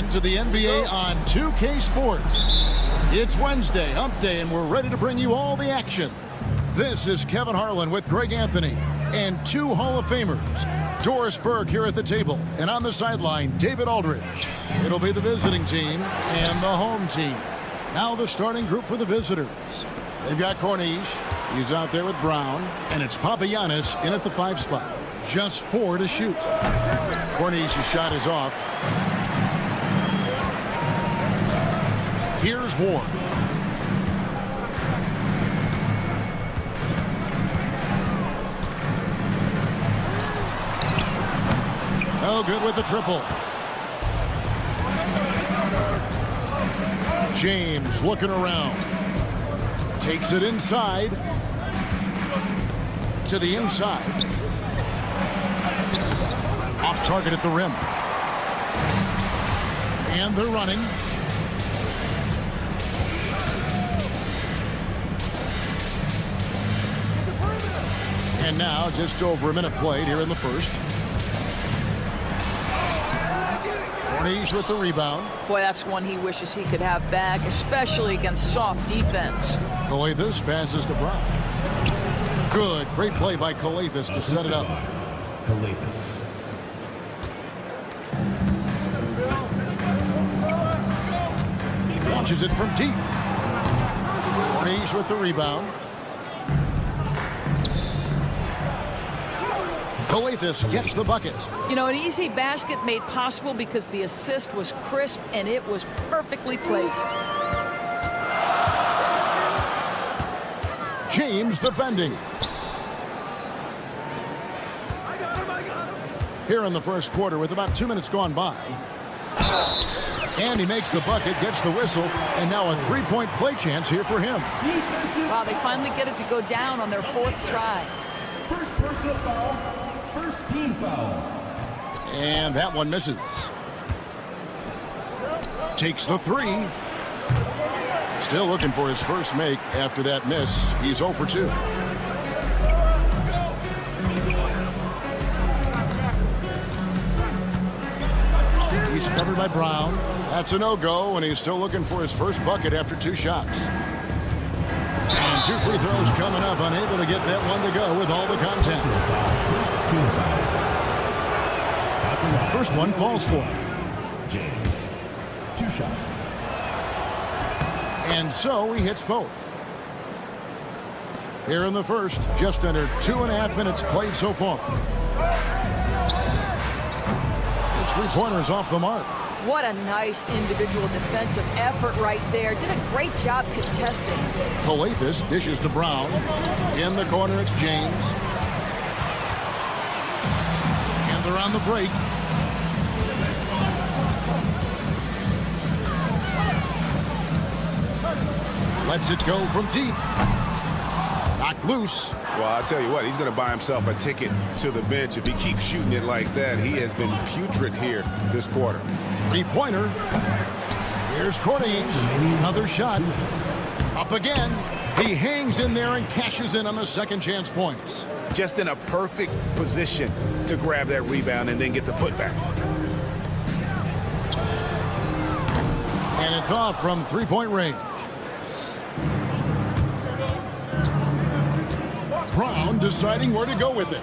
into the NBA on 2K Sports. It's Wednesday, Hump Day, and we're ready to bring you all the action. This is Kevin Harlan with Greg Anthony and two Hall of Famers. Doris Burke here at the table, and on the sideline, David Aldridge. It'll be the visiting team and the home team. Now the starting group for the visitors. They've got Corniche. He's out there with Brown, and it's Papagiannis in at the 5 spot. Just 4 to shoot. Corniche's shot is off. Here's Ward. No good with the triple. James looking around. Takes it inside. To the inside. Off target at the rim. And they're running. And now just over a minute played here in the first. Corniche with the rebound. Boy, that's one he wishes he could have back, especially against soft defense. Calathes passes to Brown. Good. Great play by Calathes to set it up. Calathes. Launches it from deep. Corniche with the rebound. Calathes gets the bucket. You know, an easy basket made possible because the assist was crisp and it was perfectly placed. James defending. Here in the first quarter with about 2 minutes gone by. And he makes the bucket, gets the whistle, and now a three-point play chance here for him. Wow, they finally get it to go down on their 4th try. First personal foul. First team foul. And that one misses. Takes the 3. Still looking for his first make after that miss. He's 0 for 2. He's covered by Brown. That's a no-go, and he's still looking for his first bucket after 2 shots. And 2 free throws coming up, unable to get that one to go with all the contact. First one falls for him. James. 2 shots. And so he hits both. Here in the first, just under 2.5 minutes played so far. His three-pointer's off the mark. What a nice individual defensive effort right there. Did a great job contesting. Calathes dishes to Brown. In the corner, it's James. And they're on the break. Lets it go from deep. Knocked loose. Well, I'll tell you what, he's going to buy himself a ticket to the bench. If he keeps shooting it like that, he has been putrid here this quarter. Three-pointer. Here's Corniche. Another shot. Up again. He hangs in there and cashes in on the second chance points. Just in a perfect position to grab that rebound and then get the putback. And it's off from three-point range. Brown deciding where to go with it.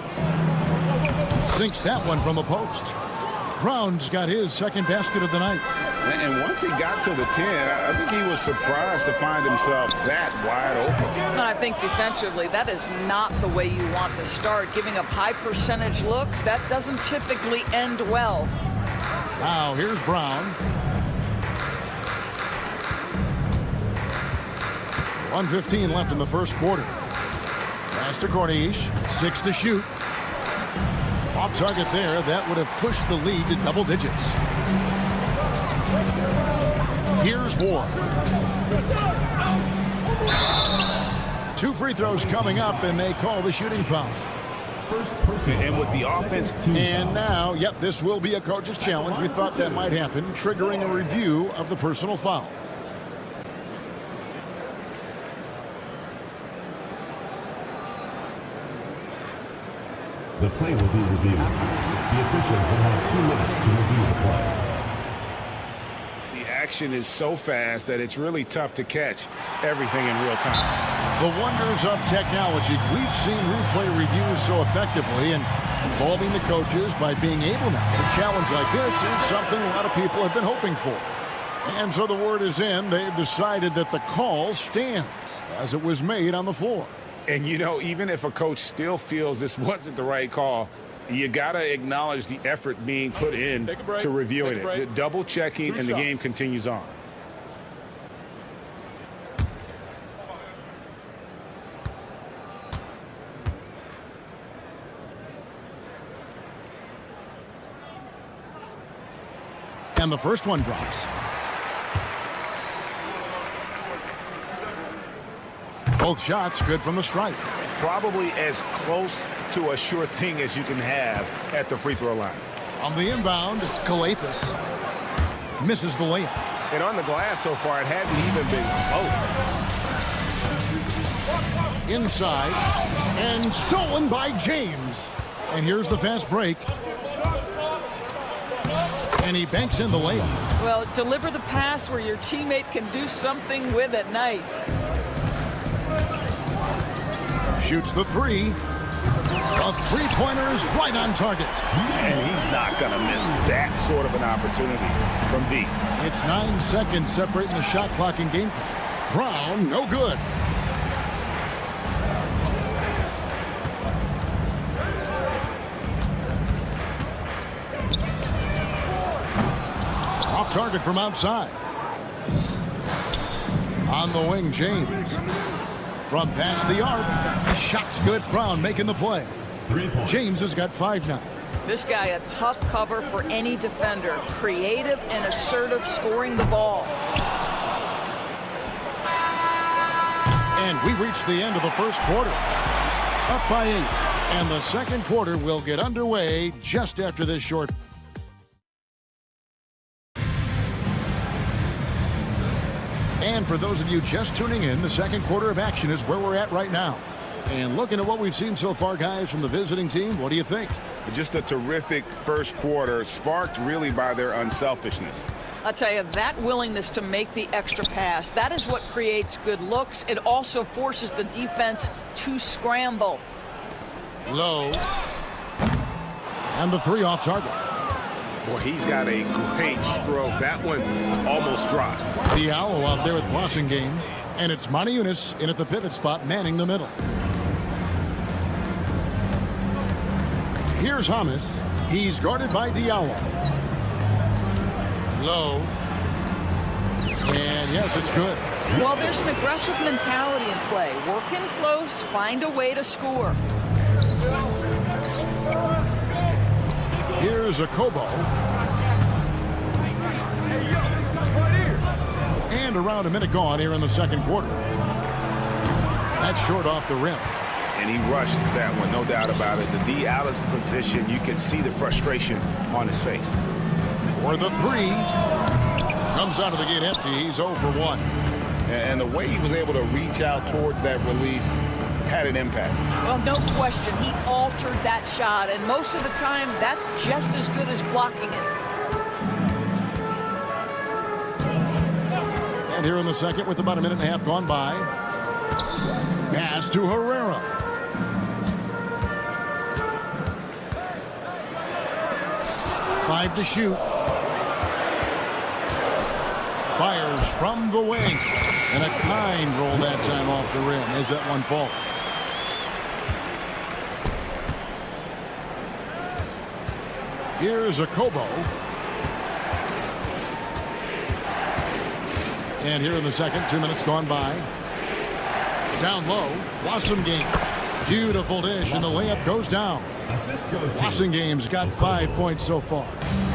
Sinks that one from the post. Brown's got his second basket of the night. And once he got to the 10, I think he was surprised to find himself that wide open. And I think defensively, that is not the way you want to start. Giving up high percentage looks, that doesn't typically end well. Now here's Brown. 1:15 left in the first quarter. Pass to Corniche. 6 to shoot. Off target there. That would have pushed the lead to double digits. Here's Ward. 2 free throws coming up, and they call the shooting foul. And with the offense. And now, yep, this will be a coach's challenge. We thought that might happen, triggering a review of the personal foul. The play will be reviewed. The officials will have 2 minutes to review the play. The action is so fast that it's really tough to catch everything in real time. The wonders of technology. We've seen replay reviews so effectively, and involving the coaches by being able now to challenge like this is something a lot of people have been hoping for. And so the word is in. They've decided that the call stands as it was made on the floor. And, you know, even if a coach still feels this wasn't the right call, you got to acknowledge the effort being put in to reviewing it. Double checking, and the game continues on. And the first one drops. Both shots good from the stripe. Probably as close to a sure thing as you can have at the free throw line. On the inbound, Calathis misses the layup. And on the glass so far, it hadn't even been close. Inside, and stolen by James. And here's the fast break. And he banks in the layup. Well, deliver the pass where your teammate can do something with it. Nice. Shoots the three. A three-pointer is right on target. And he's not going to miss that sort of an opportunity from deep. It's 9 seconds separating the shot clock and game clock. Brown, no good. Off target from outside. On the wing, James. From past the arc, shot's good. Brown making the play. James has got 5 now. This guy a tough cover for any defender. Creative and assertive scoring the ball. And we reach the end of the first quarter. Up by 8. And the second quarter will get underway just after this short. And for those of you just tuning in, the second quarter of action is where we're at right now. And looking at what we've seen so far, guys, from the visiting team, what do you think? Just a terrific first quarter, sparked really by their unselfishness. I'll tell you, that willingness to make the extra pass, that is what creates good looks. It also forces the defense to scramble. Low. And the three off target. Boy, he's got a great stroke. That one almost dropped. Diallo out there with passing game. And it's Moniunas in at the pivot spot, manning the middle. Here's Hamas. He's guarded by Diallo. Low. And yes, it's good. Well, there's an aggressive mentality in play. Working close, find a way to score. Here's a Kobo. And around a minute gone here in the second quarter. That's short off the rim. And he rushed that one, no doubt about it. The D out of position, you can see the frustration on his face. For the three. Comes out of the gate empty. He's 0 for 1. And the way he was able to reach out towards that release had an impact. Well, no question. He altered that shot, and most of the time, that's just as good as blocking it. And here in the second, with about a minute and a half gone by. Pass to Herrera. Five to shoot. Fires from the wing. And a kind roll that time off the rim as that one falls. Here's a Kobo. And here in the second, 2 minutes gone by. Down low, Wassengame. Beautiful dish, and the layup goes down. Wassengame's got 5 points so far.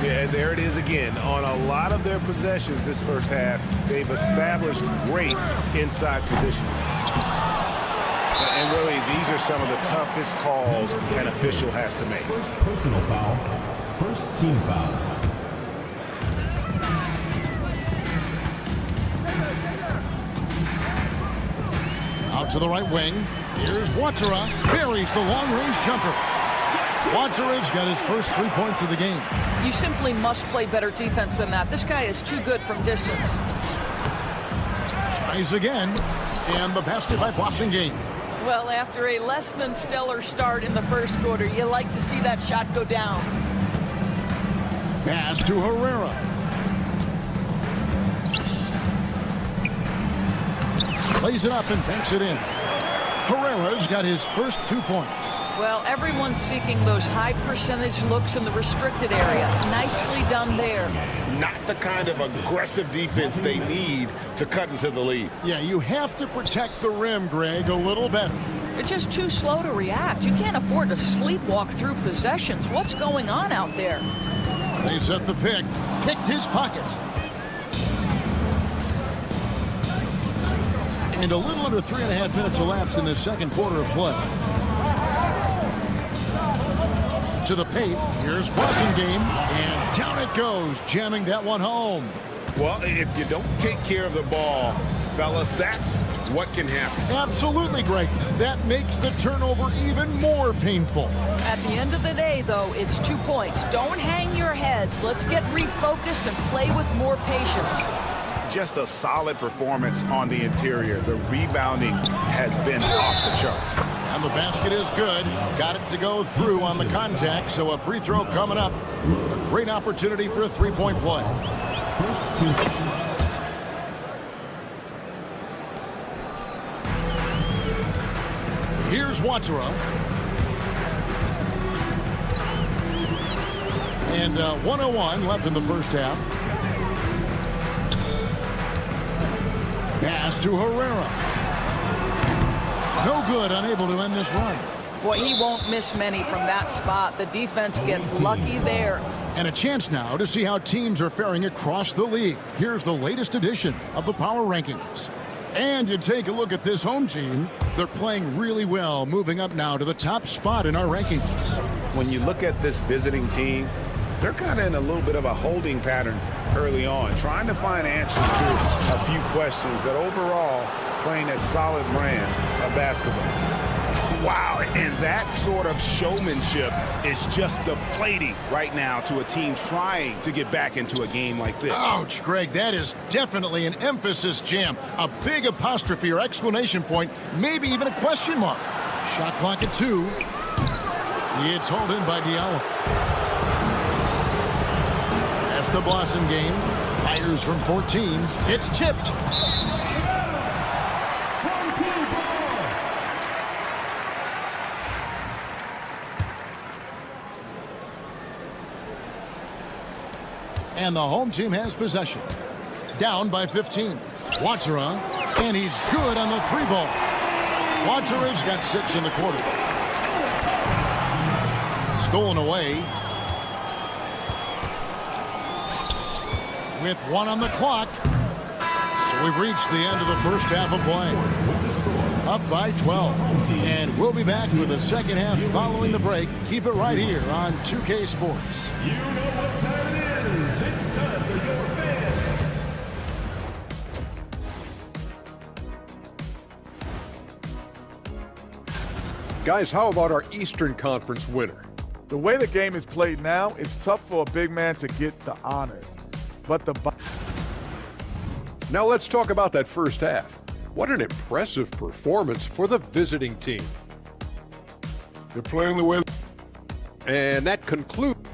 Yeah, there it is again. On a lot of their possessions this first half, they've established great inside position. And really, these are some of the toughest calls an official has to make. First personal foul. First team foul. Out to the right wing. Here's Watsara. Buries the long-range jumper. Watera's got his first 3 points of the game. You simply must play better defense than that. This guy is too good from distance. Tries again, and the basket by Blasingame. Well, after a less than stellar start in the first quarter, you like to see that shot go down. Pass to Herrera. Plays it up and banks it in. Herrera's got his first 2 points. Well, everyone's seeking those high percentage looks in the restricted area. Nicely done there. Not the kind of aggressive defense they need to cut into the lead. Yeah, you have to protect the rim, Greg, a little better. They're just too slow to react. You can't afford to sleepwalk through possessions. What's going on out there? They set the pick. Picked his pocket. And a little under 3.5 minutes elapsed in the second quarter of play. To the paint. Here's Blasingame. And down it goes, jamming that one home. Well, if you don't take care of the ball, fellas, that's what can happen. Absolutely, Greg. That makes the turnover even more painful. At the end of the day, though, it's 2 points. Don't hang your heads. Let's get refocused and play with more patience. Just a solid performance on the interior. The rebounding has been off the charts. And the basket is good. Got it to go through on the contact, so a free throw coming up. A great opportunity for a three-point play. Here's Watera. And 1:01 left in the first half. Pass to Herrera. No good, unable to end this run. Boy, he won't miss many from that spot. The defense gets lucky there. And a chance now to see how teams are faring across the league. Here's the latest edition of the Power Rankings. And you take a look at this home team. They're playing really well, moving up now to the top spot in our rankings. When you look at this visiting team, they're kind of in a little bit of a holding pattern early on, trying to find answers to a few questions, but overall playing a solid brand of basketball. Wow, and that sort of showmanship is just deflating right now to a team trying to get back into a game like this. Ouch, Greg, that is definitely an emphasis jam. A big apostrophe or exclamation point, maybe even a question mark. Shot clock at 2. It's hauled in by Diallo. That's the Blasingame. Fires from 14. It's tipped. And the home team has possession. Down by 15. Watera, and he's good on the 3-ball. Watera's got 6 in the quarter. Stolen away. With 1 on the clock. So we've reached the end of the first half of play. Up by 12. And we'll be back for the second half following the break. Keep it right here on 2K Sports. You know what time it is. It's time for your fan. Guys, how about our Eastern Conference winner? The way the game is played now, it's tough for a big man to get the honors. But Now let's talk about that first half. What an impressive performance for the visiting team. They're playing the way. And that concludes.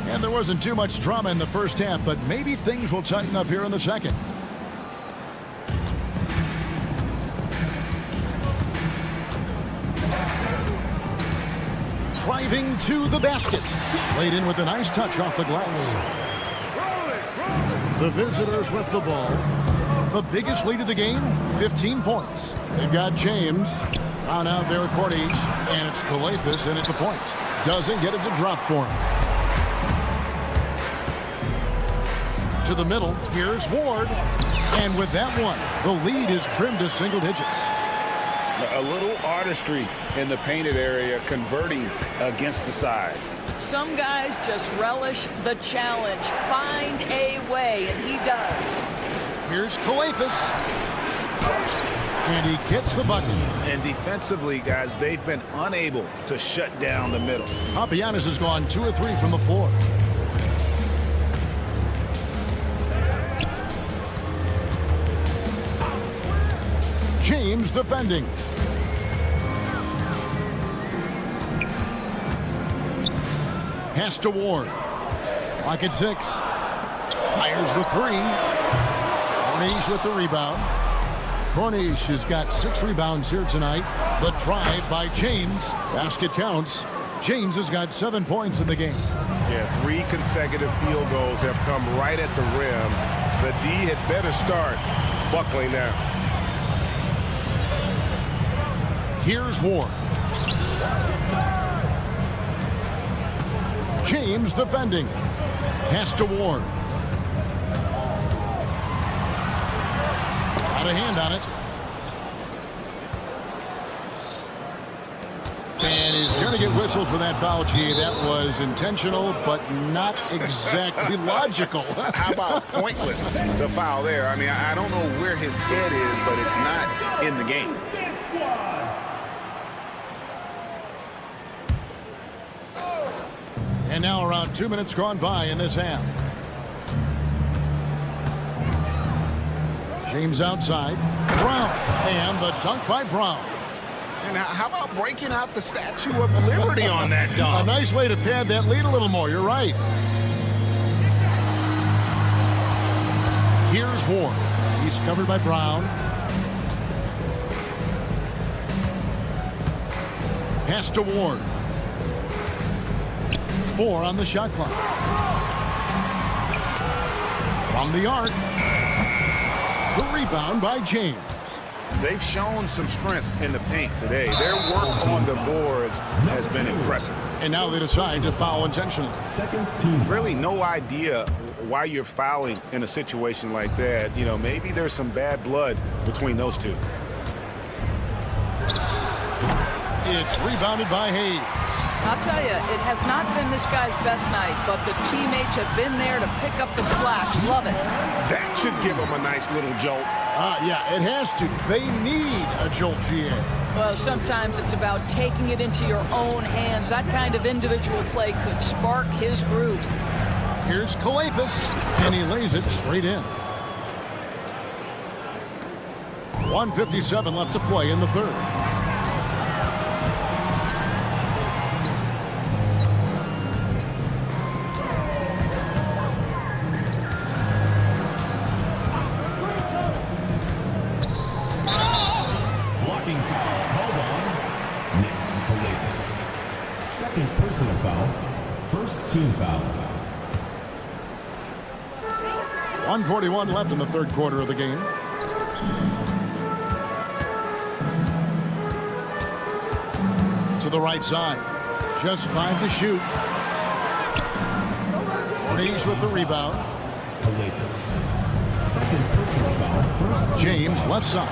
And there wasn't too much drama in the first half, but maybe things will tighten up here in the second. Driving to the basket. Laid in with a nice touch off the glass. The visitors with the ball. The biggest lead of the game, 15 points. They've got James on out there at court each, and it's Calathis in at the point. Doesn't get it to drop for him. To the middle, here's Ward. And with that one, the lead is trimmed to single digits. A little artistry in the painted area, converting against the size. Some guys just relish the challenge. Find a way, and he does. Here's Calathes. And he gets the bucket. And defensively, guys, they've been unable to shut down the middle. Papagiannis has gone 2 of 3 from the floor. James defending. Pass to Ward. Clock at 6. Fires the 3. Corniche with the rebound. Corniche has got 6 rebounds here tonight. The drive by James. Basket counts. James has got 7 points in the game. Yeah, 3 consecutive field goals have come right at the rim. The D had better start buckling now. Here's Ward. James defending. Pass to Ward. Got a hand on it. And he's going to get whistled for that foul, G. That was intentional, but not exactly logical. How about pointless to foul there? I mean, I don't know where his head is, but it's not in the game. And now around 2 minutes gone by in this half. James outside. Brown. And the dunk by Brown. And how about breaking out the Statue of Liberty on that dunk? A nice way to pad that lead a little more. You're right. Here's Ward. He's covered by Brown. Pass to Ward. 4 on the shot clock. From the arc. The rebound by James. They've shown some strength in the paint today. Their work on the boards has been impressive. And now they decide to foul intentionally. Second team. Really no idea why you're fouling in a situation like that. You know, maybe there's some bad blood between those two. It's rebounded by Hayes. I'll tell you, it has not been this guy's best night, but the teammates have been there to pick up the slack. Love it. That should give them a nice little jolt. Yeah, it has to. They need a jolt, GA. Well, sometimes it's about taking it into your own hands. That kind of individual play could spark his group. Here's Calathes, and he lays it straight in. 1:57 left to play in the third. Blocking foul called on Nick Calathes. Second personal foul. First team foul. 1:41 left in the third quarter of the game. To the right side. Just 5 to shoot. Corniche with the rebound. Calathes. Second personal foul. First James left side.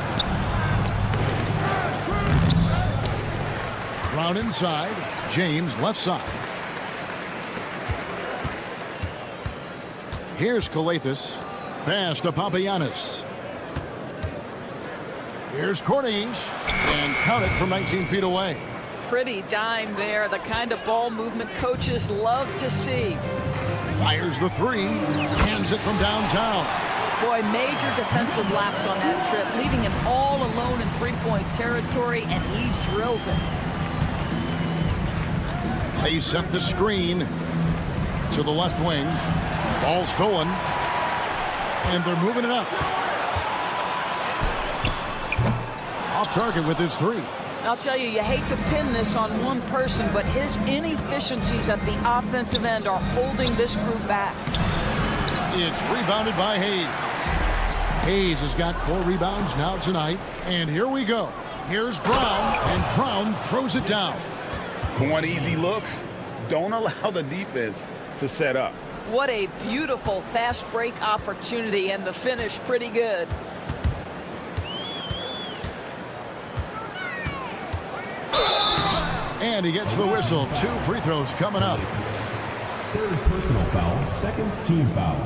Brown inside. James left side. Here's Calathes. Pass to Papagiannis. Here's Corniche. And count it from 19 feet away. Pretty dime there, the kind of ball movement coaches love to see. Fires the 3. Hands it from downtown. Boy, major defensive lapse on that trip, leaving him all alone in three-point territory, and he drills it. They set the screen to the left wing. Ball stolen. And they're moving it up. Off target with his 3. I'll tell you, you hate to pin this on one person, but his inefficiencies at the offensive end are holding this group back. It's rebounded by Hayes. Hayes has got 4 rebounds now tonight. And here we go. Here's Brown, and Brown throws it down. Want easy looks? Don't allow the defense to set up. What a beautiful fast break opportunity, and the finish pretty good. And he gets the whistle. 2 free throws coming up. Third personal foul. Second team foul.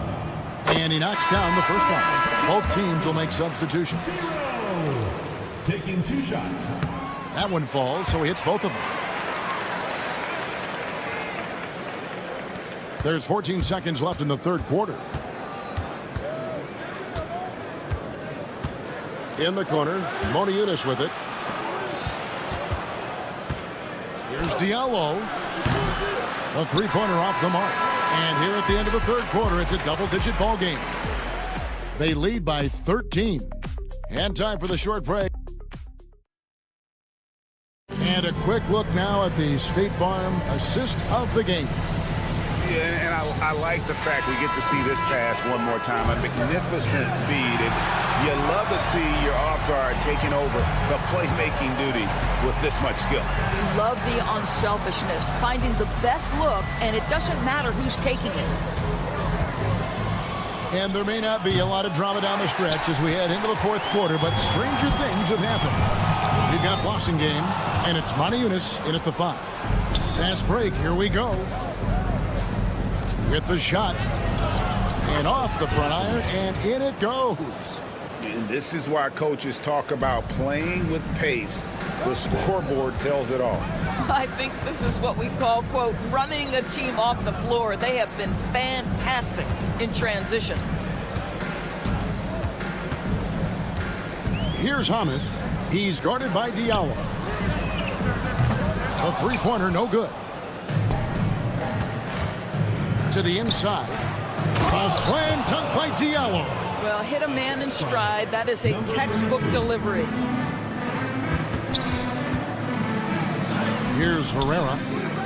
And he knocks down the first one. Both teams will make substitutions. Taking 2 shots. That one falls, so he hits both of them. There's 14 seconds left in the third quarter. In the corner, Moniunis with it. Here's Diallo. A three-pointer off the mark. And here at the end of the third quarter, it's a double-digit ball game. They lead by 13. And time for the short break. And a quick look now at the State Farm assist of the game. Yeah, and I like the fact we get to see this pass one more time. A magnificent feed. And you love to see your off guard taking over the playmaking duties with this much skill. Love the unselfishness, finding the best look, and it doesn't matter who's taking it. And there may not be a lot of drama down the stretch as we head into the fourth quarter, but stranger things have happened. We've got Blossingame, and it's Moniunis in at the 5. Fast break, here we go. With the shot, and off the front iron, and in it goes. And this is why coaches talk about playing with pace. The scoreboard tells it all. I think this is what we call, quote, running a team off the floor. They have been fantastic in transition. Here's Hamas. He's guarded by Diallo. A three-pointer, no good. To the inside. A slam dunk by Diallo. Well, hit a man in stride. That is a textbook delivery. Here's Herrera.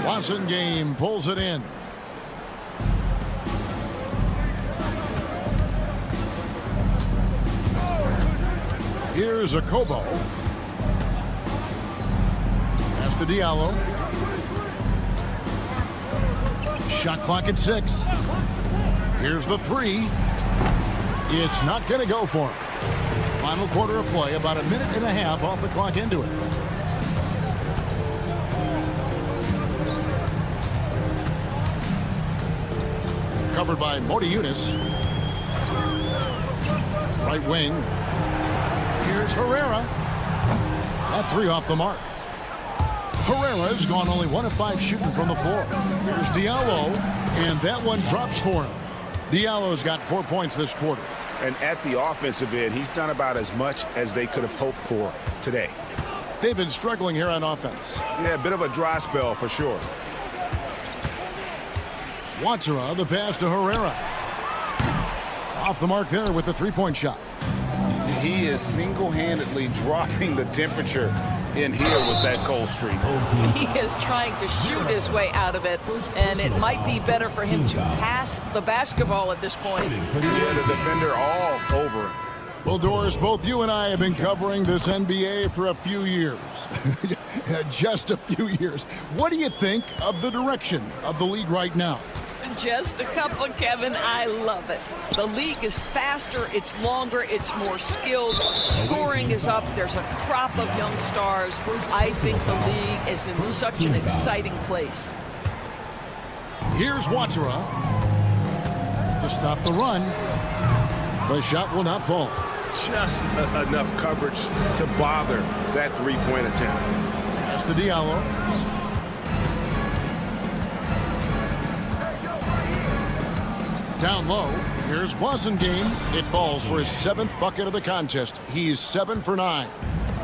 Blossingame pulls it in. Here's a Kobo. Pass to Diallo. Shot clock at 6. Here's the 3. It's not going to go for him. Final quarter of play, about a minute and a half off the clock into it. Covered by Moniunis. Right wing. Here's Herrera. That 3 off the mark. Herrera's gone only 1 of 5 shooting from the floor. Here's Diallo, and that one drops for him. Diallo's got 4 points this quarter. And at the offensive end, he's done about as much as they could have hoped for today. They've been struggling here on offense. Yeah, a bit of a dry spell for sure. Watsera, the pass to Herrera. Off the mark there with the three-point shot. He is single-handedly dropping the temperature in here with that cold streak. He is trying to shoot his way out of it, and it might be better for him to pass the basketball at this point. Yeah, the defender all over him. Well, Doris, both you and I have been covering this NBA for a few years. Just a few years. What do you think of the direction of the league right now? Just a couple, Kevin. I love it. The league is faster, it's longer, it's more skilled. Scoring is up. There's a crop of young stars. I think the league is in such an exciting place. Here's Watsera to stop the run. The shot will not fall. Just enough coverage to bother that three-point attempt. Pass to Diallo. Down low, here's Blossingame. It falls for his 7th bucket of the contest. He's 7 for 9.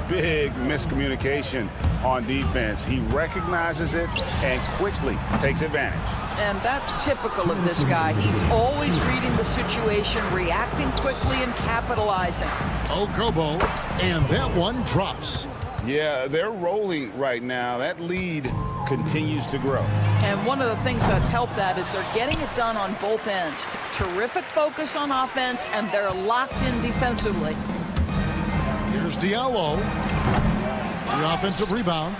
Big miscommunication on defense. He recognizes it and quickly takes advantage. And that's typical of this guy. He's always reading the situation, reacting quickly, and capitalizing. Okobo, and that one drops. Yeah, they're rolling right now. That lead continues to grow. And one of the things that's helped that is they're getting it done on both ends. Terrific focus on offense, and they're locked in defensively. Here's Diallo. The offensive rebound.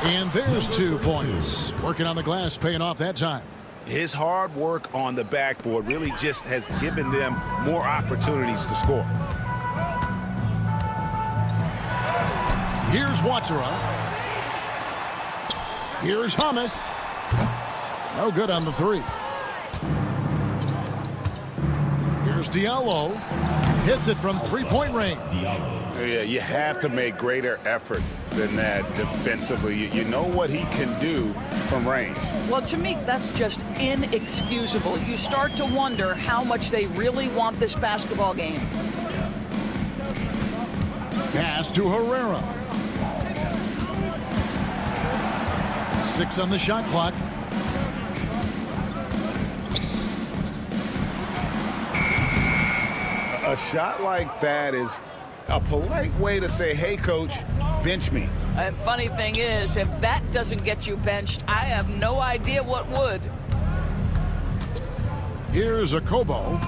And there's 2 points. Working on the glass, paying off that time. His hard work on the backboard really just has given them more opportunities to score. Here's Watsera. Here's Hamas. No good on the 3. Here's Diallo. Hits it from three-point range. Yeah, you have to make greater effort than that defensively. You know what he can do from range. Well, to me, that's just inexcusable. You start to wonder how much they really want this basketball game. Pass to Herrera. 6 on the shot clock. A shot like that is a polite way to say, hey, coach, bench me. And funny thing is, if that doesn't get you benched, I have no idea what would. Here's a Kobo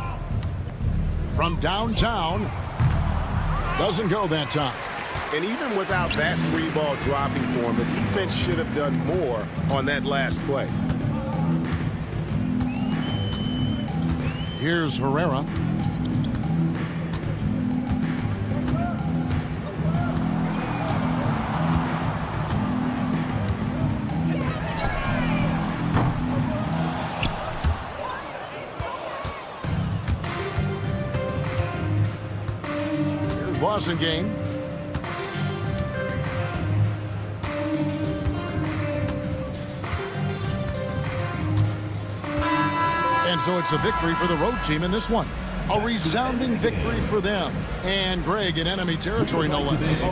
from downtown. Doesn't go that time. And even without that three-ball dropping for him, the defense should have done more on that last play. Here's Herrera. Here's Boston game. And so it's a victory for the road team in this one. A resounding victory for them. And Greg in enemy territory, no less.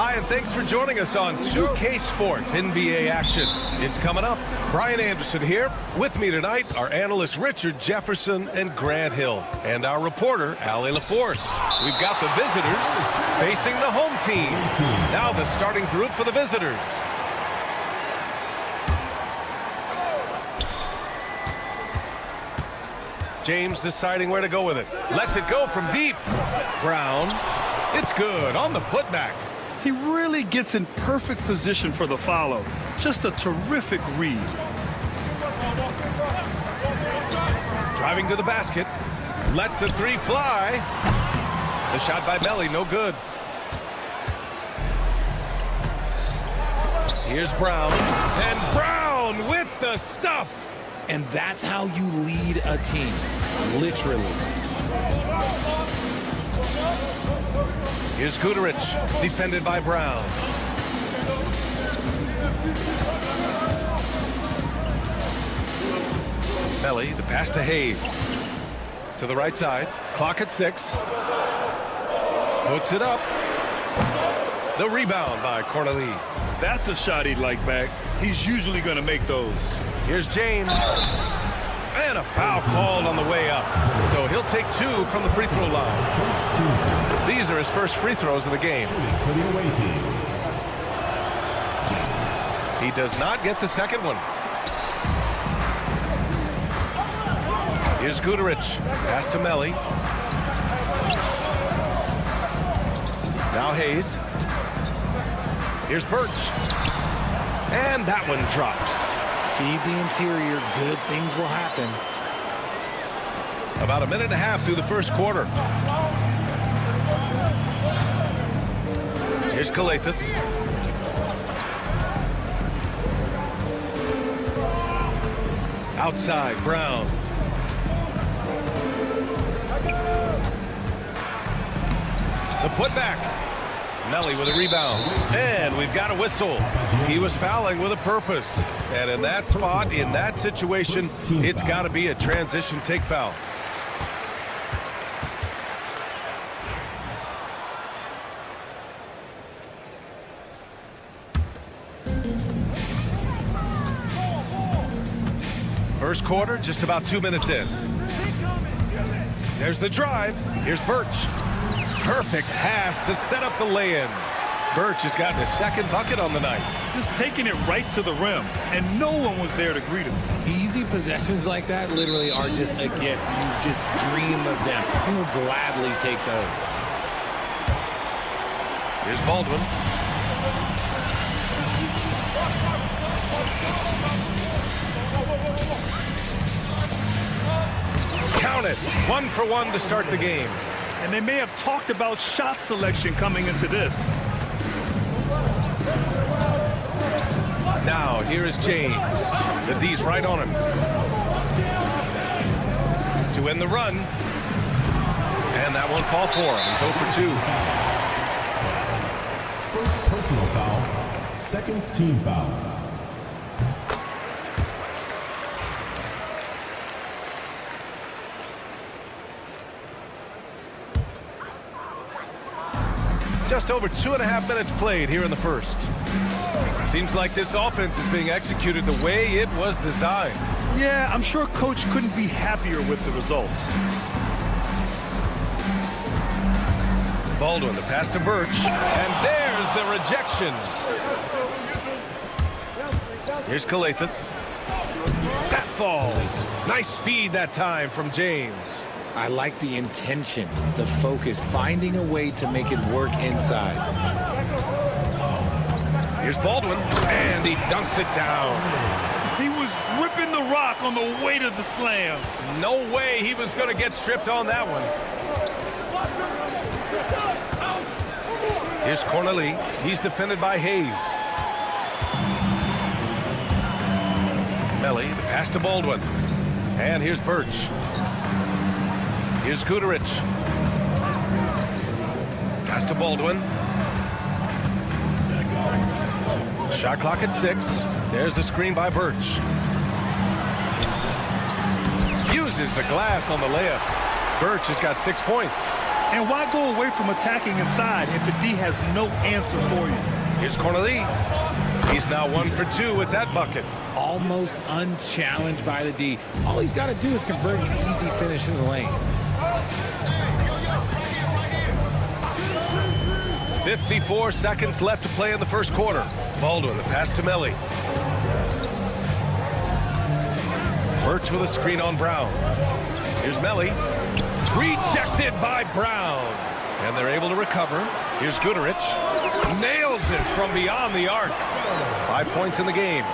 Hi, and thanks for joining us on 2K Sports NBA action. It's coming up. Brian Anderson here. With me tonight are analysts Richard Jefferson and Grant Hill, and our reporter, Allie LaForce. We've got the visitors facing the home team. Now the starting group for the visitors. James deciding where to go with it. Lets it go from deep. Brown. It's good on the putback. He really gets in perfect position for the follow. Just a terrific read. Driving to the basket. Lets the three fly. The shot by Melly, no good. Here's Brown. And Brown with the stuff. And that's how you lead a team, literally. Here's Guterich, defended by Brown. Melly, the pass to Hayes. To the right side. Clock at 6. Puts it up. The rebound by Corneli. That's a shot he'd like back. He's usually going to make those. Here's James. And a foul called on the way up. So he'll take 2 from the free throw line. These are his first free throws of the game. For the away team. He does not get the second one. Here's Guduric. Pass to Melly. Now Hayes. Here's Birch. And that one drops. Feed the interior. Good things will happen. About a minute and a half through the first quarter. Here's Kalathis. Outside, Brown. The putback. Melly with a rebound. And we've got a whistle. He was fouling with a purpose. And in that spot, in that situation, it's got to be a transition take foul. First quarter, just about 2 minutes in. There's the drive. Here's Birch. Perfect pass to set up the lay-in. Birch has gotten his second bucket on the night. Just taking it right to the rim, and no one was there to greet him. Easy possessions like that literally are just a gift. You just dream of them. He'll gladly take those. Here's Baldwin. Count it. 1 for 1 to start the game. And they may have talked about shot selection coming into this. Now, here is James. The D's right on him. To end the run. And that won't fall for him. He's 0 for 2. First personal foul. Second team foul. Just over 2.5 minutes played here in the first. Seems like this offense is being executed the way it was designed. Yeah, I'm sure Coach couldn't be happier with the results. Baldwin, the pass to Birch. And there's the rejection. Here's Kalathis. That falls. Nice feed that time from James. I like the intention, the focus, finding a way to make it work inside. Here's Baldwin, and he dunks it down. He was gripping the rock on the way to the slam. No way he was going to get stripped on that one. Here's Corneli. He's defended by Hayes. Melly, the pass to Baldwin. And here's Birch. Here's Guduric. Pass to Baldwin. Shot clock at 6. There's a screen by Birch. Uses the glass on the layup. Birch has got 6 points. And why go away from attacking inside if the D has no answer for you? Here's Corneli. He's now 1 for 2 with that bucket. Almost unchallenged by the D. All he's got to do is convert an easy finish in the lane. 54 seconds left to play in the first quarter. Baldwin, the pass to Melly. Birch with a screen on Brown. Here's Melly. Rejected by Brown. And they're able to recover. Here's Guduric. Nails it from beyond the arc. 5 points in the game.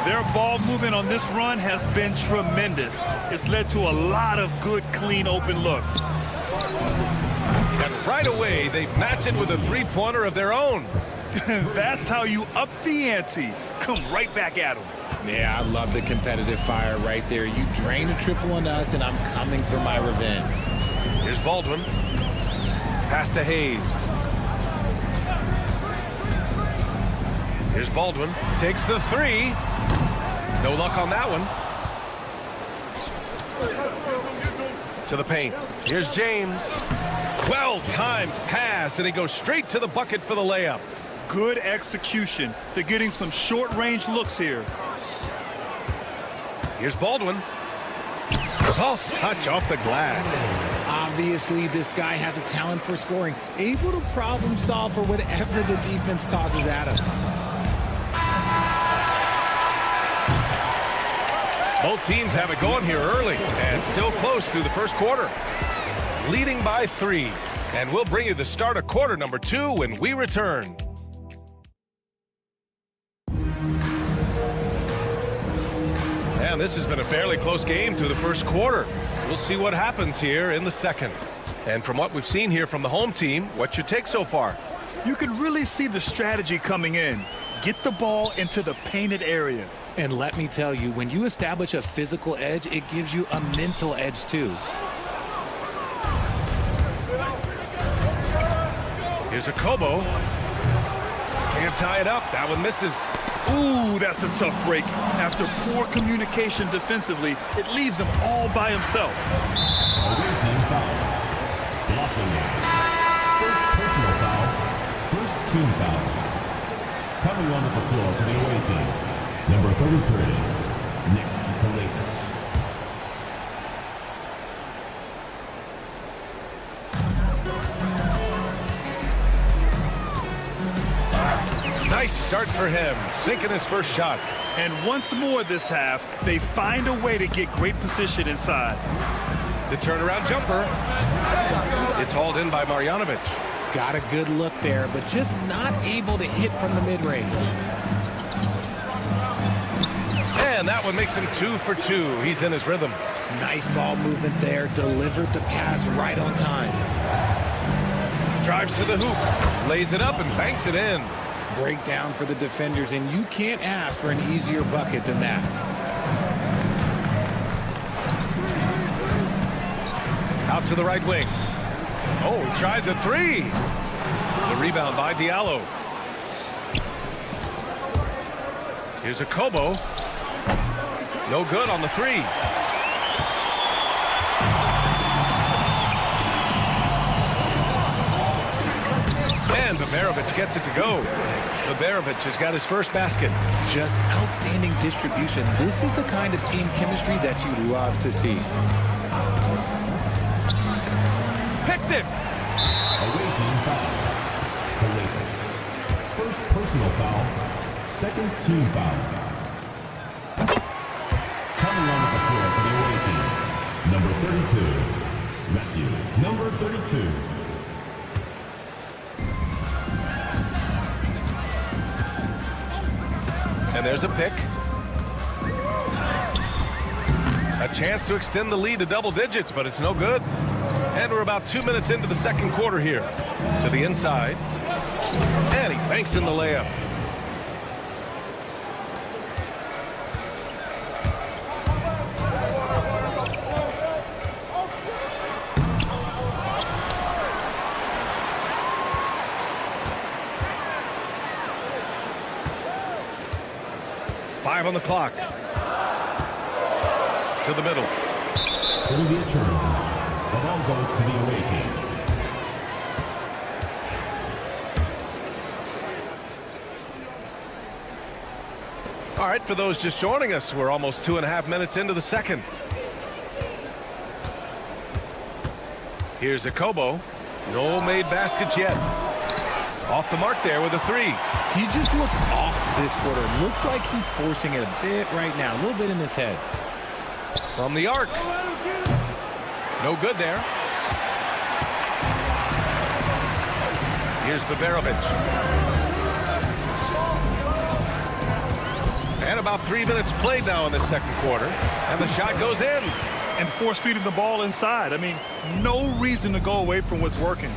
Their ball movement on this run has been tremendous. It's led to a lot of good, clean, open looks. And right away, they match it with a three-pointer of their own. That's how you up the ante. Come right back at them. Yeah, I love the competitive fire right there. You drain a triple on us, and I'm coming for my revenge. Here's Baldwin. Pass to Hayes. Here's Baldwin. Takes the 3. No luck on that one. To the paint. Here's James. Well-timed pass, and he goes straight to the bucket for the layup. Good execution. They're getting some short-range looks here. Here's Baldwin. Soft touch off the glass. Obviously, this guy has a talent for scoring, able to problem solve for whatever the defense tosses at him. Both teams have it going here early and still close through the first quarter. Leading by 3. And we'll bring you the start of quarter number 2 when we return. And this has been a fairly close game through the first quarter. We'll see what happens here in the second. And from what we've seen here from the home team, what's your take so far? You can really see the strategy coming in. Get the ball into the painted area. And let me tell you, when you establish a physical edge, it gives you a mental edge too. Here's a Kobo. Can't tie it up. That one misses. Ooh, that's a tough break. After poor communication defensively, it leaves him all by himself. Away team foul. Blossoming. First personal foul. First team foul. Coming onto the floor for the away team. Number 33, Nick Kalatis. Nice start for him, sinking his first shot. And once more this half, they find a way to get great position inside. The turnaround jumper. It's hauled in by Marjanovic. Got a good look there, but just not able to hit from the mid-range. And that one makes him 2 for 2. He's in his rhythm. Nice ball movement there, delivered the pass right on time. Drives to the hoop, lays it up and banks it in. Breakdown for the defenders, and you can't ask for an easier bucket than that. Out to the right wing. Oh, he tries a 3. The rebound by Diallo. Here's a Kobo. No good on the 3. And Baberovic gets it to go. Baberovic has got his first basket. Just outstanding distribution. This is the kind of team chemistry that you love to see. Picked it. Away team foul. Kalatis. First personal foul. Second team foul. Coming onto the floor for the away team. Number 32, Matthew. Number 32. And there's a pick. A chance to extend the lead to double digits, but it's no good. And we're about 2 minutes into the second quarter here. To the inside. And he banks in the layup. On the clock. To the middle. It'll be a turnover. The ball goes to the away team. All right, for those just joining us, we're almost 2.5 minutes into the second. Here's a Kobo. No made baskets yet. Off the mark there with a 3. He just looks off this quarter. Looks like he's forcing it a bit right now. A little bit in his head. From the arc. No good there. Here's Baberovic. And about 3 minutes played now in the second quarter. And the shot goes in. And force feeding the ball inside. I mean, no reason to go away from what's working.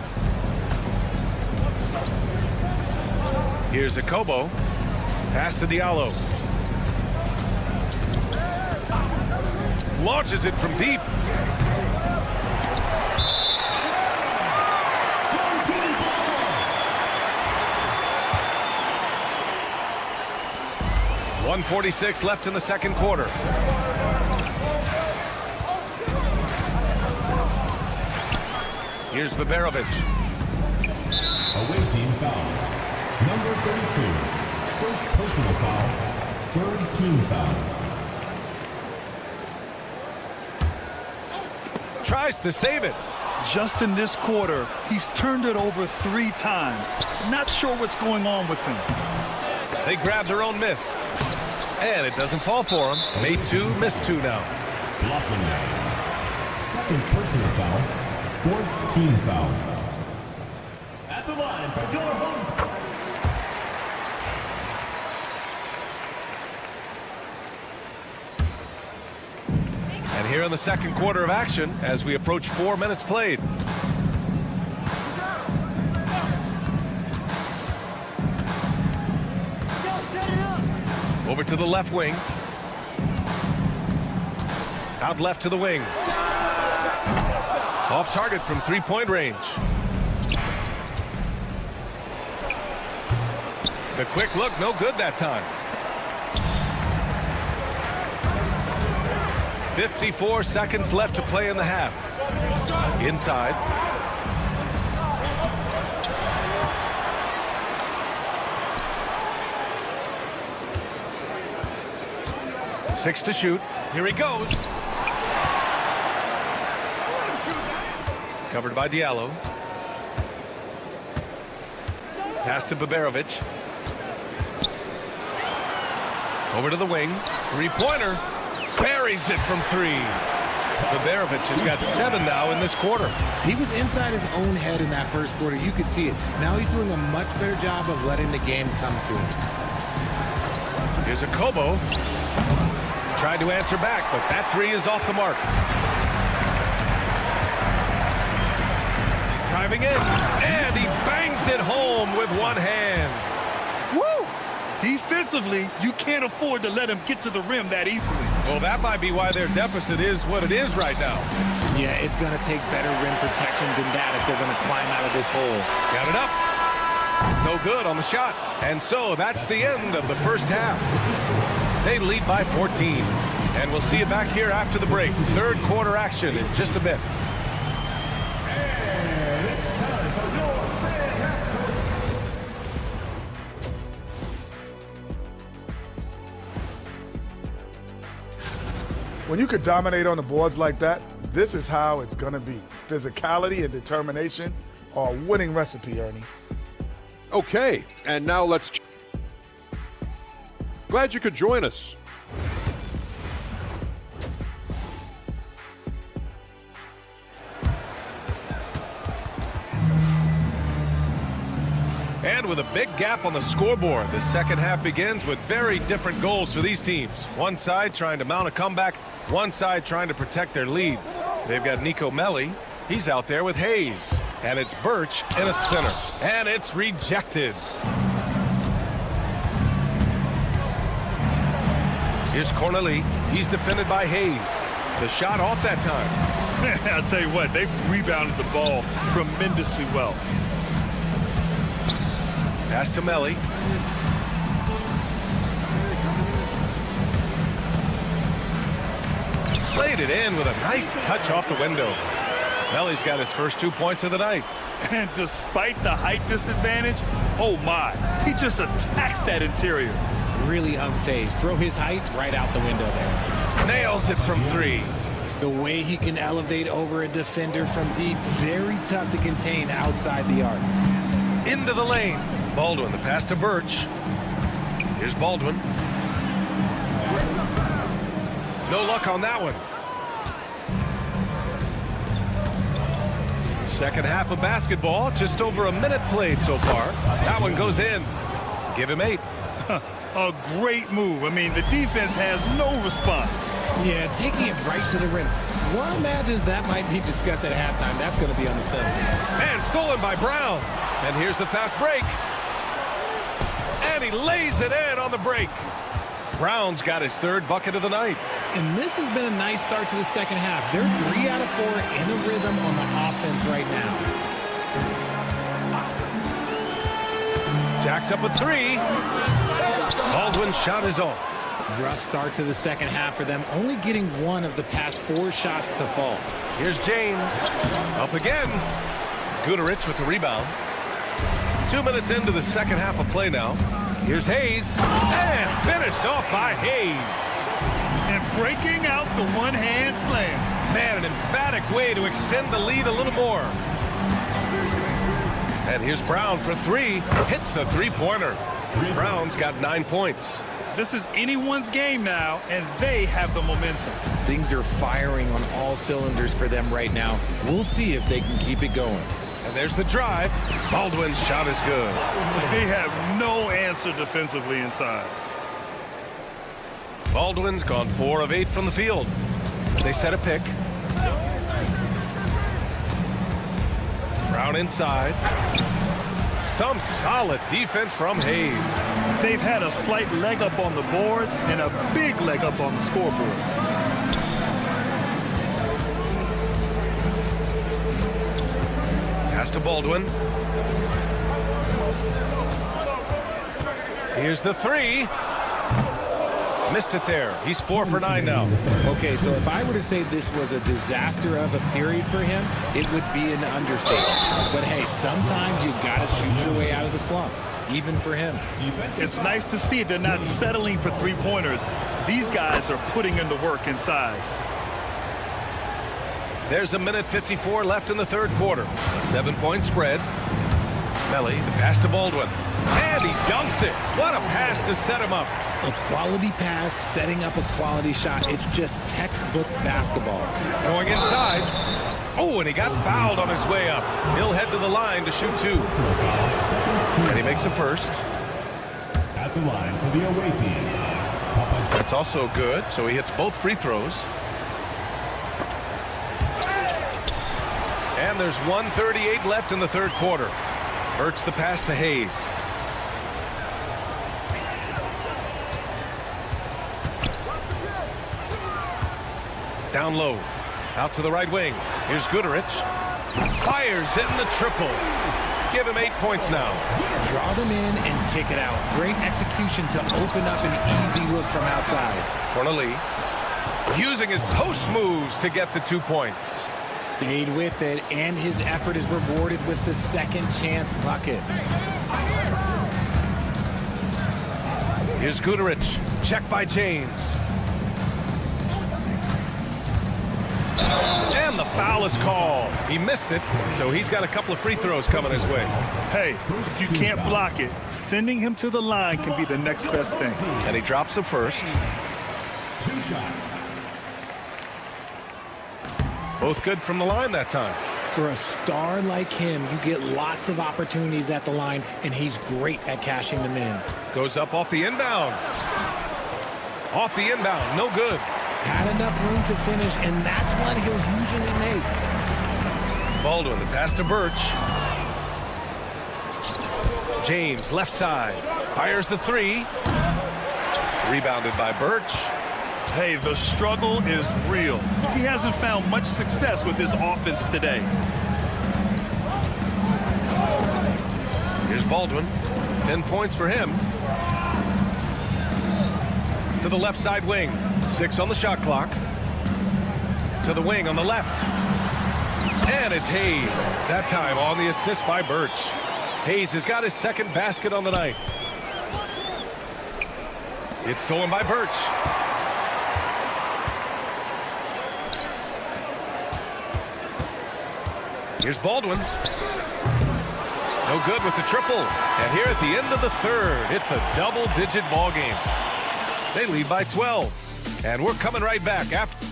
Here's a Kobo. Pass to Diallo. Launches it from deep. .146 left in the second quarter. Here's Baberovic. Away team foul. Number 32. First personal foul. Third team foul. Tries to save it. Just in this quarter, he's turned it over 3 times. Not sure what's going on with him. They grab their own miss. And it doesn't fall for him. Made 2, missed 2 now. Blossom. Second personal foul. Fourth team foul. At the line for your home. And here in the second quarter of action as we approach 4 minutes played. Over to the left wing. Out left to the wing. Off target from 3-point range. The quick look, no good that time. 54 seconds left to play in the half. Inside. Six to shoot. Here he goes. Covered by Diallo. Pass to Baberovic. Over to the wing. 3-pointer. Buries it from 3. Baberovic has got 7 now in this quarter. He was inside his own head in that first quarter. You could see it. Now he's doing a much better job of letting the game come to him. Here's a Kobo. Tried to answer back, but that 3 is off the mark. Driving in, and he bangs it home with one hand. Woo! Defensively, you can't afford to let him get to the rim that easily. Well, that might be why their deficit is what it is right now. Yeah, it's going to take better rim protection than that if they're going to climb out of this hole. Got it up. No good on the shot. And so that's the end of the first half. They lead by 14. And we'll see you back here after the break. Third quarter action in just a bit. When you could dominate on the boards like that, this is how it's going to be. Physicality and determination are a winning recipe, Ernie. Okay, and now let's... Glad you could join us. And with a big gap on the scoreboard, the second half begins with very different goals for these teams. One side trying to mount a comeback, one side trying to protect their lead. They've got Nico Melli. He's out there with Hayes. And it's Birch in at center. And it's rejected. Here's Corneli. He's defended by Hayes. The shot off that time. I'll tell you what, they've rebounded the ball tremendously well. Pass to Melli. Played it in with a nice touch off the window. Melli's got his first 2 points of the night. And despite the height disadvantage, oh my, he just attacks that interior. Really unfazed. Throw his height right out the window there. Nails it from 3. The way he can elevate over a defender from deep, very tough to contain outside the arc. Into the lane. Baldwin, the pass to Birch. Here's Baldwin. No luck on that one. Second half of basketball, just over a minute played so far. That one goes in. Give him 8. A great move. I mean, the defense has no response. Yeah, taking it right to the rim. One imagines that might be discussed at halftime. That's going to be on the film. And stolen by Brown. And here's the fast break. And he lays it in on the break. Brown's got his third bucket of the night. And this has been a nice start to the second half. They're 3 out of 4 in a rhythm on the offense right now. Jacks up a 3. Baldwin's shot is off. Rough start to the second half for them, only getting 1 of the past 4 shots to fall. Here's James. Up again. Guterich with the rebound. 2 minutes into the second half of play now. Here's Hayes, and finished off by Hayes. And breaking out the one-hand slam. Man, an emphatic way to extend the lead a little more. And here's Brown for three. Hits the three-pointer. Brown's got 9 points. This is anyone's game now, and they have the momentum. Things are firing on all cylinders for them right now. We'll see if they can keep it going. And there's the drive. Baldwin's shot is good. They have no answer defensively inside. Baldwin's gone 4 of 8 from the field. They set a pick. Brown inside. Some solid defense from Hayes. They've had a slight leg up on the boards and a big leg up on the scoreboard. Pass to Baldwin. Here's the three. Missed it there. He's 4 for 9 now. Okay, so if I were to say this was a disaster of a period for him, it would be an understatement. But hey, sometimes you've got to shoot your way out of the slump, even for him. It's nice to see they're not settling for three-pointers. These guys are putting in the work inside. There's a minute 54 left in the third quarter. A 7-point spread. Melly, the pass to Baldwin. And he dunks it. What a pass to set him up. A quality pass, setting up a quality shot. It's just textbook basketball. Going inside. Oh, and he got fouled on his way up. He'll head to the line to shoot 2. And he makes a first. At the line for the away team. That's also good, so he hits both free throws. And there's 1:38 left in the third quarter. Burks the pass to Hayes. Down low. Out to the right wing. Here's Guterich. Fires, hitting the triple. Give him 8 points now. Draw them in and kick it out. Great execution to open up an easy look from outside. Cornelie using his post moves to get the 2 points. Stayed with it, and his effort is rewarded with the second chance bucket. Here's Guterich. Check by James. And the foul is called. He missed it, so he's got a couple of free throws coming his way. Hey, if you can't block it, sending him to the line can be the next best thing. And he drops the first. 2 shots. Both good from the line that time. For a star like him, you get lots of opportunities at the line, and he's great at cashing them in. Goes up off the inbound. Off the inbound, no good. Had enough room to finish, and that's one he'll usually make. Baldwin, the pass to Birch. James, left side. Fires the three. Rebounded by Birch. Hey, the struggle is real. He hasn't found much success with his offense today. Here's Baldwin. 10 points for him. To the left side wing. 6 on the shot clock. To the wing on the left. And it's Hayes. That time on the assist by Birch. Hayes has got his second basket on the night. It's stolen by Birch. Here's Baldwin. No good with the triple. And here at the end of the third, it's a double-digit ball game. They lead by 12. And we're coming right back after.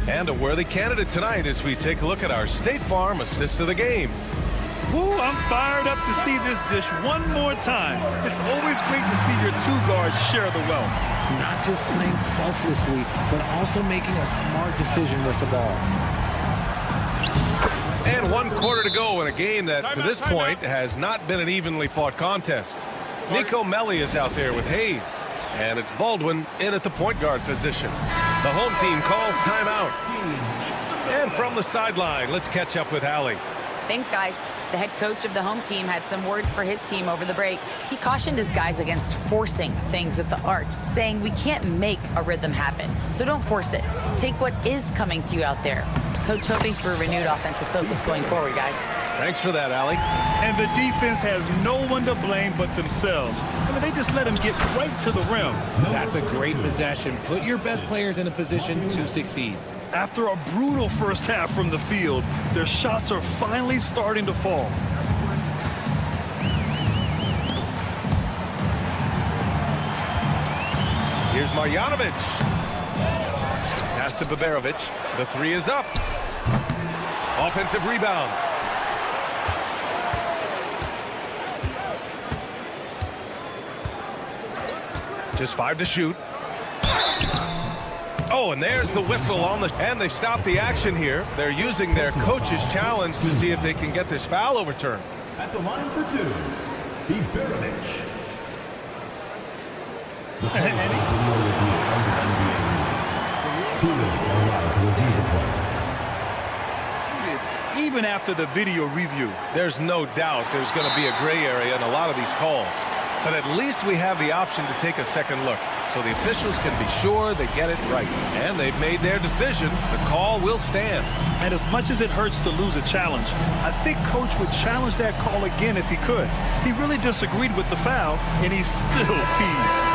And a worthy candidate tonight as we take a look at our State Farm assist of the game. Woo, I'm fired up to see this dish one more time. It's always great to see your two guards share the wealth. Not just playing selflessly, but also making a smart decision with the ball. And 1 quarter to go in a game that, to this point, has not been an evenly fought contest. Nico Melli is out there with Hayes. And it's Baldwin in at the point guard position. The home team calls timeout. And from the sideline, let's catch up with Allie. Thanks, guys. The head coach of the home team had some words for his team over the break. He cautioned his guys against forcing things at the arc, saying we can't make a rhythm happen, so don't force it. Take what is coming to you out there. Coach hoping for renewed offensive focus going forward, guys. Thanks for that, Allie. And the defense has no one to blame but themselves. I mean, they just let him get right to the rim. That's a great possession. Put your best players in a position to succeed. After a brutal first half from the field, their shots are finally starting to fall. Here's Marjanovic. Pass to Baberovic. The three is up. Offensive rebound. Just 5 to shoot. Oh, and there's the whistle on the... And they've stopped the action here. They're using their coach's challenge to see if they can get this foul overturned. At the line for 2, Baberovic. The video review under NBA rules. 2 minutes are allowed to review the play. Even after the video review, There's no doubt there's going to be a gray area in a lot of these calls. But at least we have the option to take a second look. So the officials can be sure they get it right. And they've made their decision. The call will stand. and as much as it hurts to lose a challenge, I think Coach would challenge that call again if he could. He really disagreed with the foul, and he's still peeved.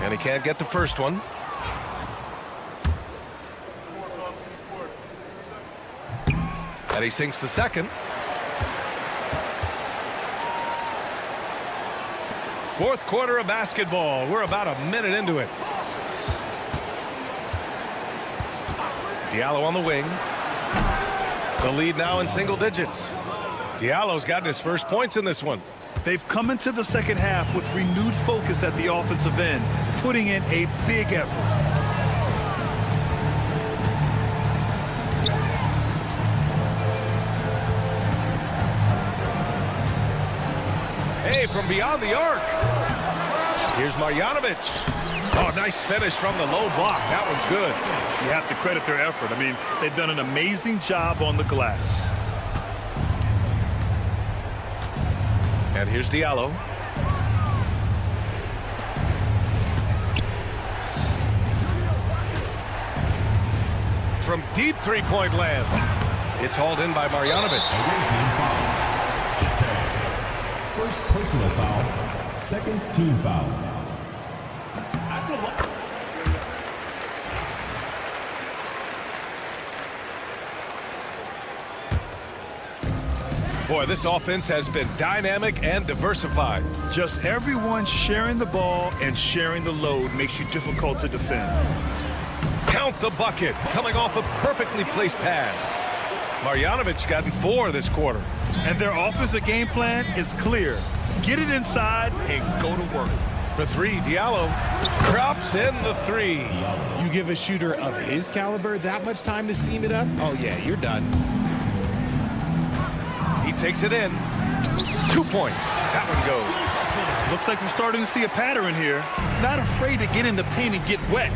And he can't get the first one. And he sinks the second. Fourth quarter of basketball. We're about a minute into it. Diallo on the wing. The lead now in single digits. Diallo's gotten his first points in this one. They've come into the second half with renewed focus at the offensive end, putting in a big effort. Hey, from beyond the arc. Here's Marjanovic. Oh, nice finish from the low block. That one's good. You have to credit their effort. I mean, they've done an amazing job on the glass. And here's Diallo. From deep three-point land. It's hauled in by Marjanovic. First personal foul, second team foul. Boy, this offense has been dynamic and diversified. Just everyone sharing the ball and sharing the load makes you difficult to defend. Count the bucket, coming off a perfectly placed pass. Marjanovic's gotten 4 this quarter. And their offensive game plan is clear. Get it inside and go to work. For 3, Diallo drops in the 3. You give a shooter of his caliber that much time to seam it up? Oh, yeah, you're done. He takes it in. 2 points. That one goes. Looks like we're starting to see a pattern here. Not afraid to get in the paint and get wet.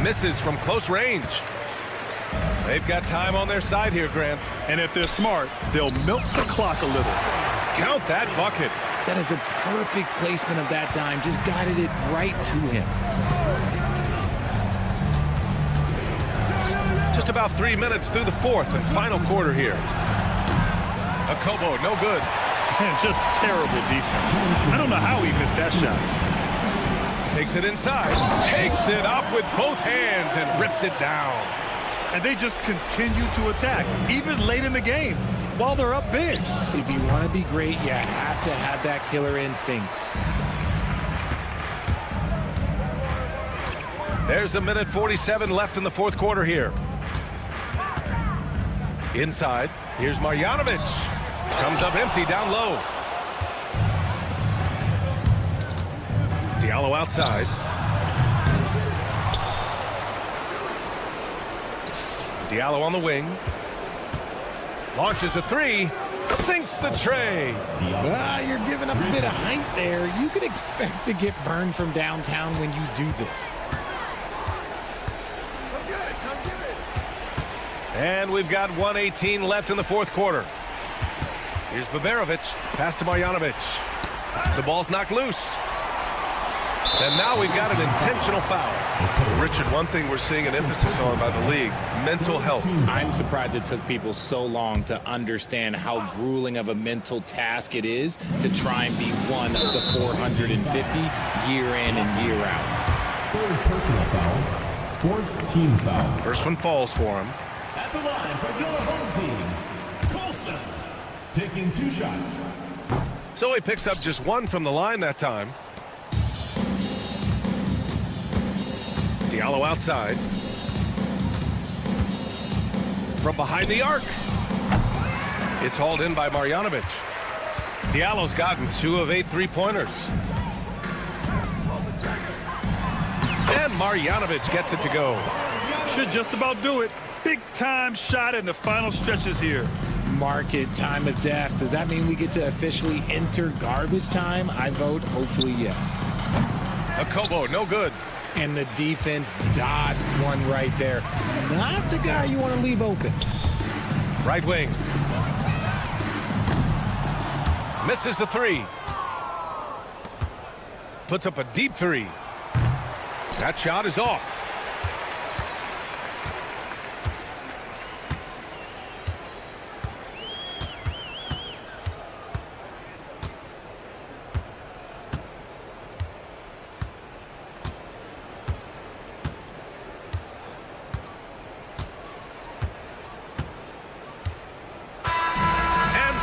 Misses from close range. They've got time on their side here, Grant. And if they're smart, they'll milk the clock a little. Count that bucket. That is a perfect placement of that dime. Just guided it right to him. Just about 3 minutes through the fourth and final quarter here. Akobo, no good. And just terrible defense. I don't know how he missed that shot. Takes it inside. Takes it up with both hands and rips it down. And they just continue to attack, even late in the game, while they're up big. If you want to be great, you have to have that killer instinct. There's a minute 47 left in the fourth quarter here. Inside, here's Marjanovic. Comes up empty down low. Diallo outside. Diallo on the wing. Launches a three. Sinks the tray. You're giving up a bit of height there. You could expect to get burned from downtown when you do this. And we've got 1:18 left in the fourth quarter. Here's Baberovic. Pass to Marjanovic. The ball's knocked loose. And now we've got an intentional foul. Richard, one thing we're seeing an emphasis on by the league, mental health. I'm surprised it took people so long to understand how grueling of a mental task it is to try and be one of the 450 year in and year out. Third personal foul. Fourth team foul. First one falls for him. At the line for your home team, Colson. Taking 2 shots. So he picks up just one from the line that time. Diallo outside. From behind the arc. It's hauled in by Marjanovic. Diallo's gotten 2 of 8 3-pointers. And Marjanovic gets it to go. Should just about do it. Big time shot in the final stretches here. Market time of death. Does that mean we get to officially enter garbage time? I vote hopefully yes. Akobo, no good. And the defense dodged one right there. Not the guy you want to leave open. Right wing. Misses the 3. Puts up a deep 3. That shot is off.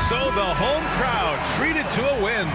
So the home crowd treated to a win.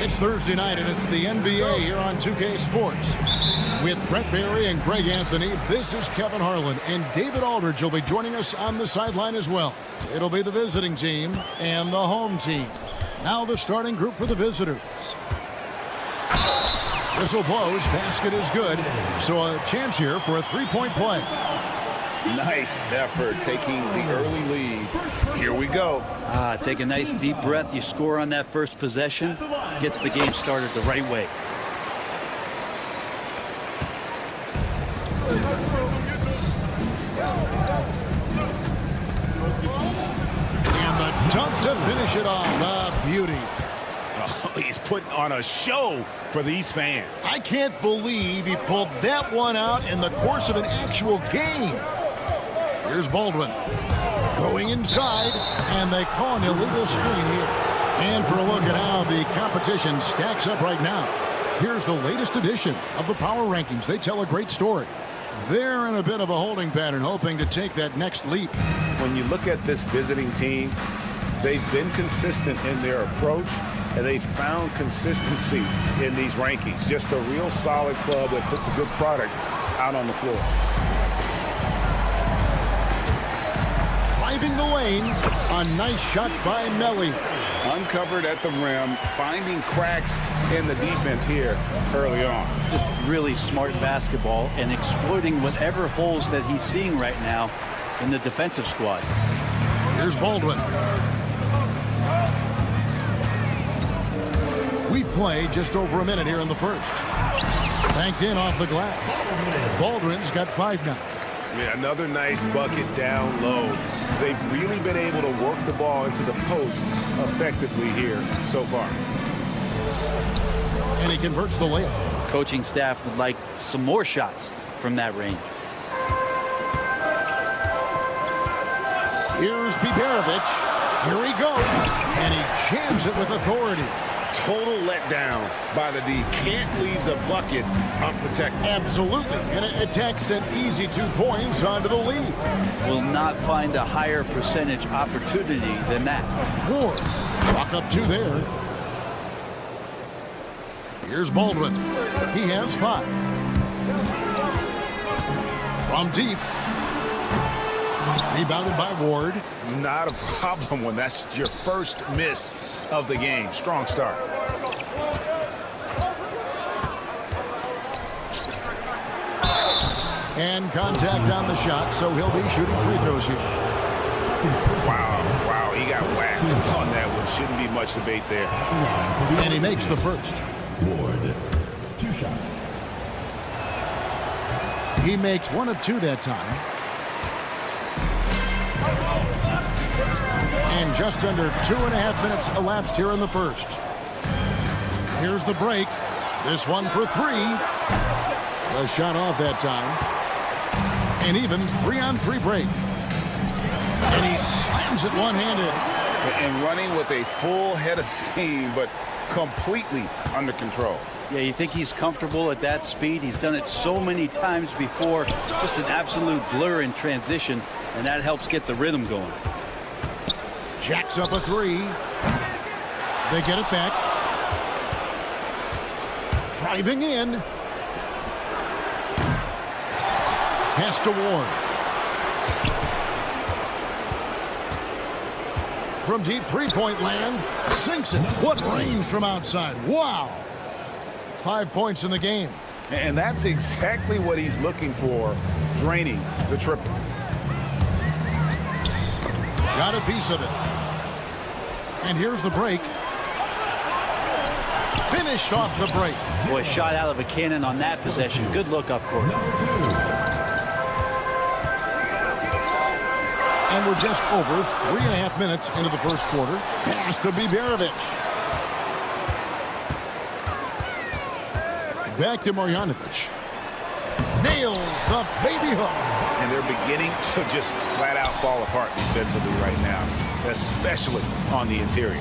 It's Thursday night, and it's the NBA here on 2K Sports. With Brett Barry and Greg Anthony, this is Kevin Harlan, and David Aldridge will be joining us on the sideline as well. It'll be the visiting team and the home team. Now the starting group for the visitors. Whistle blows, basket is good, so a chance here for a three-point play. Nice effort taking the early lead. Here we go. Take a nice deep breath. You score on that first possession. Gets the game started the right way. And the dunk to finish it off. A beauty. Oh, he's putting on a show for these fans. I can't believe he pulled that one out in the course of an actual game. Here's Baldwin going inside, and they call an illegal screen here. And for a look at how the competition stacks up right now, here's the latest edition of the Power Rankings. They tell a great story. They're in a bit of a holding pattern, hoping to take that next leap. When you look at this visiting team, they've been consistent in their approach, and they found consistency in these rankings. Just a real solid club that puts a good product out on the floor. Driving the lane, a nice shot by Melly. Uncovered at the rim, finding cracks in the defense here early on. Just really smart basketball and exploiting whatever holes that he's seeing right now in the defensive squad. Here's Baldwin. We play just over a minute here in the first. Banked in off the glass. Baldwin's got 5 now. Yeah, another nice bucket down low. They've really been able to work the ball into the post effectively here so far. And he converts the layup. Coaching staff would like some more shots from that range. Here's Biberovic. Here he goes. And he jams it with authority. Total letdown by the D. Can't leave the bucket unprotected. Absolutely. And it attacks an easy 2 points onto the lead. Will not find a higher percentage opportunity than that. Ward. Chalk up 2 there. Here's Baldwin. He has 5. From deep. Rebounded by Ward. Not a problem when that's your first miss of the game. Strong start. And contact on the shot, so he'll be shooting free throws here. Wow, he got whacked on that one. Shouldn't be much debate there. And he makes the first. Ward, 2 shots. He makes 1 of 2 that time. And just under 2.5 minutes elapsed here in the first. Here's the break. This one for 3. A shot off that time. And even 3-on-3 break. And he slams it one-handed. And running with a full head of steam, but completely under control. Yeah, you think he's comfortable at that speed? He's done it so many times before. Just an absolute blur in transition, and that helps get the rhythm going. Jacks up a 3. They get it back. Driving in. Pass to Ward. From deep 3-point land. Sinks it. What range from outside. Wow. 5 points in the game. And that's exactly what he's looking for, draining the triple. Got a piece of it. And here's the break. Finished off the break. Boy, shot out of a cannon on that possession. Good look up court. And we're just over 3.5 minutes into the first quarter. Pass to Biberovic. Back to Marjanovic. Nails the baby hook. And they're beginning to just flat out fall apart defensively right now, especially on the interior.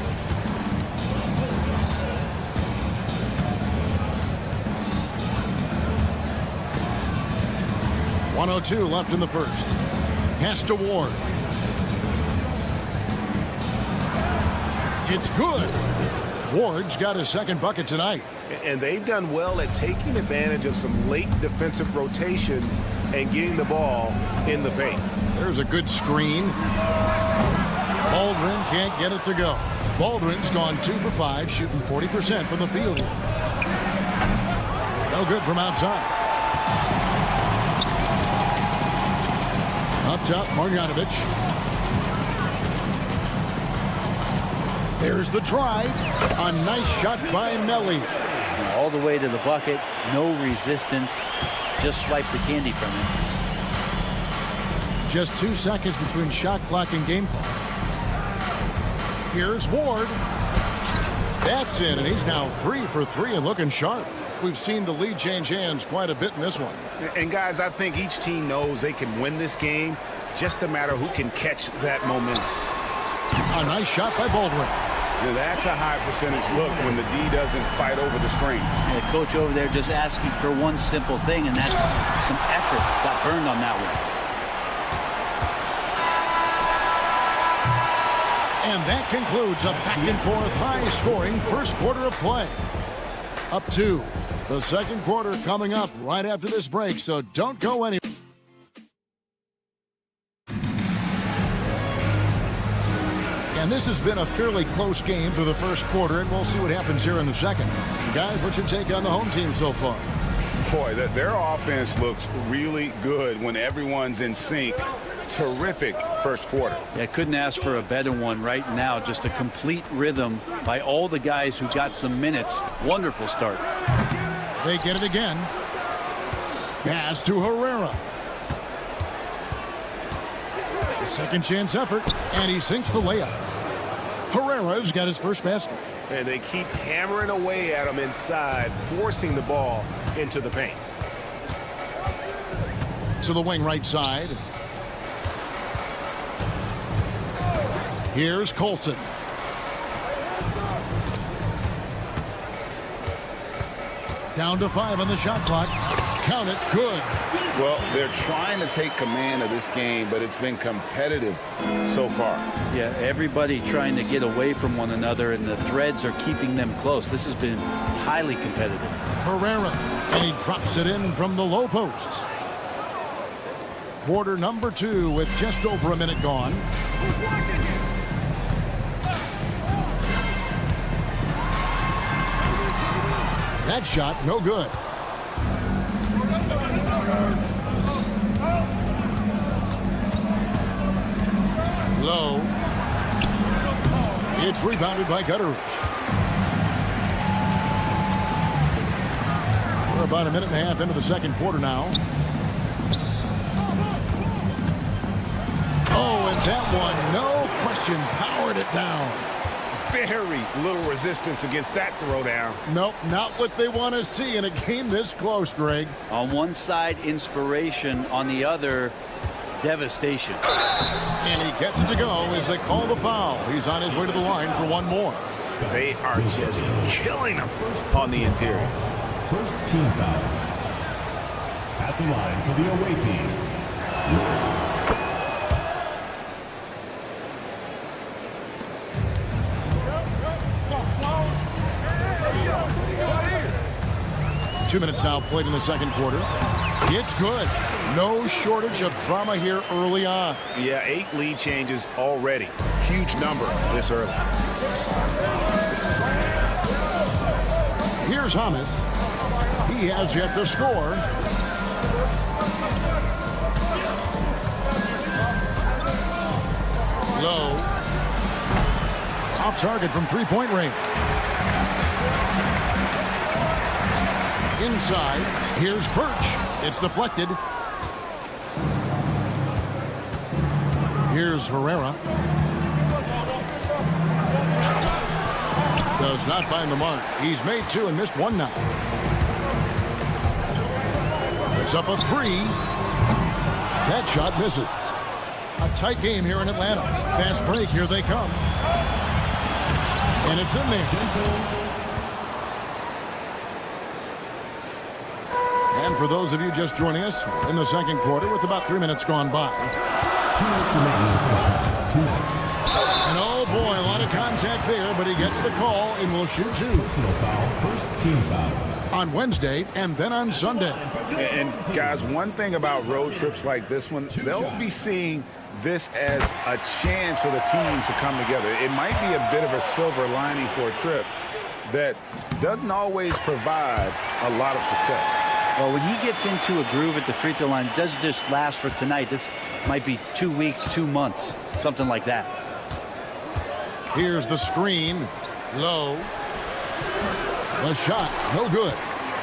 .102 left in the first. Pass to Ward. It's good. Ward's got his second bucket tonight. And they've done well at taking advantage of some late defensive rotations and getting the ball in the paint. There's a good screen. Baldwin can't get it to go. Baldwin's gone 2 for 5, shooting 40% from the field here. No good from outside. Up top, Marjanovic. There's the drive. A nice shot by Melli. All the way to the bucket, no resistance, just swipe the candy from him. Just 2 seconds between shot clock and game clock. Here's Ward. That's in, and he's now 3 for 3 and looking sharp. We've seen the lead change hands quite a bit in this one. And guys, I think each team knows they can win this game. Just a matter who can catch that momentum. A nice shot by Baldwin. Yeah, that's a high percentage look when the D doesn't fight over the screen. Yeah, coach over there just asking for one simple thing, and that's some effort. Got burned on that one. And that concludes a back-and-forth high-scoring first quarter of play. Up 2. The second quarter coming up right after this break, so don't go anywhere. And this has been a fairly close game through the first quarter, and we'll see what happens here in the second. Guys, what's your take on the home team so far? Boy, their offense looks really good when everyone's in sync. Terrific first quarter. Yeah, couldn't ask for a better one right now. Just a complete rhythm by all the guys who got some minutes. Wonderful start. They get it again. Pass to Herrera. A second chance effort, and he sinks the layup. Herrera's got his first basket. And they keep hammering away at him inside, forcing the ball into the paint. To the wing right side. Here's Colson. Down to 5 on the shot clock. Count it. Good. Well, they're trying to take command of this game, but it's been competitive so far. Yeah, everybody trying to get away from one another, and the threads are keeping them close. This has been highly competitive. Herrera, and he drops it in from the low post. Quarter number 2 with just over a minute gone. That shot, no good. Low. It's rebounded by Gutteridge. We're about a minute and a half into the second quarter now. Oh, and that one, no question, powered it down. Very little resistance against that throwdown. Nope, not what they want to see in a game this close, Greg. On one side, inspiration. On the other, devastation. And he gets it to go as they call the foul. He's on his way to the line for one more. They are just killing him on the interior. First team foul. At the line for the away team. 2 minutes now played in the second quarter. It's good. No shortage of drama here early on. Yeah, 8 lead changes already. Huge number this early. Here's Hamas. He has yet to score. Low. Off target from three-point range. Inside, here's Birch. It's deflected. Here's Herrera. Does not find the mark. He's made 2 and missed 1 now. It's up a 3. That shot misses. A tight game here in Atlanta. Fast break, here they come. And it's in there. And for those of you just joining us, we're in the second quarter with about 3 minutes gone by. 2 minutes remaining in the first half. 2 minutes. And oh boy, a lot of contact there, but he gets the call and will shoot 2. Personal foul, first team foul. On Wednesday and then on Sunday. And guys, one thing about road trips like this one, they'll be seeing this as a chance for the team to come together. It might be a bit of a silver lining for a trip that doesn't always provide a lot of success. Well, when he gets into a groove at the free throw line, it doesn't just last for tonight. This might be 2 weeks, 2 months, something like that. Here's the screen. Low. The shot, no good.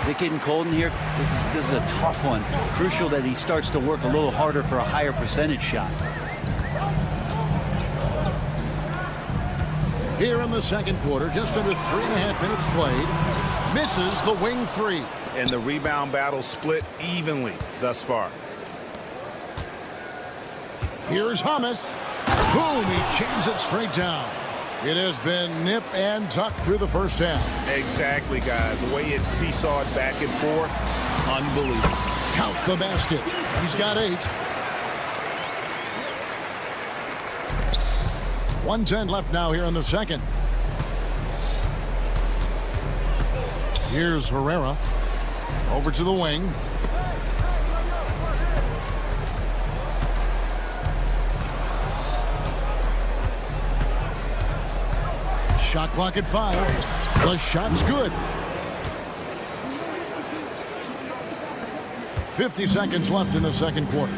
Is it getting cold in here? This is a tough one. Crucial that he starts to work a little harder for a higher percentage shot. Here in the second quarter, just under 3.5 minutes played. Misses the wing 3. And the rebound battle split evenly thus far. Here's Hummus. Boom, he jams it straight down. It has been nip and tuck through the first half. Exactly, guys. The way it's seesawed back and forth, unbelievable. Count the basket. He's got 8. 1:10 left now here in the second. Here's Herrera. Over to the wing. Shot clock at 5. The shot's good. 50 seconds left in the second quarter.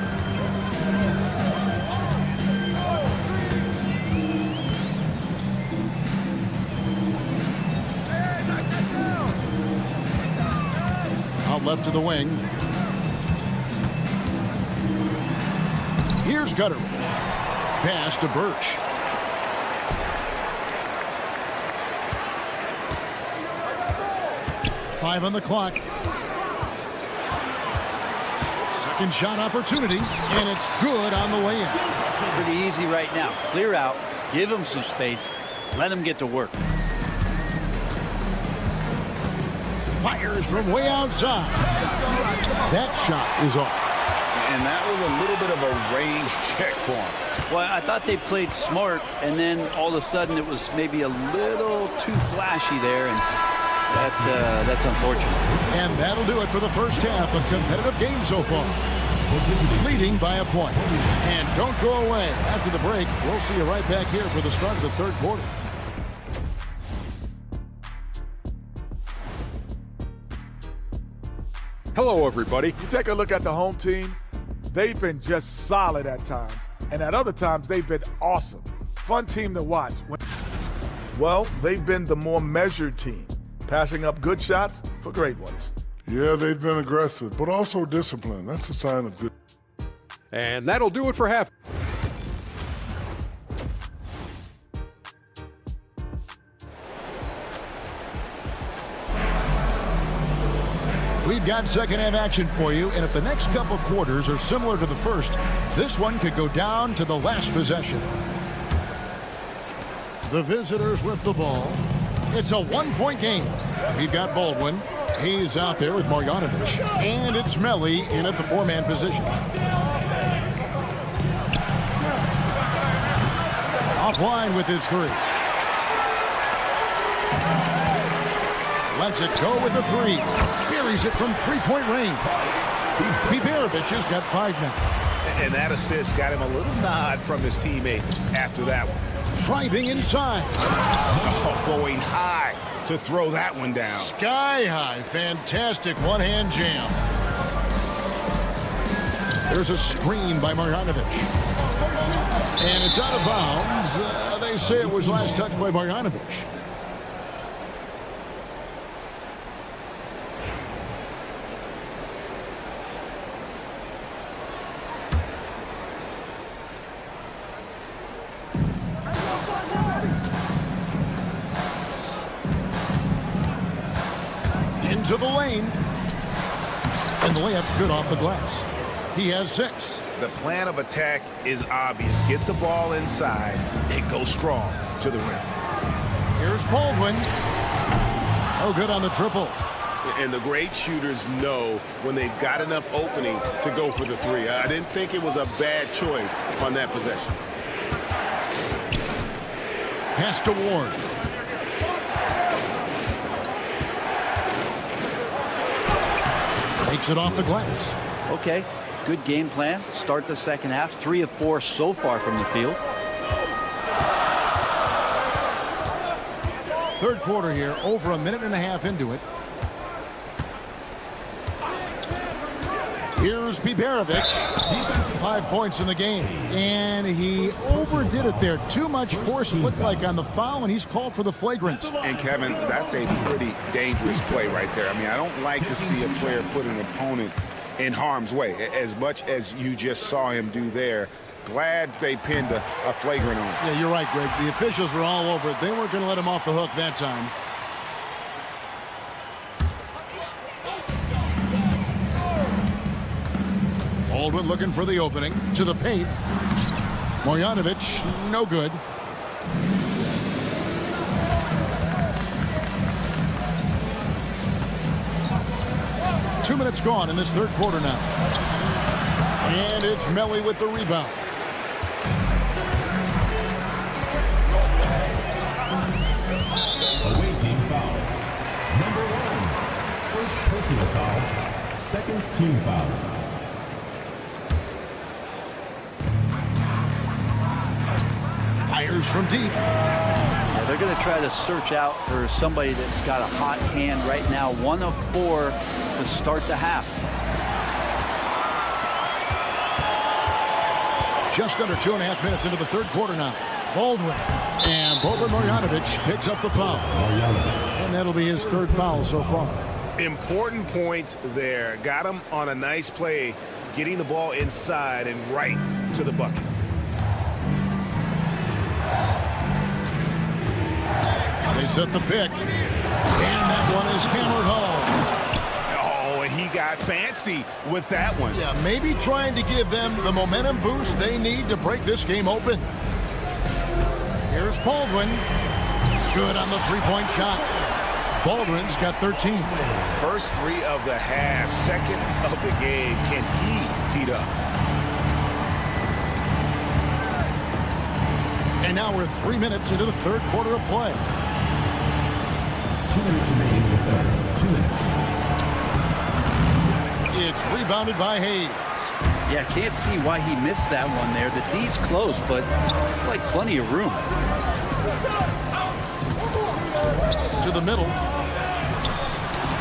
Out left to the wing. Here's Gutteridge. Pass to Birch. Five on the clock. Second shot opportunity, and it's good on the way in. Pretty easy right now. Clear out, give him some space, let him get to work. Fires from way outside. That shot is off. And that was a little bit of a range check for him. Well, I thought they played smart, and then all of a sudden it was maybe a little too flashy there, and that's unfortunate. And that'll do it for the first half. A competitive game so far. Leading by a point. And don't go away. After the break, we'll see you right back here for the start of the third quarter. Hello, everybody. You take a look at the home team, they've been just solid at times. And at other times, they've been awesome. Fun team to watch. Well, they've been the more measured team, passing up good shots for great ones. Yeah, they've been aggressive, but also disciplined. That's a sign of good. And that'll do it for half. We've got second half action for you, and if the next couple quarters are similar to the first, this one could go down to the last possession. The visitors with the ball. It's a one-point game. We've got Baldwin. He's out there with Marjanovic. And it's Melli in at the four-man position. Offline with his 3. Lets it go with the 3. Buries it from three-point range. Biberovic has got 5 now. And that assist got him a little nod from his teammate after that one. Driving inside. Oh, going high to throw that one down. Sky high. Fantastic one-hand jam. There's a screen by Marjanovic. And it's out of bounds. They say it was last touched by Marjanovic. To the lane, and the layup's good off the glass. He has 6. The plan of attack is obvious. Get the ball inside and go strong to the rim. Here's Baldwin. Oh, good on the triple. And the great shooters know when they've got enough opening to go for the 3. I didn't think it was a bad choice on that possession. Pass to Ward. Takes it off the glass. Okay, good game plan. Start the second half. 3 of 4 so far from the field. Third quarter here, over a minute and a half into it. Here's Biberovic. 5 points in the game. And he overdid it there. Too much force, looked like, on the foul, and he's called for the flagrant. And, Kevin, that's a pretty dangerous play right there. I mean, I don't like to see a player put an opponent in harm's way, as much as you just saw him do there. Glad they pinned a flagrant on him. Yeah, you're right, Greg. The officials were all over it. They weren't going to let him off the hook that time. Baldwin looking for the opening. To the paint. Marjanovic, no good. Two minutes gone in this third quarter now. And it's Melli with the rebound. Away team foul. Number 1. First personal foul. Second team foul. Fires from deep. Yeah, they're going to try to search out for somebody that's got a hot hand right now. 1 of 4 to start the half. Just under 2.5 minutes into the third quarter now. Baldwin. And Boban Marjanovic picks up the foul. And that'll be his third foul so far. Important points there. Got him on a nice play, getting the ball inside and right to the bucket. They set the pick. And that one is hammered home. Oh, and he got fancy with that one. Yeah, maybe trying to give them the momentum boost they need to break this game open. Here's Baldwin. Good on the three-point shot. Baldwin's got 13. First 3 of the half, second of the game. Can he heat up? And now we're 3 minutes into the third quarter of play. 2 minutes remaining in the third. 2 minutes. It's rebounded by Hayes. Yeah, can't see why he missed that one there. The D's close, but like plenty of room. To the middle.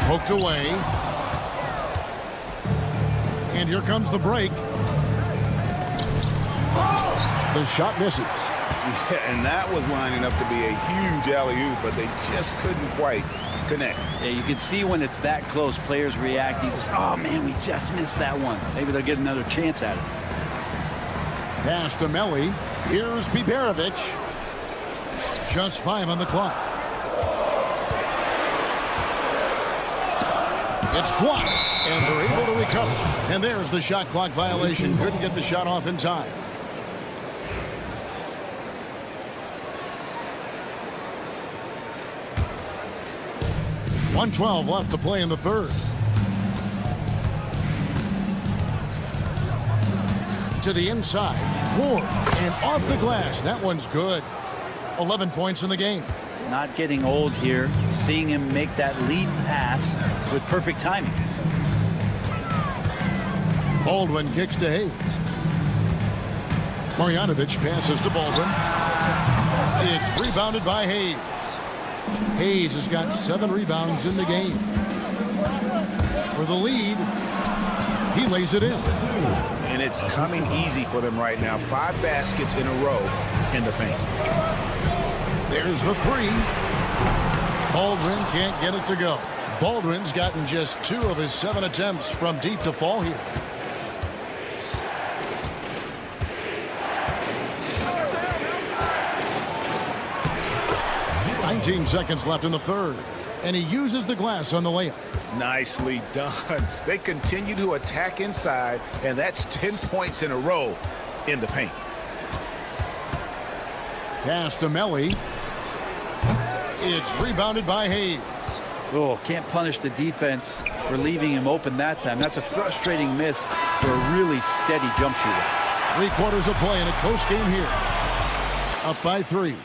Poked away. And here comes the break. The shot misses. Yeah, and that was lining up to be a huge alley-oop, but they just couldn't quite connect. Yeah, you can see when it's that close, players react. You just, oh man, we just missed that one. Maybe they'll get another chance at it. Pass to Melli. Here's Biberovic. Just 5 on the clock. It's blocked, and they're able to recover. And there's the shot clock violation. Couldn't get the shot off in time. .112 left to play in the third. To the inside. Ward, and off the glass. That one's good. 11 points in the game. Not getting old here. Seeing him make that lead pass with perfect timing. Baldwin kicks to Hayes. Marjanovic passes to Baldwin. It's rebounded by Hayes. Hayes has got 7 rebounds in the game. For the lead, he lays it in. And it's coming easy for them right now. 5 baskets in a row in the paint. There's the 3. Baldwin can't get it to go. Baldwin's gotten just 2 of his 7 attempts from deep to fall here. 19 seconds left in the third. And he uses the glass on the layup. Nicely done. They continue to attack inside, and that's 10 points in a row in the paint. Pass to Melli. It's rebounded by Hayes. Oh, can't punish the defense for leaving him open that time. That's a frustrating miss for a really steady jump shooter. 3 quarters of play in a close game here. Up by 3.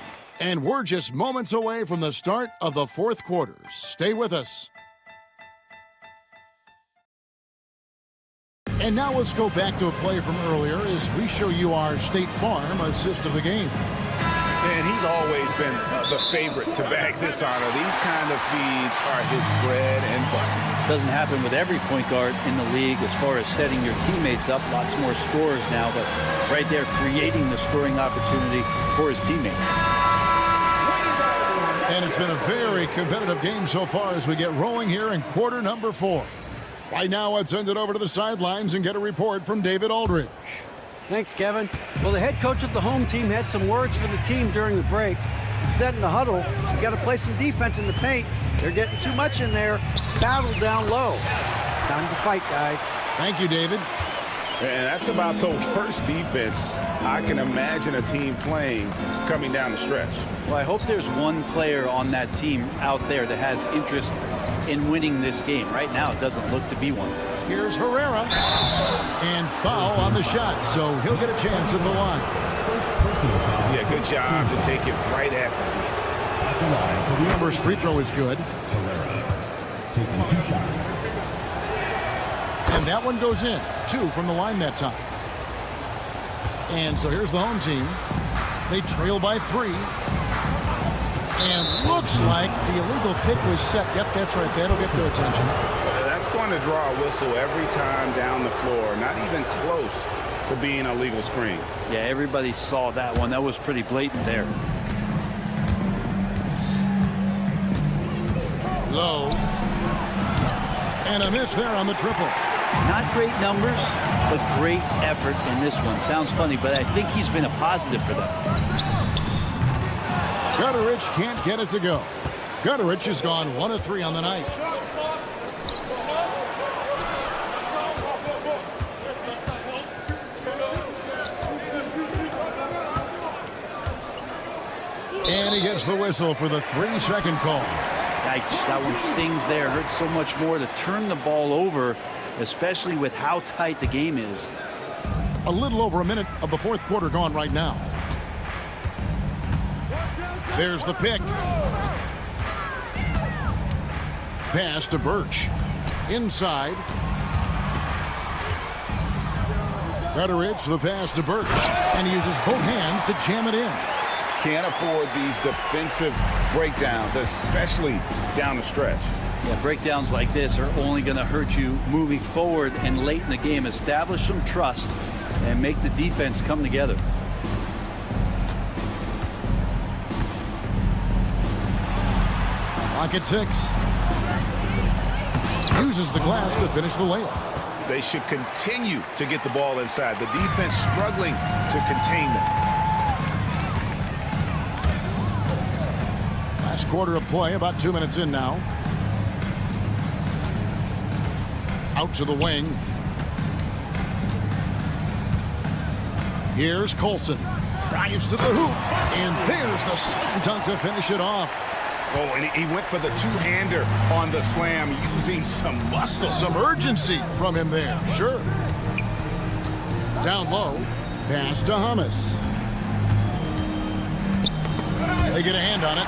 And we're just moments away from the start of the fourth quarter. Stay with us. And now let's go back to a play from earlier as we show you our State Farm assist of the game. And he's always been the favorite to bag this honor. These kind of feeds are his bread and butter. Doesn't happen with every point guard in the league as far as setting your teammates up. Lots more scorers now, but right there creating the scoring opportunity for his teammates. And it's been a very competitive game so far as we get rolling here in quarter number 4. Right now, let's send it over to the sidelines and get a report from David Aldridge. Thanks, Kevin. Well, the head coach of the home team had some words for the team during the break. He said in the huddle, you got to play some defense in the paint. They're getting too much in there. Battle down low. Time to fight, guys. Thank you, David. And that's about the worst defense I can imagine a team playing coming down the stretch. Well, I hope there's one player on that team out there that has interest in winning this game. Right now, it doesn't look to be one. Here's Herrera. And foul on the shot, so he'll get a chance at the line. Yeah, good job to take it right at the The first free throw is good. Herrera taking 2 shots. And that one goes in. 2 from the line that time. And so here's the home team. They trail by 3. And looks like the illegal pick was set. Yep, that's right. That'll get their attention. That's going to draw a whistle every time down the floor. Not even close to being a legal screen. Yeah, everybody saw that one. That was pretty blatant there. Low. And a miss there on the triple. Not great numbers, but great effort in this one. Sounds funny, but I think he's been a positive for them. Gutteridge can't get it to go. Gutteridge has gone 1 of 3 on the night. And he gets the whistle for the 3-second call. Yikes, that one stings there. Hurts so much more to turn the ball over, especially with how tight the game is. A little over a minute of the 4th quarter gone right now. There's the pick. Pass to Birch. Inside. Gutteridge, the pass to Birch. And he uses both hands to jam it in. Can't afford these defensive breakdowns, especially down the stretch. Yeah, breakdowns like this are only going to hurt you moving forward and late in the game. Establish some trust and make the defense come together. Clock at 6. Uses the glass to finish the layup. They should continue to get the ball inside. The defense struggling to contain them. Last quarter of play, about 2 minutes in now. Out to the wing. Here's Colson. Drives to the hoop. And there's the slam dunk to finish it off. Oh, and he went for the two-hander on the slam, using some muscle. Some urgency from him there, sure. Down low, pass to Hummus. They get a hand on it.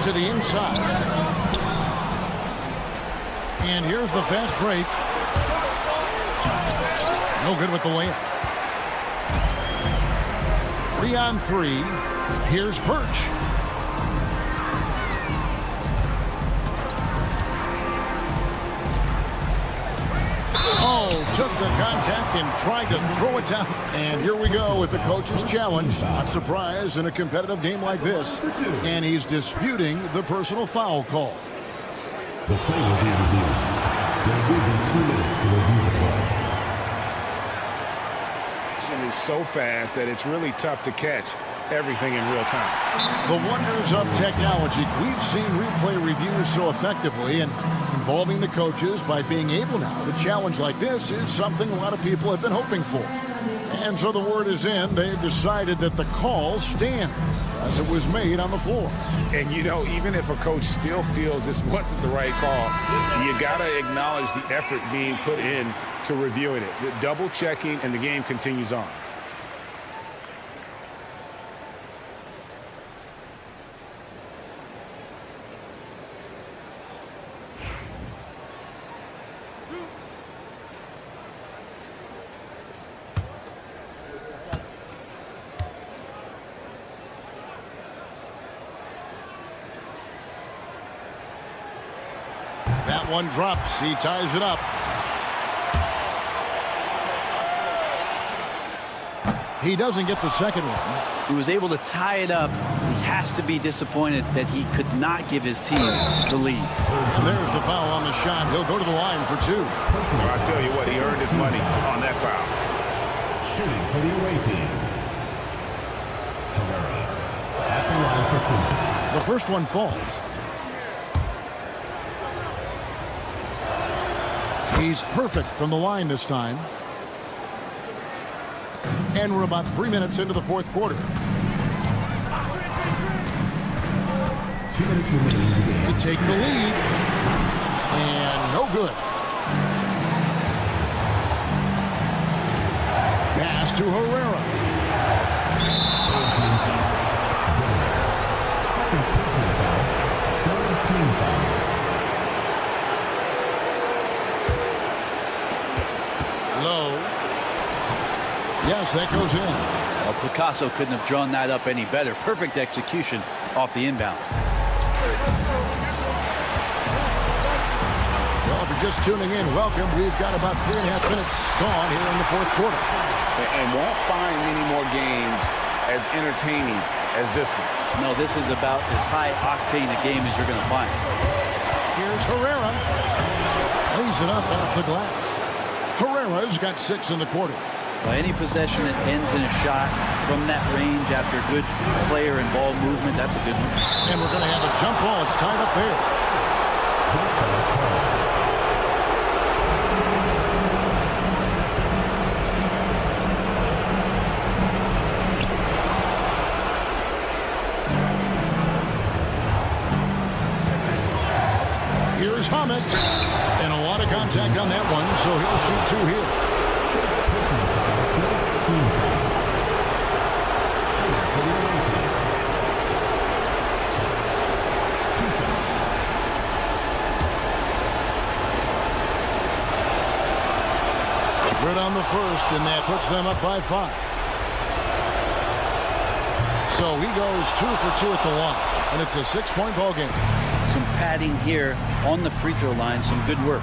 To the inside. And here's the fast break. No good with the layup. 3-on-3. Here's Birch. Oh, took the contact and tried to throw it down. And here we go with the coach's challenge. Not surprised in a competitive game like this. And he's disputing the personal foul call. The play will be reviewed. There will be 2 minutes to review the play. Is so fast that it's really tough to catch everything in real time. The wonders of technology. We've seen replay reviews so effectively, and involving the coaches by being able now to challenge like this is something a lot of people have been hoping for. And so the word is in. They've decided that the call stands as it was made on the floor. And, you know, even if a coach still feels this wasn't the right call, you got to acknowledge the effort being put in to reviewing it. The double checking, and the game continues on. That one drops. He ties it up. He doesn't get the second one. He was able to tie it up. He has to be disappointed that he could not give his team the lead. And there's the foul on the shot. He'll go to the line for 2. Well, I tell you what, he earned his money on that foul. Shooting for the away team. Herrera at the line for 2. The first one falls. He's perfect from the line this time. And we're about 3 minutes into the fourth quarter. 2 minutes remaining in the game. To take the lead. And no good. Pass to Herrera. Second personal foul. Third team foul. Low. Yes, that goes in. Well, Picasso couldn't have drawn that up any better. Perfect execution off the inbounds. Well, if you're just tuning in, welcome. We've got about 3.5 minutes gone here in the fourth quarter. And won't find many more games as entertaining as this one. No, this is about as high-octane a game as you're going to find. Here's Herrera. Lays it up off the glass. Herrera's got 6 in the quarter. Well, any possession that ends in a shot from that range after good player and ball movement, that's a good one. And we're going to have a jump ball. It's tied up there. Here's Hammett. And a lot of contact on that one, so he'll shoot 2 here. Good on the first, and that puts them up by 5. So he goes 2 for 2 at the line, and it's a 6-point ball game. Some padding here on the free throw line, some good work.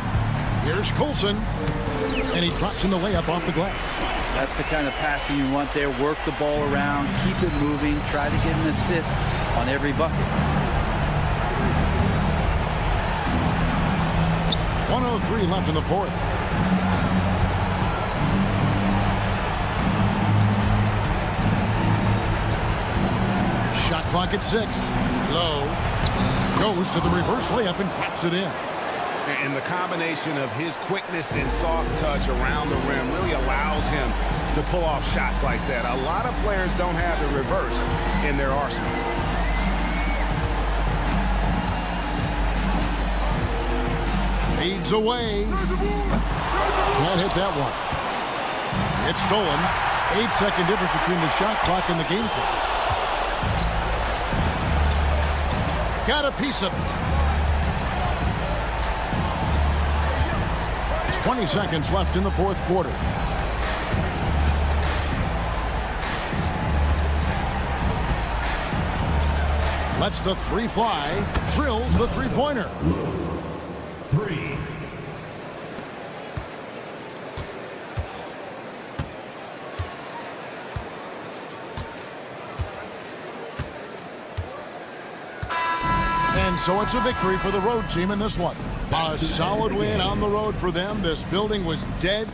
Here's Coulson, and he drops in the layup off the glass. That's the kind of passing you want there. Work the ball around, keep it moving, try to get an assist on every bucket. 1:03 left in the fourth. Shot clock at 6. Low. Goes to the reverse layup and drops it in. And the combination of his quickness and soft touch around the rim really allows him to pull off shots like that. A lot of players don't have the reverse in their arsenal. Fades away. Can't hit that one. It's stolen. 8-second difference between the shot clock and the game clock. Got a piece of it. 20 seconds left in the fourth quarter. Lets the 3 fly. Drills the 3-pointer. 3. And so it's a victory for the road team in this one. A solid win on the road for them. This building was dead.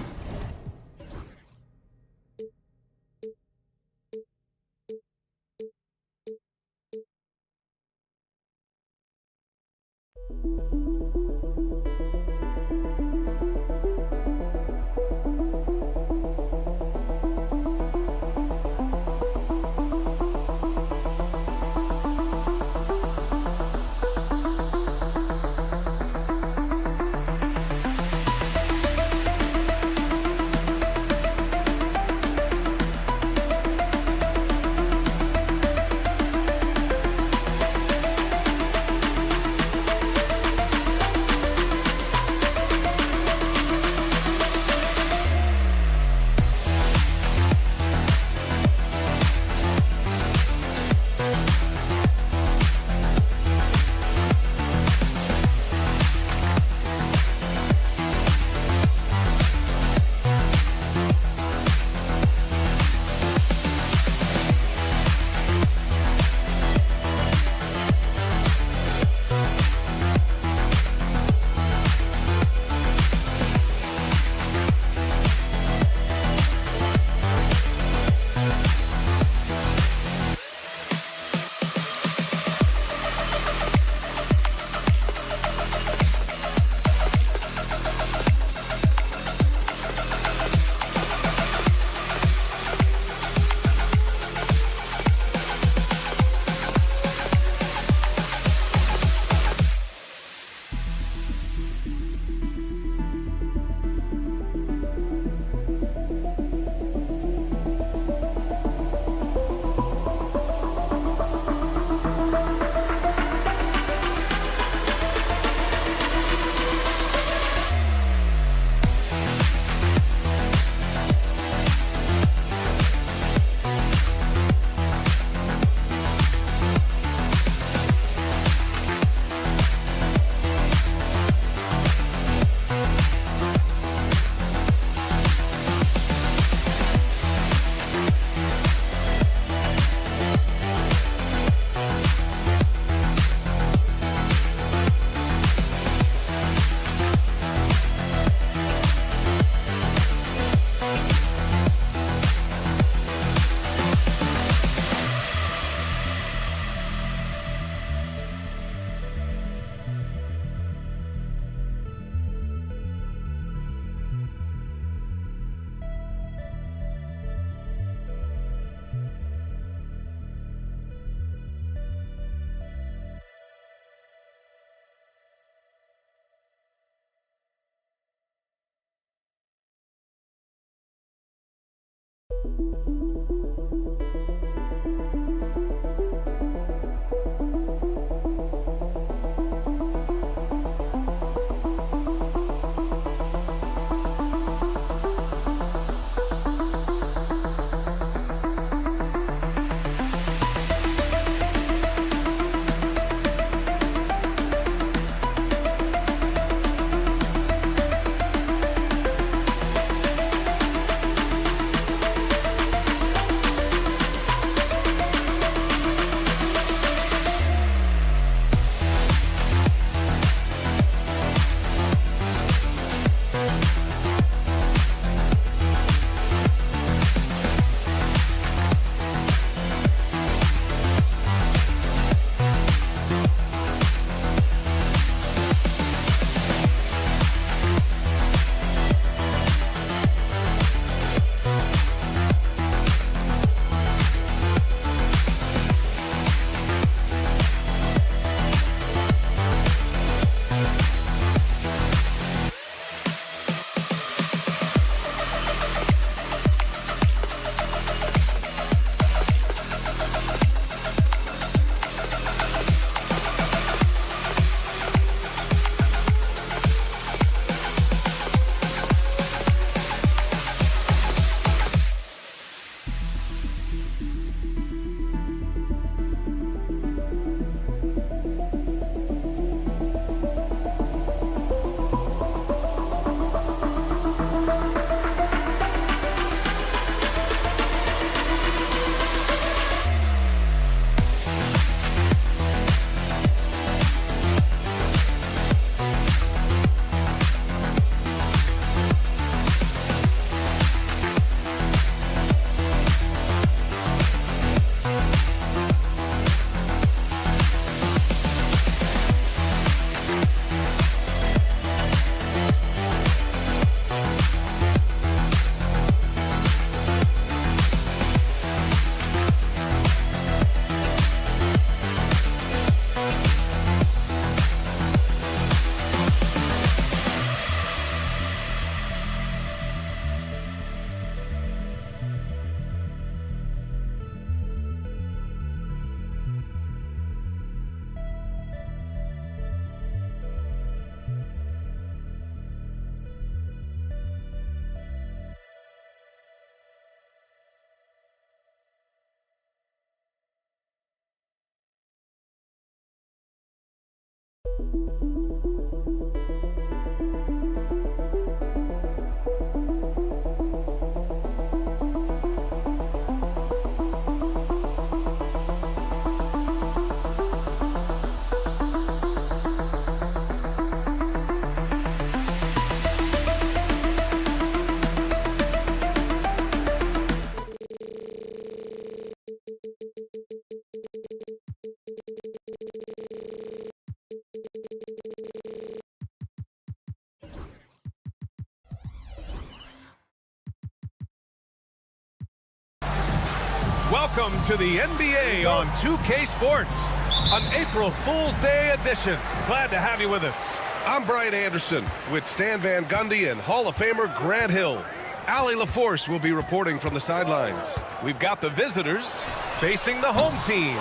Welcome to the NBA on 2K Sports, an April Fool's Day edition. Glad to have you with us. I'm Brian Anderson with Stan Van Gundy and Hall of Famer Grant Hill. Allie LaForce will be reporting from the sidelines. We've got the visitors facing the home team.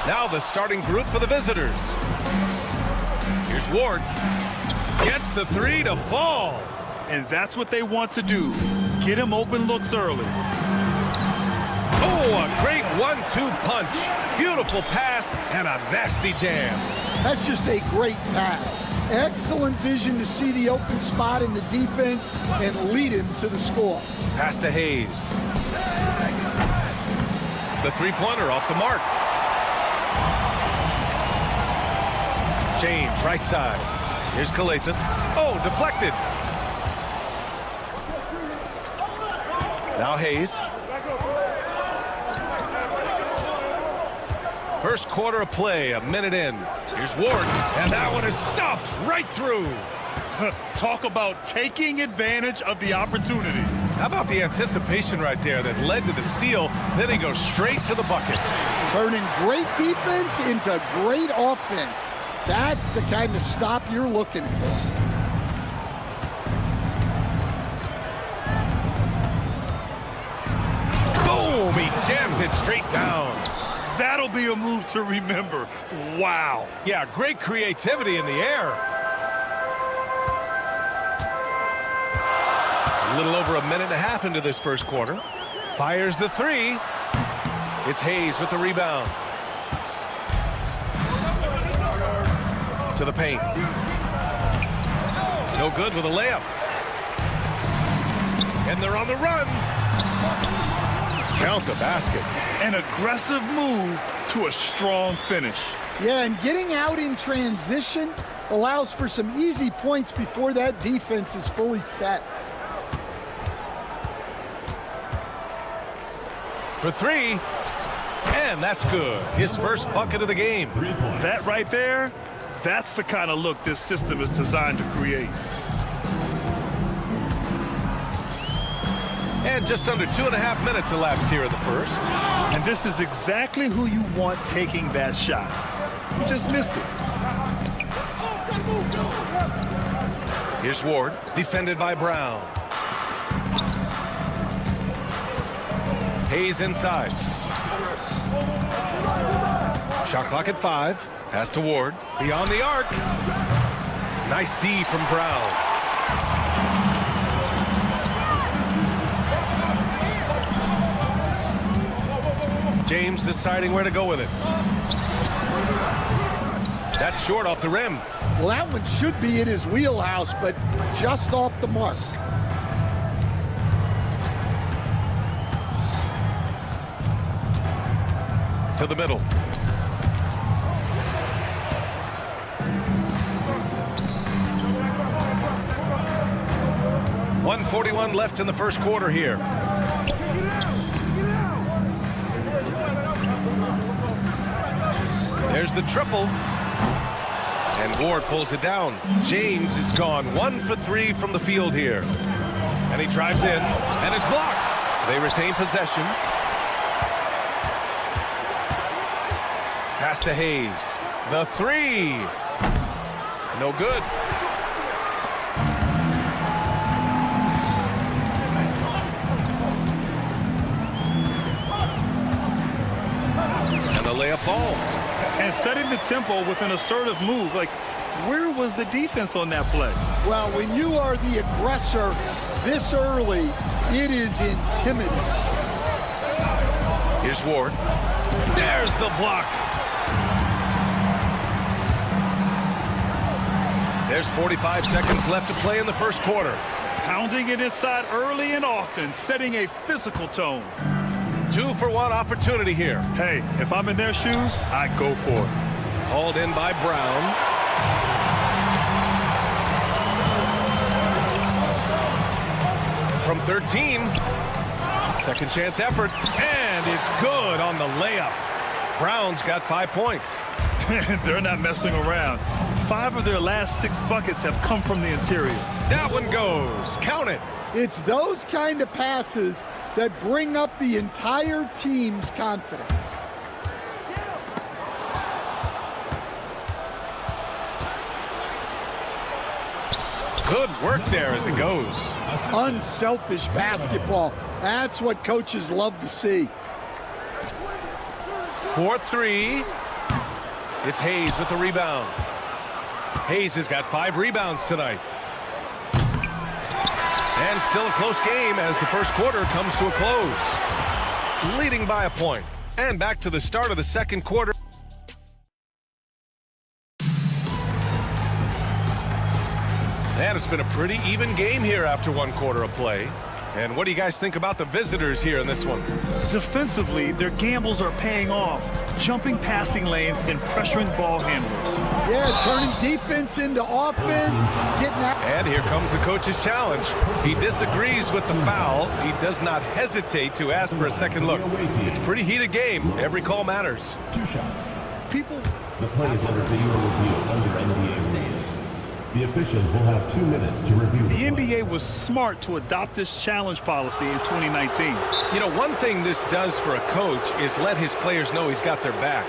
Now the starting group for the visitors. Here's Ward. Gets the three to fall. And that's what they want to do. Get him open looks early. Oh, a great 1-2 punch. Beautiful pass and a nasty jam. That's just a great pass. Excellent vision to see the open spot in the defense and lead him to the score. Pass to Hayes. The three-pointer off the mark. James, right side. Here's Kalathis. Oh, deflected. Now Hayes. First quarter of play, a minute in. Here's Ward, and that one is stuffed right through. Talk about taking advantage of the opportunity. How about the anticipation right there that led to the steal, then he goes straight to the bucket. Turning great defense into great offense. That's the kind of stop you're looking for. jams it straight down. That'll be a move to remember. Wow. Yeah, great creativity in the air. A little over a minute and a half into this first quarter. Fires the three. It's Hayes with the rebound. To the paint. No good with a layup. And they're on the run. Count the basket. An aggressive move to a strong finish. Yeah, and getting out in transition allows for some easy points before that defense is fully set. For three. And that's good. His first bucket of the game. That right there, that's the kind of look this system is designed to create. And just under 2.5 minutes elapsed here in the first. And this is exactly who you want taking that shot. You just missed it. Here's Ward, defended by Brown. Hayes inside. Shot clock at 5. Pass to Ward. Beyond the arc. Nice D from Brown. James deciding where to go with it. That's short off the rim. Well, that one should be in his wheelhouse, but just off the mark. To the middle. .141 left in the first quarter here. There's the triple. And Ward pulls it down. James is gone 1 for 3 from the field here. And he drives in and is blocked. They retain possession. Pass to Hayes. The three. No good. And the layup falls. And setting the tempo with an assertive move. Like, where was the defense on that play? Well, when you are the aggressor this early, it is intimidating. Here's Ward. There's the block. There's 45 seconds left to play in the first quarter. Pounding it inside early and often, setting a physical tone. 2-for-1 opportunity here. Hey, if I'm in their shoes, I go for it. Hauled in by Brown. From 13. Second chance effort. And it's good on the layup. Brown's got 5 points. They're not messing around. 5 of their last 6 buckets have come from the interior. That one goes. Count it. It's those kind of passes that bring up the entire team's confidence. Good work there as it goes. Unselfish basketball. That's what coaches love to see. 4-3. It's Hayes with the rebound. Hayes has got 5 rebounds tonight. And still a close game as the first quarter comes to a close. Leading by a point. And back to the start of the second quarter. And it's been a pretty even game here after 1 quarter of play. And what do you guys think about the visitors here in this one? Defensively, their gambles are paying off. Jumping passing lanes and pressuring ball handlers. Yeah, turning defense into offense, getting out. And here comes the coach's challenge. He disagrees with the foul. He does not hesitate to ask for a second look. It's a pretty heated game. Every call matters. 2 shots. People. The play is under video review under NBA rules. The officials will have 2 minutes to review. The NBA was smart to adopt this challenge policy in 2019. You know, one thing this does for a coach is let his players know he's got their back.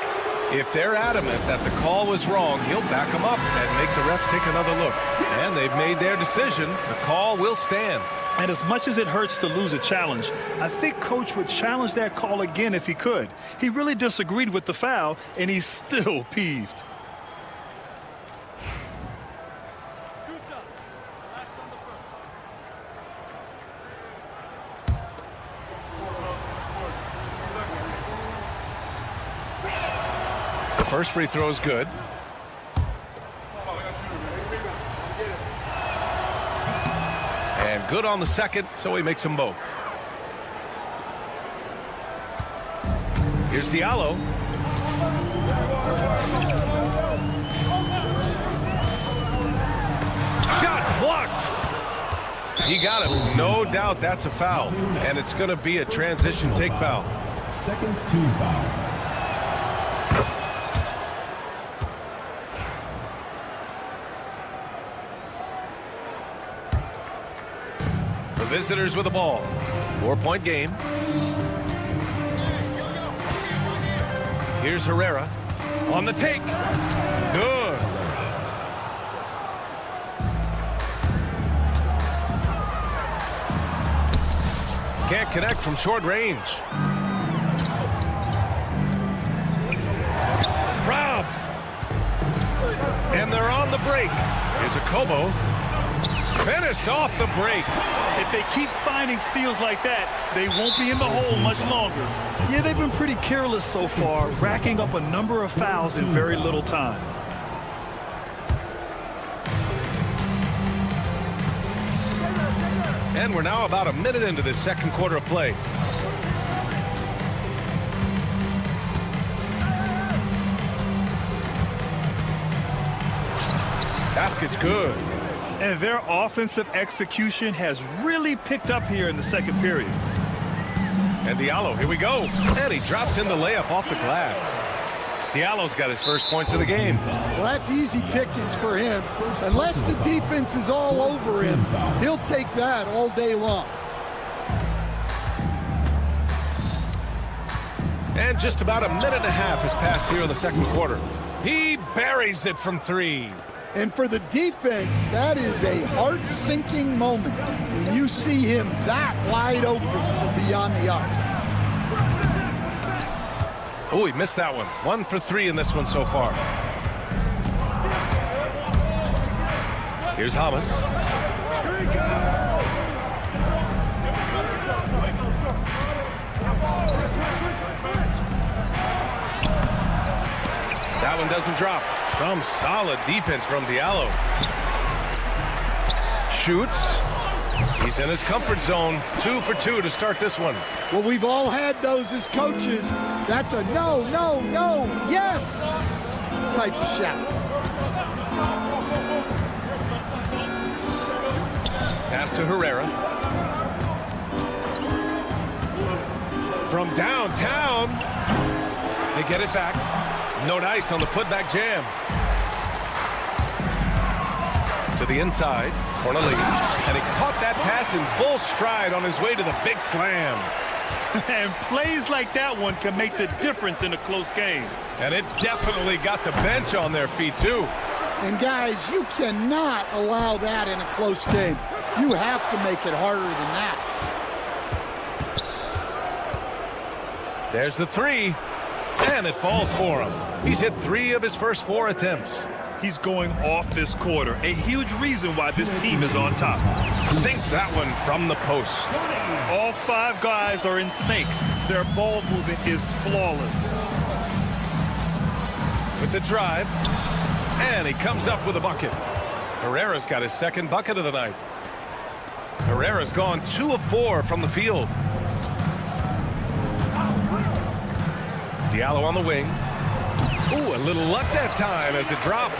If they're adamant that the call was wrong, he'll back them up and make the ref take another look. And they've made their decision. The call will stand. And as much as it hurts to lose a challenge, I think Coach would challenge that call again if he could. He really disagreed with the foul, and he's still peeved. The first free throw is good. And good on the second, so he makes them both. Here's Diallo. Shot blocked. He got him. No doubt that's a foul. And it's going to be a transition take foul. Second team foul. The visitors with the ball. 4-point game. Here's Herrera on the take. Good. Can't connect from short range. Robbed. And they're on the break. Here's a Kobo. Finished off the break. If they keep finding steals like that, they won't be in the hole much longer. Yeah, they've been pretty careless so far, racking up a number of fouls in very little time. And we're now about a minute into this second quarter of play. Basket's good. And their offensive execution has really picked up here in the second period. And Diallo, here we go. And he drops in the layup off the glass. Diallo's got his first points of the game. Well, that's easy pickings for him. Unless the defense is all over him, he'll take that all day long. And just about a minute and a half has passed here in the second quarter. He buries it from three. And for the defense, that is a heart-sinking moment when you see him that wide open from beyond the arc. Oh, he missed that one. 1 for 3 in this one so far. Here's Hamas. That one doesn't drop. Some solid defense from Diallo. Shoots. He's in his comfort zone. 2 for 2 to start this one. Well, we've all had those as coaches. That's a no, no, no, yes type of shot. Pass to Herrera. From downtown. They get it back. No dice on the putback jam. To the inside, Corneli. And he caught that pass in full stride on his way to the big slam. And plays like that one can make the difference in a close game. And it definitely got the bench on their feet, too. And, guys, you cannot allow that in a close game. You have to make it harder than that. There's the three. And it falls for him. He's hit 3 of his first 4 attempts. He's going off this quarter. A huge reason why this team is on top. Sinks that one from the post. All 5 guys are in sync. Their ball movement is flawless. With the drive. And he comes up with a bucket. Herrera's got his second bucket of the night. Herrera's gone 2 of 4 from the field. Diallo on the wing. Ooh, a little luck that time as it drops.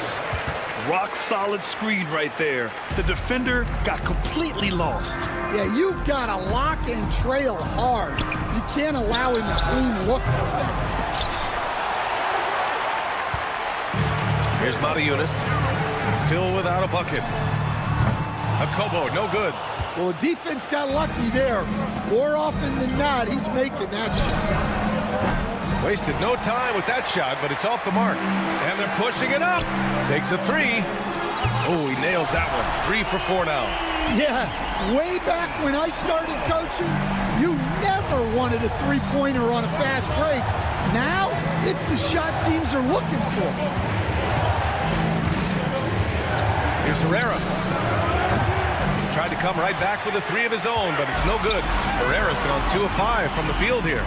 Rock solid screen right there. The defender got completely lost. Yeah, you've got to lock and trail hard. You can't allow him a clean look for that. Here's Mata still without a bucket. A Kobo, no good. Well, the defense got lucky there. More often than not, he's making that shot. Wasted no time with that shot, but it's off the mark. And they're pushing it up. Takes a three. Oh, he nails that one. 3 for 4 now. Yeah, way back when I started coaching, you never wanted a three-pointer on a fast break. Now, it's the shot teams are looking for. Here's Herrera. Tried to come right back with a 3 of his own, but it's no good. Herrera's gone 2 of 5 from the field here.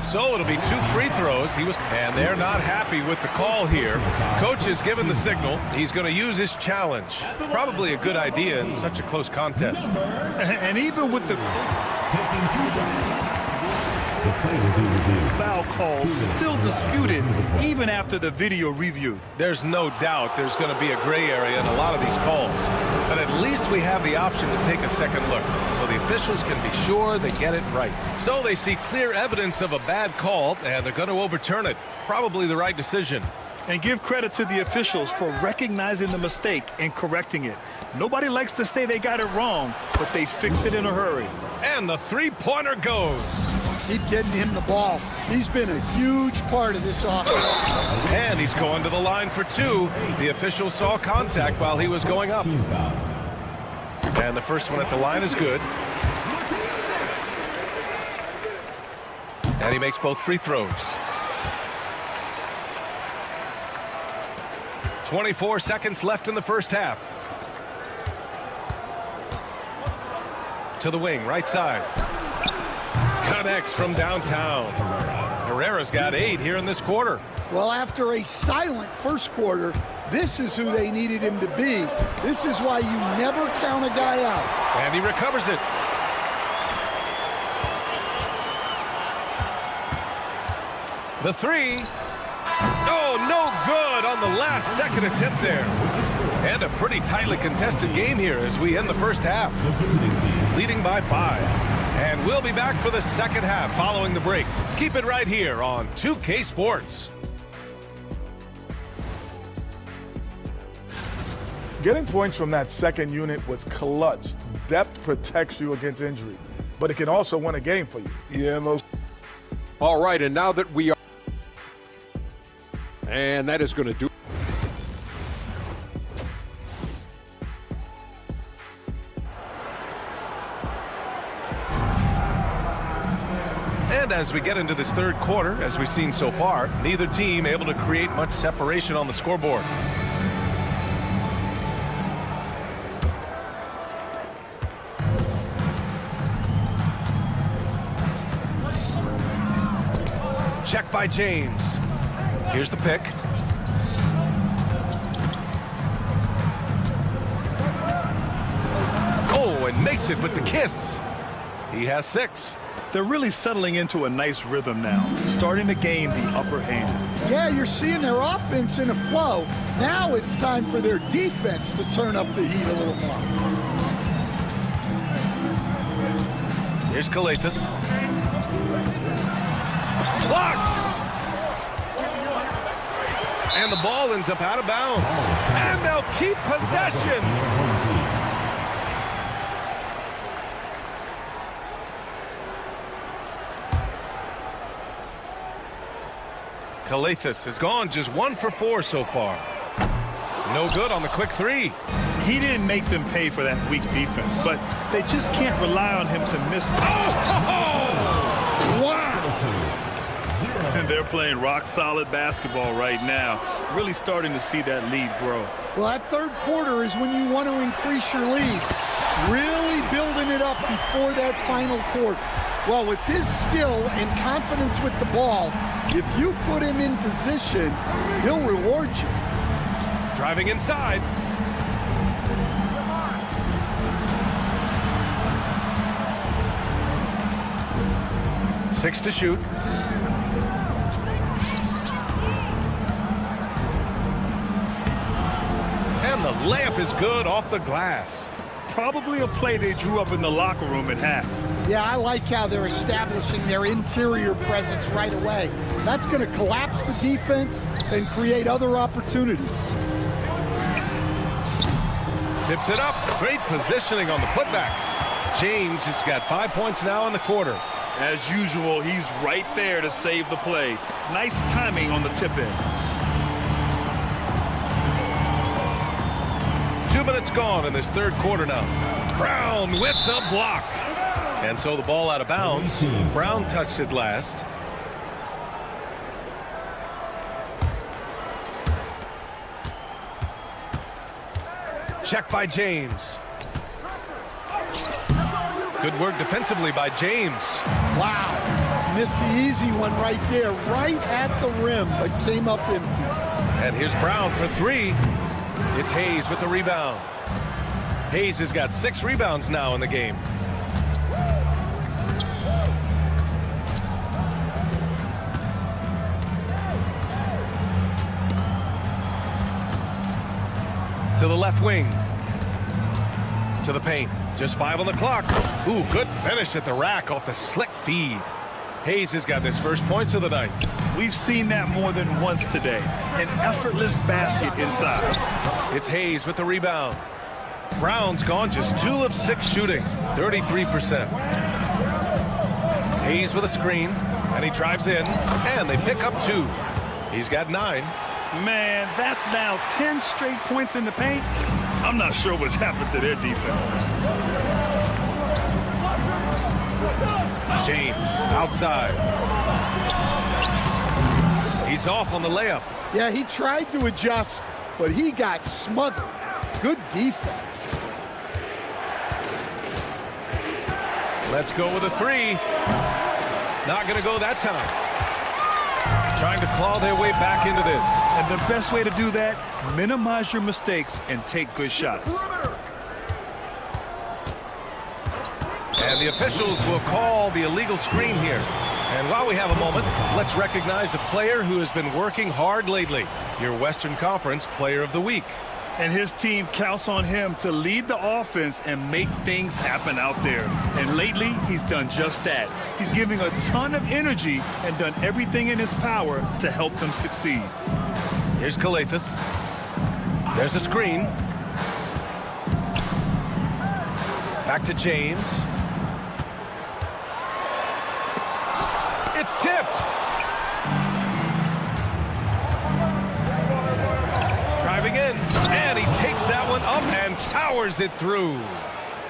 So it'll be 2 free throws. And they're not happy with the call here. Coach has given the signal. He's going to use his challenge. Probably a good idea in such a close contest. And even with the foul call still disputed even after the video review. There's no doubt there's going to be a gray area in a lot of these calls. But at least we have the option to take a second look, so the officials can be sure they get it right. So they see clear evidence of a bad call, and they're going to overturn it. Probably the right decision. And give credit to the officials for recognizing the mistake and correcting it. Nobody likes to say they got it wrong, but they fixed it in a hurry. And the three-pointer goes. Keep getting him the ball. He's been a huge part of this offense. And he's going to the line for 2. The official saw contact while he was going up. And the first one at the line is good. And he makes both free throws. 24 seconds left in the first half. To the wing, right side. Connects from downtown. Herrera's got 8 here in this quarter. Well, after a silent first quarter, this is who they needed him to be. This is why you never count a guy out. And he recovers it. The 3. Oh, no good on the last second attempt there. And a pretty tightly contested game here as we end the first half. Leading by 5. And we'll be back for the second half following the break. Keep it right here on 2K Sports. Getting points from that second unit was clutch. Depth protects you against injury, but it can also win a game for you. Yeah, most. All right, and now that we are... And that is going to do... And as we get into this third quarter, as we've seen so far, neither team able to create much separation on the scoreboard. Check by James. Here's the pick. Oh, and makes it with the kiss. He has 6. They're really settling into a nice rhythm now, starting to gain the upper hand. Yeah, you're seeing their offense in a flow. Now it's time for their defense to turn up the heat a little more. Here's Calathis. Blocked! And the ball ends up out of bounds. And they'll keep possession. Calathis has gone just 1 for 4 so far. No good on the quick 3. He didn't make them pay for that weak defense, but they just can't rely on him to miss. Wow! And they're playing rock-solid basketball right now. Really starting to see that lead grow. Well, that third quarter is when you want to increase your lead. Really building it up before that final quarter. Well, with his skill and confidence with the ball, if you put him in position, he'll reward you. Driving inside. Six to shoot. And the layup is good off the glass. Probably a play they drew up in the locker room at half. Yeah, I like how they're establishing their interior presence right away. That's going to collapse the defense and create other opportunities. Tips it up. Great positioning on the putback. James has got 5 points now in the quarter. As usual, he's right there to save the play. Nice timing on the tip-in. 2 minutes gone in this third quarter now. Brown with the block. And so the ball out of bounds. Brown touched it last. Check by James. Good work defensively by James. Wow. Missed the easy one right there, right at the rim, but came up empty. And here's Brown for three. It's Hayes with the rebound. Hayes has got 6 rebounds now in the game. To the left wing. To the paint. Just 5 on the clock. Ooh, good finish at the rack off the slick feed. Hayes has got his first points of the night. We've seen that more than once today. An effortless basket inside. It's Hayes with the rebound. Brown's gone just 2 of 6 shooting, 33%. Hayes with a screen, and he drives in, and they pick up 2. He's got 9. Man, that's now 10 straight points in the paint. I'm not sure what's happened to their defense. James outside. He's off on the layup. Yeah, he tried to adjust, but he got smothered. Good defense. Let's go with a 3. Not going to go that time. Trying to claw their way back into this. And the best way to do that, minimize your mistakes and take good shots. And the officials will call the illegal screen here. And while we have a moment, let's recognize a player who has been working hard lately. Your Western Conference Player of the Week. And his team counts on him to lead the offense and make things happen out there. And lately, he's done just that. He's giving a ton of energy and done everything in his power to help them succeed. Here's Kalathis. There's a screen. Back to James. It's tipped. Driving in, and he takes that one up and powers it through.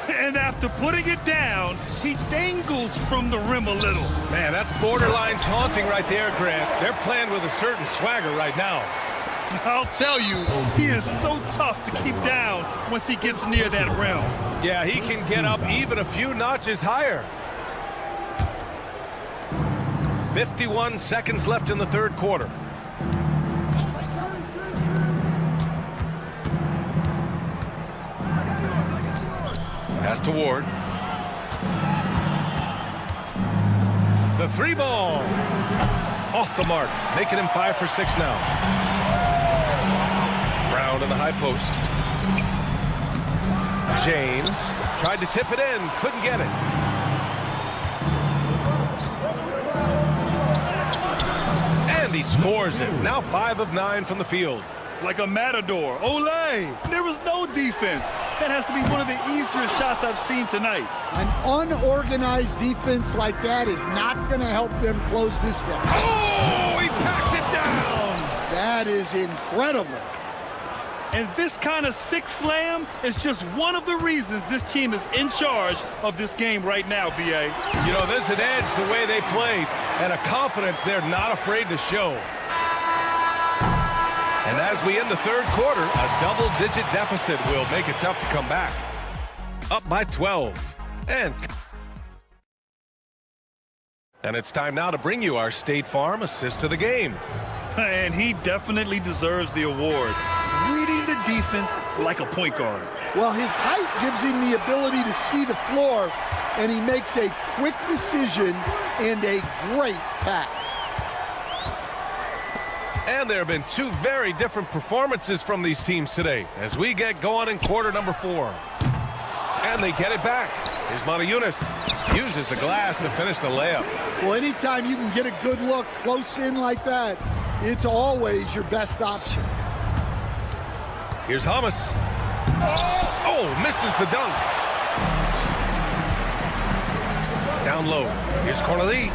And after putting it down, he dangles from the rim a little. Man, that's borderline taunting right there, Grant. They're playing with a certain swagger right now. I'll tell you, he is so tough to keep down once he gets near that rim. Yeah, he can get up even a few notches higher. 51 seconds left in the third quarter. Pass to Ward. The 3 ball. Off the mark. Making him 5 for 6 now. Brown in the high post. James tried to tip it in. Couldn't get it. And he scores it. Now 5 of 9 from the field. Like a matador. Olé! There was no defense. That has to be one of the easier shots I've seen tonight. An unorganized defense like that is not going to help them close this down. Oh, he packs it down. That is incredible. And this kind of sick slam is just one of the reasons this team is in charge of this game right now, B.A. You know, there's an edge the way they play and a confidence they're not afraid to show. And as we end the third quarter, a double-digit deficit will make it tough to come back. Up by 12. And it's time now to bring you our State Farm assist to the game. And he definitely deserves the award. Reading the defense like a point guard. Well, his height gives him the ability to see the floor, and he makes a quick decision and a great pass. And there have been 2 very different performances from these teams today as we get going in quarter number 4. And they get it back. Here's Motiejunas. Uses the glass to finish the layup. Well, anytime you can get a good look close in like that, it's always your best option. Here's Hamas. Oh, misses the dunk. down low. Here's Corneli.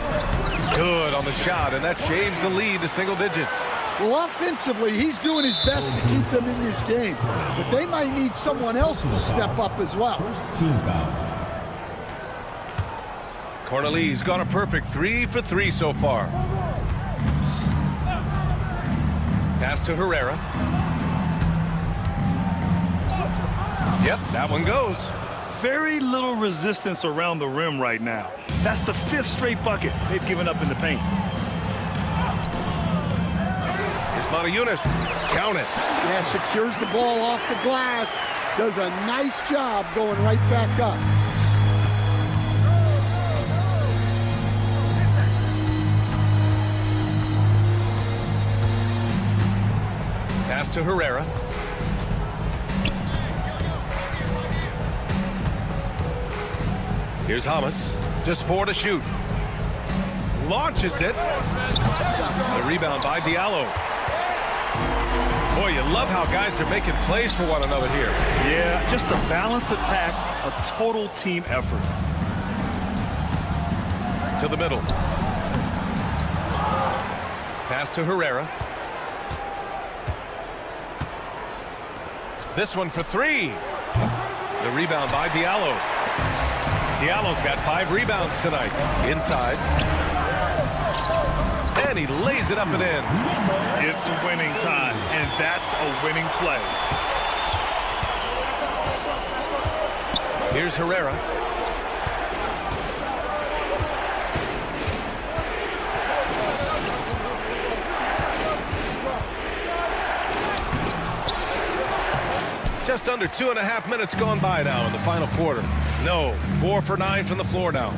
Good on the shot, and that shaves the lead to single digits. Well, offensively, he's doing his best to keep them in this game, but they might need someone else to step up as well. Team foul. Corneli's got a perfect 3 for 3 so far. Pass to Herrera. Yep, that one goes. Very little resistance around the rim right now. That's the 5th straight bucket they've given up in the paint. Here's Matajunas. Count it. Yeah, secures the ball off the glass. Does a nice job going right back up. Pass to Herrera. Here's Hamas. Just 4 to shoot. Launches it. The rebound by Diallo. Boy, you love how guys are making plays for one another here. Yeah, just a balanced attack, a total team effort. To the middle. Pass to Herrera. This one for 3. The rebound by Diallo. Diallo's got 5 rebounds tonight. Inside. And he lays it up and in. It's winning time, and that's a winning play. Here's Herrera. Just under 2.5 minutes gone by now in the final quarter. No, 4 for 9 from the floor now.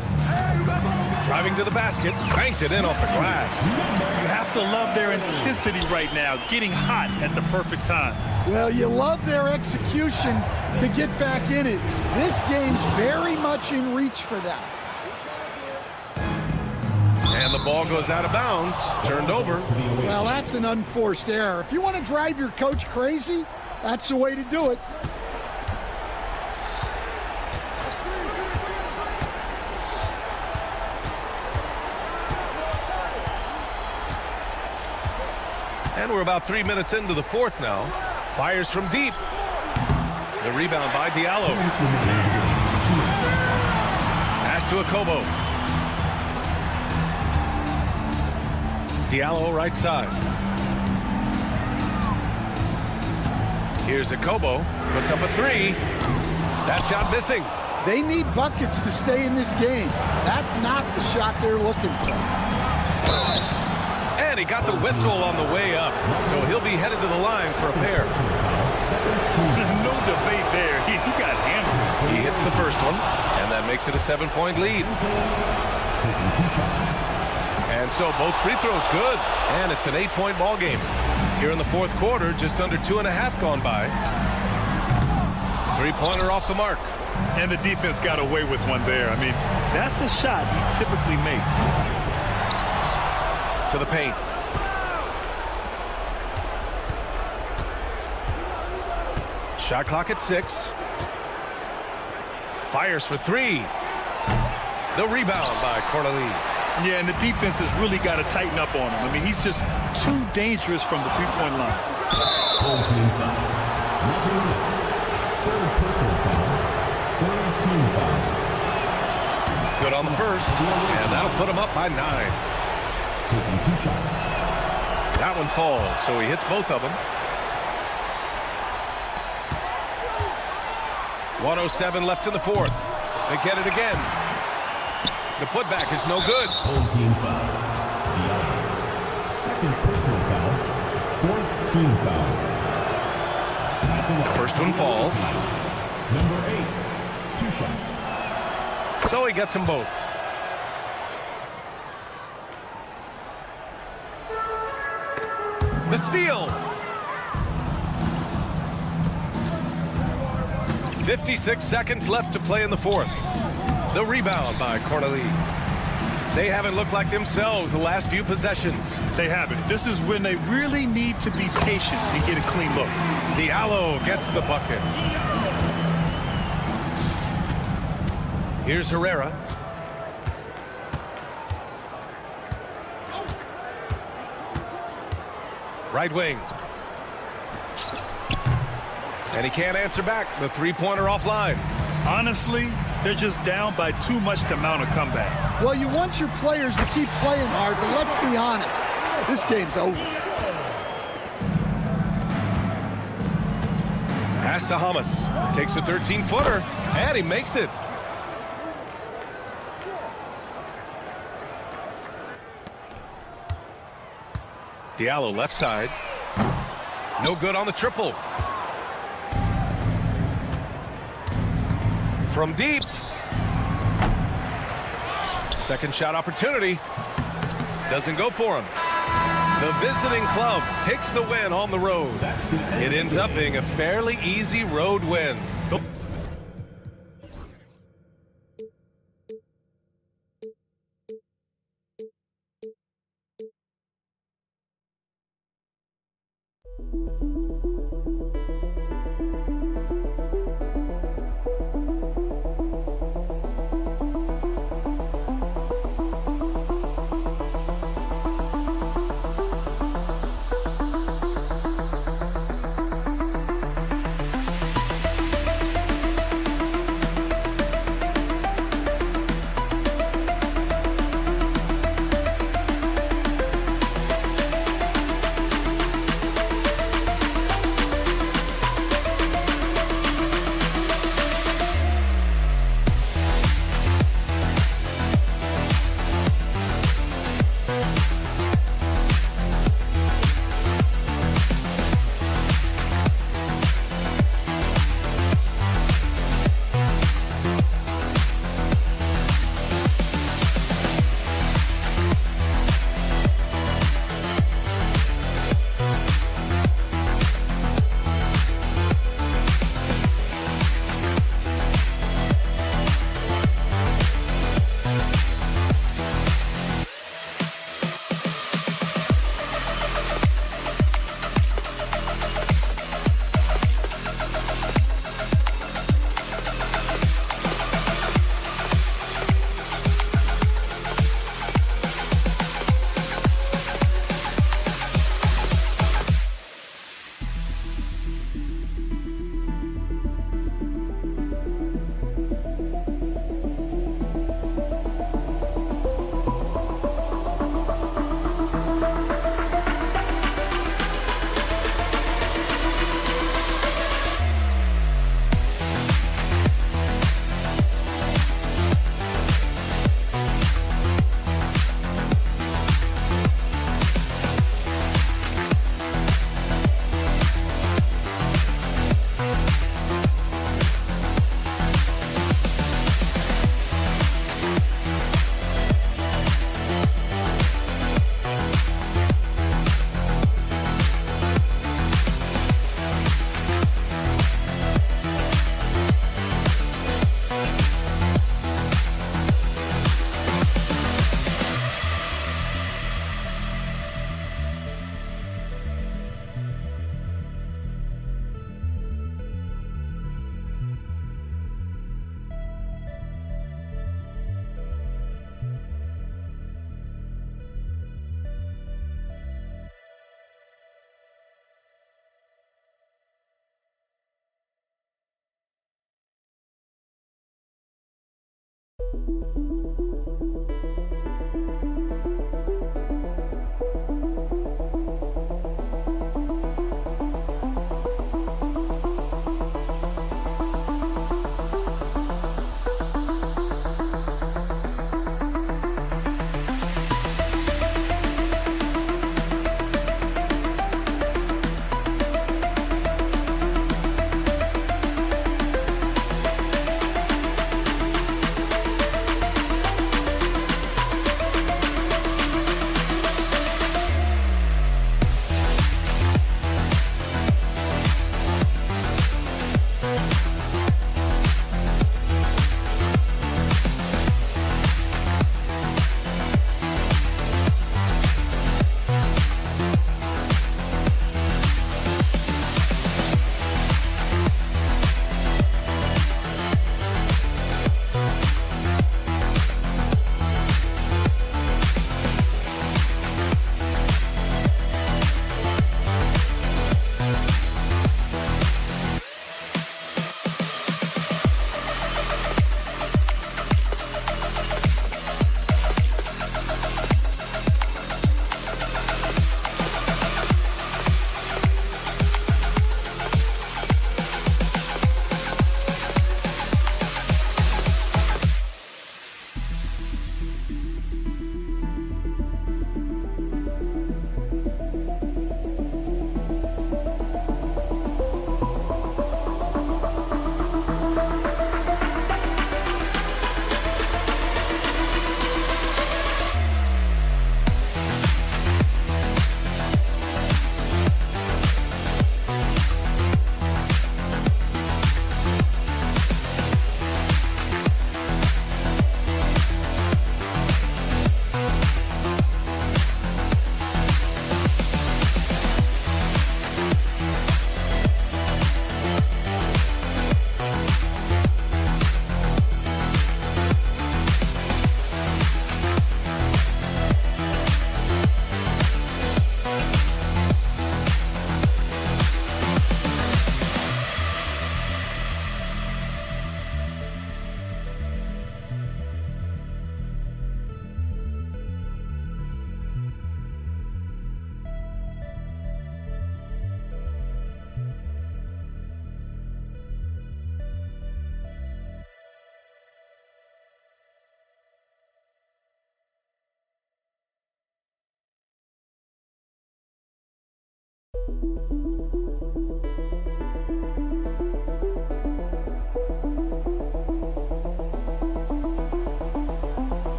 Driving to the basket, banked it in off the glass. You have to love their intensity right now, getting hot at the perfect time. Well, you love their execution to get back in it. This game's very much in reach for them. And the ball goes out of bounds, turned over. Well, that's an unforced error. If you want to drive your coach crazy, that's the way to do it. And we're about 3 minutes into the fourth now. Fires from deep. The rebound by Diallo. Pass to Akobo. Diallo right side. Here's Akobo. Puts up a 3. That shot missing. They need buckets to stay in this game. That's not the shot they're looking for. And he got the whistle on the way up, so he'll be headed to the line for a pair. There's no debate there. He got handled. He hits the first one, and that makes it a 7-point lead. And so both free throws good, and it's an 8-point ball game. Here in the fourth quarter, just under 2.5 gone by. 3-pointer off the mark. And the defense got away with one there. I mean, that's a shot he typically makes. To the paint. Shot clock at 6. Fires for 3. The rebound by Corneli. Yeah, and the defense has really got to tighten up on him. I mean, he's just too dangerous from the three-point line. Home team foul. Third personal foul. Third team foul. Good on the first, and that'll put him up by 9. Taking 2 shots. That one falls, so he hits both of them. 1:07 left in the fourth. They get it again. The putback is no good. Home team foul. Second personal foul. Fourth team foul. The first one falls. Number 8. 2 shots. So he gets them both. The steal. 56 seconds left to play in the fourth. The rebound by Corneli. They haven't looked like themselves the last few possessions. They haven't. This is when they really need to be patient and get a clean look. Diallo gets the bucket. Here's Herrera. Right wing. And he can't answer back. The three-pointer offline. Honestly, they're just down by too much to mount a comeback. Well, you want your players to keep playing hard, but let's be honest. This game's over. Pass to Hamas. Takes a 13-footer, and he makes it. Diallo left side. No good on the triple. From deep. Second shot opportunity. Doesn't go for him. The visiting club takes the win on the road. It ends up being a fairly easy road win.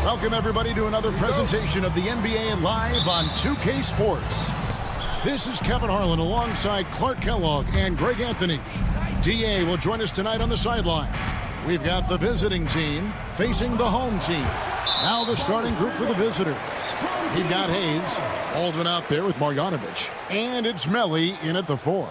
Welcome, everybody, to another presentation of the NBA Live on 2K Sports. This is Kevin Harlan alongside Clark Kellogg and Greg Anthony. DA will join us tonight on the sideline. We've got the visiting team facing the home team. Now the starting group for the visitors. We've got Hayes, Baldwin out there with Marjanovic, and it's Melly in at the 4.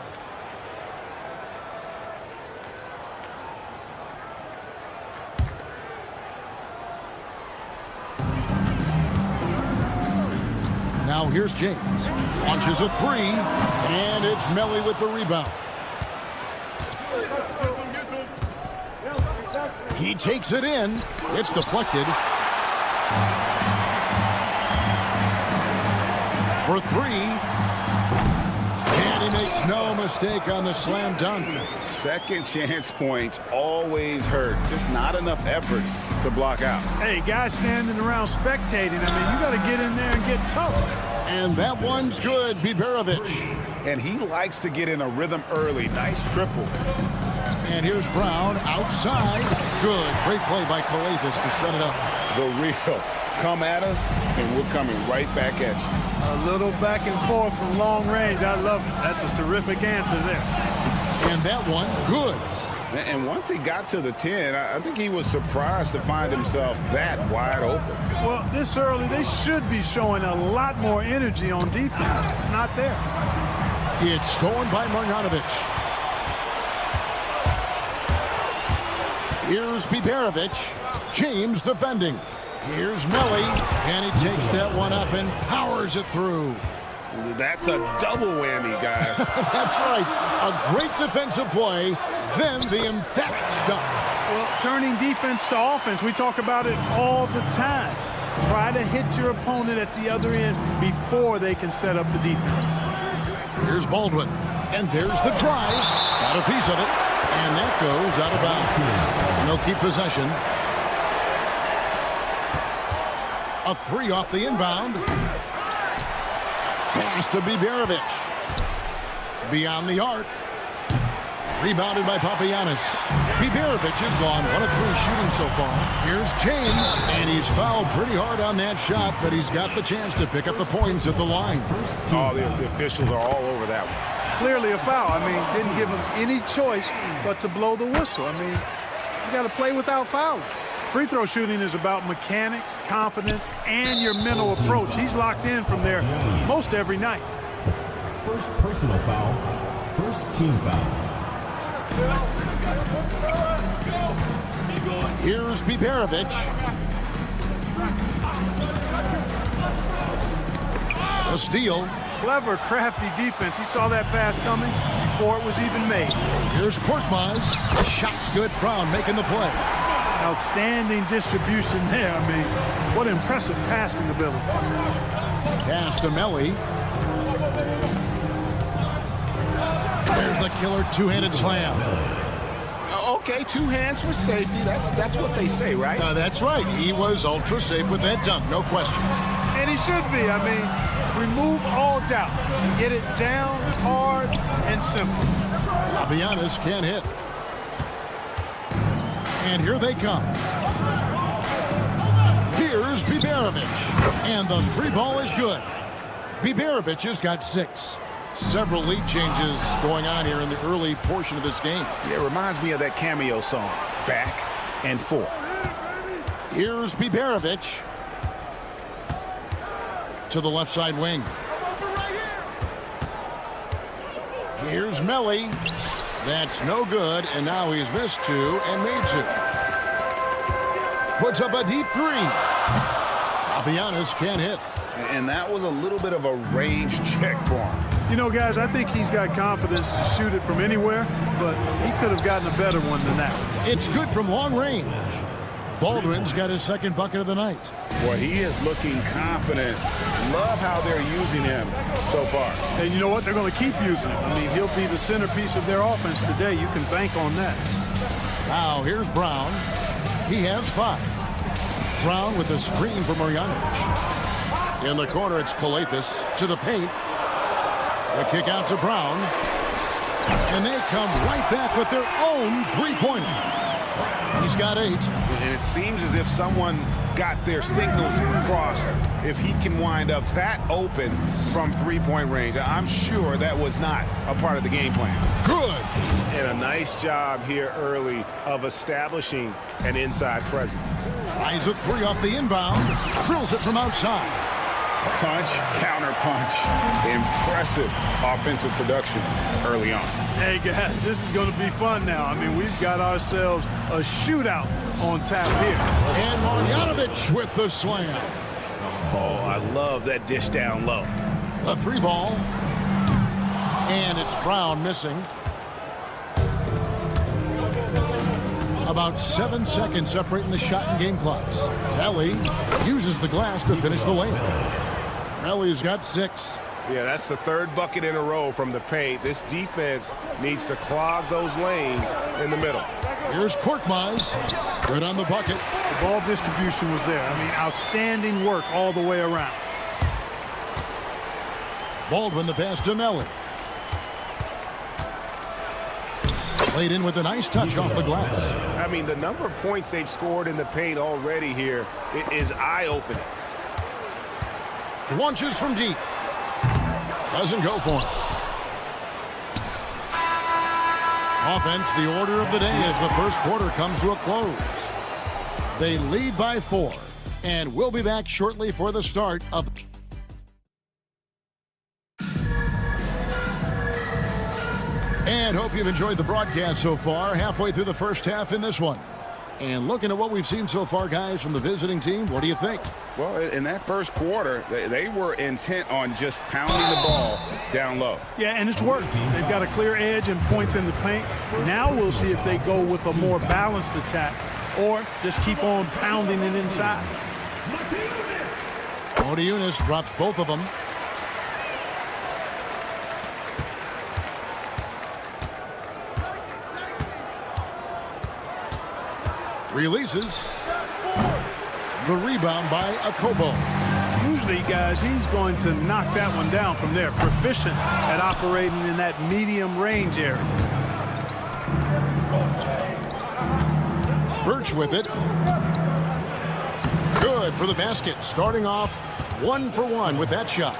Now here's James. Launches a 3, and it's Melly with the rebound. He takes it in. It's deflected. For 3. And he makes no mistake on the slam dunk. Second chance points always hurt. Just not enough effort to block out. Hey, guys standing around spectating. I mean, you got to get in there and get tough. And that one's good, Biberovic. And he likes to get in a rhythm early. Nice triple. And here's Brown outside. Good. Great play by Kalathis to set it up. The real. Come at us, and we're coming right back at you. A little back and forth from long range. I love it. That's a terrific answer there. And that one, good. And once he got to the 10, I think he was surprised to find himself that wide open. Well, this early, they should be showing a lot more energy on defense. It's not there. It's stolen by Marjanovic. Here's Biberovic. James defending. Here's Melly, and he takes that one up and powers it through. That's a double whammy, guys. That's right. A great defensive play, then the emphatic stuff. Well, turning defense to offense, we talk about it all the time. Try to hit your opponent at the other end before they can set up the defense. Here's Baldwin. And there's the drive. Got a piece of it. And that goes out of bounds. They'll keep possession. A 3 off the inbound. Pass to Biberovic. Beyond the arc. Rebounded by Papagiannis. Biberovic is gone 1 of 3 shooting so far. Here's James, and he's fouled pretty hard on that shot, but he's got the chance to pick up the points at the line. Oh, the officials are all over that one. Clearly a foul. I mean, didn't give him any choice but to blow the whistle. I mean, you got to play without fouling. Free throw shooting is about mechanics, confidence, and your mental approach. He's locked in from there most every night. First personal foul, first team foul. Here's Biberovic. A steal. Clever, crafty defense. He saw that pass coming before it was even made. Here's Korkmaz. The shot's good. Brown making the play. Outstanding distribution there. I mean, what impressive passing ability. Pass to Melly. There's the killer two-handed slam. Okay, 2 hands for safety. That's what they say, right? That's right. He was ultra safe with that dunk, no question. And he should be. I mean, remove all doubt. Get it down, hard, and simple. Papagiannis can't hit. And here they come. Here's Biberovic. And the 3 ball is good. Biberovic has got 6. Several lead changes going on here in the early portion of this game. Yeah, it reminds me of that cameo song, Back and Forth. Here's Biberovic to the left side wing. Here's Melly. That's no good, and now he's missed 2 and made 2. Puts up a deep 3. Papagiannis can't hit. And that was a little bit of a range check for him. You know, guys, I think he's got confidence to shoot it from anywhere, but he could have gotten a better one than that. It's good from long range. Baldwin's got his 2nd bucket of the night. Boy, he is looking confident. Love how they're using him so far. And you know what? They're going to keep using him. I mean, he'll be the centerpiece of their offense today. You can bank on that. Now, here's Brown. He has 5. Brown with a screen for Marjanovic. In the corner, it's Kalathis to the paint. The kick out to Brown. And they come right back with their own 3-pointer. He's got 8. And it seems as if someone got their signals crossed. If he can wind up that open from 3-point range, I'm sure that was not a part of the game plan. Good. And a nice job here early of establishing an inside presence. Tries a 3 off the inbound. Drills it from outside. Punch, counter punch. Impressive offensive production early on. Hey, guys, this is going to be fun now. I mean, we've got ourselves a shootout on tap here. And Marjanovic with the slam. Oh, I love that dish down low. The 3 ball. And it's Brown missing. About 7 seconds separating the shot and game clocks. Melly uses the glass to finish the layup. Melly's got 6. Yeah, that's the 3rd bucket in a row from the paint. This defense needs to clog those lanes in the middle. Here's Korkmaz. Good on the bucket. The ball distribution was there. I mean, outstanding work all the way around. Baldwin the pass to Melly. Played in with a nice touch off the glass. I mean, the number of points they've scored in the paint already here is eye-opening. Launches from deep. Doesn't go for him. Offense, the order of the day as the first quarter comes to a close. They lead by 4, and we'll be back shortly for the start of... And hope you've enjoyed the broadcast so far, halfway through the first half in this one. And looking at what we've seen so far, guys, from the visiting team, what do you think? Well, in that first quarter, they were intent on just pounding the ball down low. Yeah, and it's worked. They've got a clear edge and points in the paint. Now we'll see if they go with a more balanced attack or just keep on pounding it inside. Motiejunas drops both of them. Releases. The rebound by Akobo. Usually, guys, he's going to knock that one down from there. Proficient at operating in that medium range area. Birch with it. Good for the basket. Starting off 1 for 1 with that shot.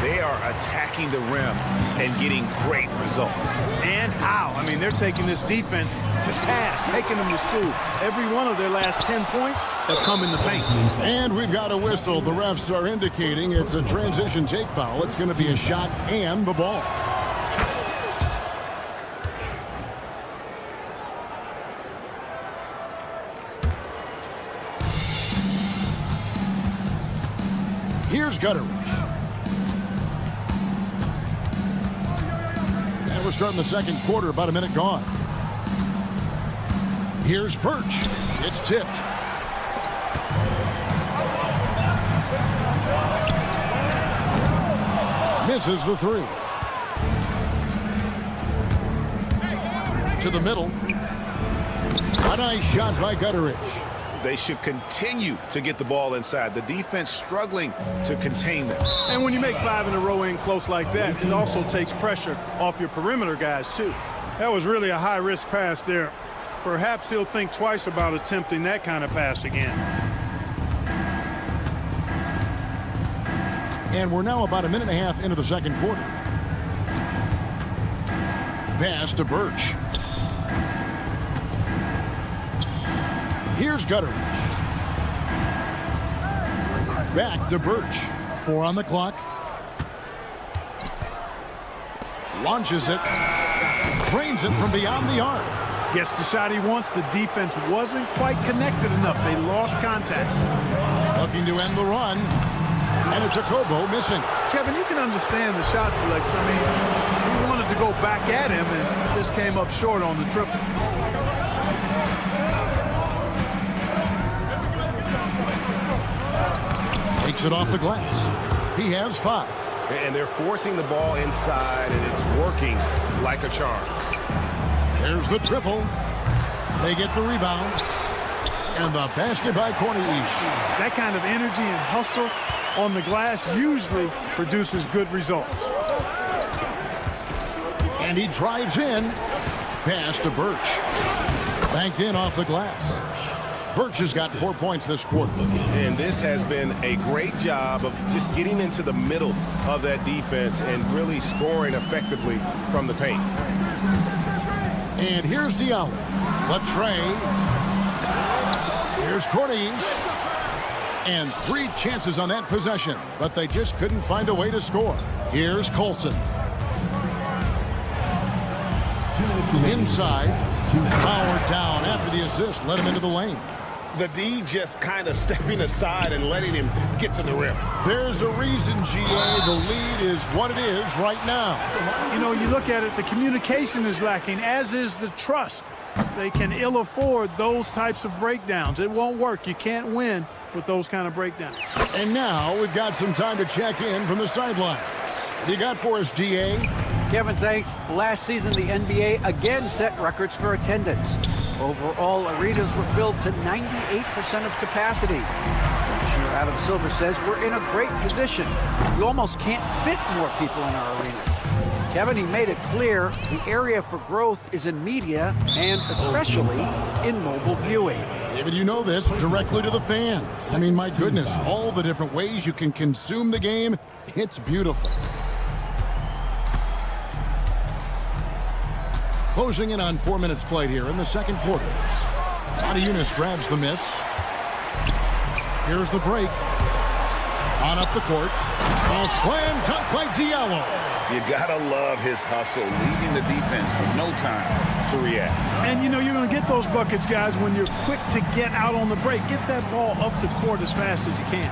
They are attacking the rim and getting great results. And how? I mean, they're taking this defense to task, taking them to school. Every one of their last 10 points have come in the paint. And we've got a whistle. The refs are indicating it's a transition take foul. It's going to be a shot and the ball. Here's Gutteridge. And we're starting the second quarter, about a minute gone. Here's Birch. It's tipped. Misses the three. To the middle. A nice shot by Gutteridge. They should continue to get the ball inside. The defense struggling to contain them. And when you make 5 in a row in close like that, it also takes pressure off your perimeter guys, too. That was really a high-risk pass there. Perhaps he'll think twice about attempting that kind of pass again. And we're now about a minute and a half into the second quarter. Pass to Birch. Here's Gutteridge. Back to Birch. 4 on the clock. Launches it. Drains it from beyond the arc. Gets the shot he wants. The defense wasn't quite connected enough. They lost contact. Looking to end the run. And it's Akobo missing. Kevin, you can understand the shot selection. I mean, he wanted to go back at him and just came up short on the triple. Takes it off the glass. He has 5. And they're forcing the ball inside, and it's working like a charm. There's the triple. They get the rebound. And the basket by Cornelius. That kind of energy and hustle on the glass usually produces good results. And he drives in. Pass to Birch. Banked in off the glass. Birch has got 4 points this quarter. And this has been a great job of just getting into the middle of that defense and really scoring effectively from the paint. And here's Diallo. Latre. Here's Cornelius. And 3 chances on that possession, but they just couldn't find a way to score. Here's Colson. Inside. Power down after the assist. Let him into the lane. The D just kind of stepping aside and letting him get to the rim. There's a reason, GA. The lead is what it is right now. You know, you look at it, the communication is lacking, as is the trust. They can ill afford those types of breakdowns. It won't work. You can't win with those kind of breakdowns. And now we've got some time to check in from the sidelines. What you got for us, GA? Kevin, thanks. Last season, the NBA again set records for attendance. Overall, arenas were filled to 98% of capacity. Commissioner Adam Silver says we're in a great position. We almost can't fit more people in our arenas. Kevin, he made it clear the area for growth is in media and especially in mobile viewing. David, you know this, directly to the fans. I mean, my goodness, all the different ways you can consume the game, it's beautiful. Closing in on 4 minutes played here in the second quarter. Adiunas grabs the miss. Here's the break. On up the court. A slam dunk by Diallo. You gotta love his hustle, leaving the defense with no time to react. And you know you're going to get those buckets, guys, when you're quick to get out on the break. Get that ball up the court as fast as you can.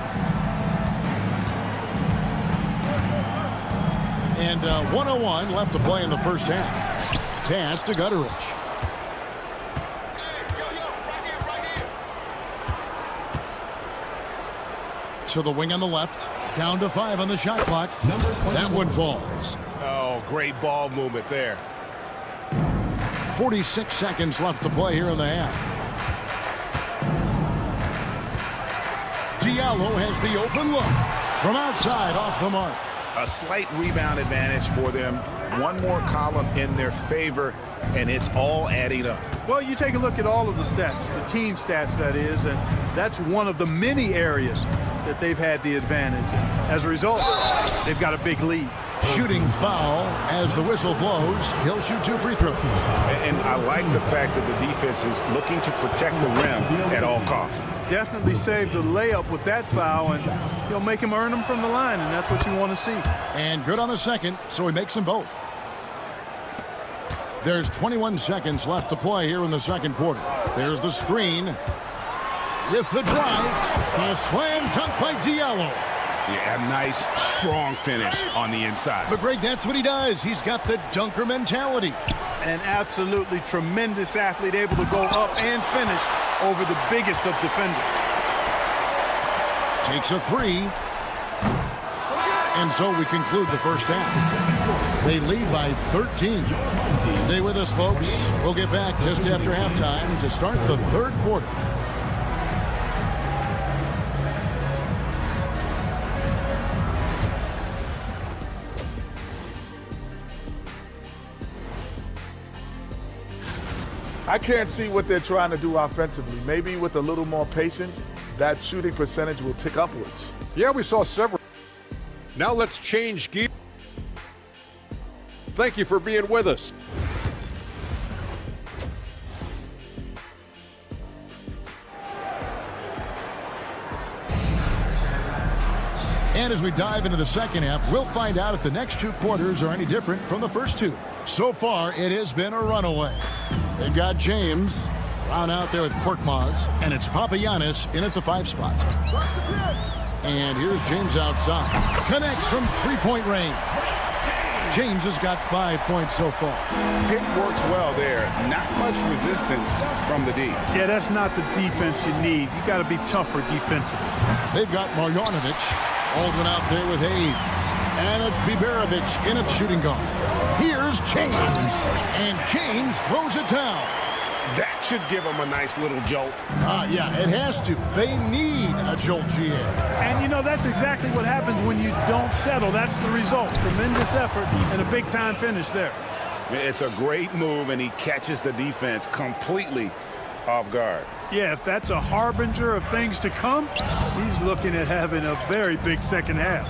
And 1:01 left to play in the first half. Pass to Gutteridge. To the wing on the left. Down to 5 on the shot clock. That one falls. Oh, great ball movement there. 46 seconds left to play here in the half. Diallo has the open look. From outside, off the mark. A slight rebound advantage for them. One more column in their favor, and it's all adding up. Well, you take a look at all of the stats, the team stats, that is, and that's one of the many areas that they've had the advantage. As a result, they've got a big lead. Shooting foul as the whistle blows. He'll shoot 2 free throws. And I like the fact that the defense is looking to protect the rim at all costs. Definitely saved a layup with that foul, and he'll make him earn them from the line, and that's what you want to see. And good on the second, so he makes them both. There's 21 seconds left to play here in the second quarter. There's the screen. With the drive, a slam dunk by Diallo. Yeah, a nice, strong finish on the inside. But Greg, that's what he does. He's got the dunker mentality. An absolutely tremendous athlete, able to go up and finish over the biggest of defenders. Takes a 3. And so we conclude the first half. They lead by 13. Stay with us, folks. We'll get back just after halftime to start the third quarter. I can't see what they're trying to do offensively. Maybe with a little more patience, that shooting percentage will tick upwards. Yeah, we saw several. Now let's change gear. Thank you for being with us. And as we dive into the second half, we'll find out if the next 2 quarters are any different from the first 2. So far, it has been a runaway. They've got James Brown out there with Korkmaz, and it's Papagiannis in at the 5 spot. And here's James outside. Connects from 3-point range. James has got 5 points so far. Pick works well there. Not much resistance from the D. Yeah, that's not the defense you need. You got to be tougher defensively. They've got Marjanovic. Aldwin out there with Hayes. And it's Biberovic in at shooting guard. Here's James. And James throws it down. That should give them a nice little jolt. Yeah, it has to. They need a jolt, GA. And, you know, that's exactly what happens when you don't settle. That's the result. Tremendous effort and a big-time finish there. It's a great move, and he catches the defense completely off guard. Yeah, if that's a harbinger of things to come, he's looking at having a very big second half.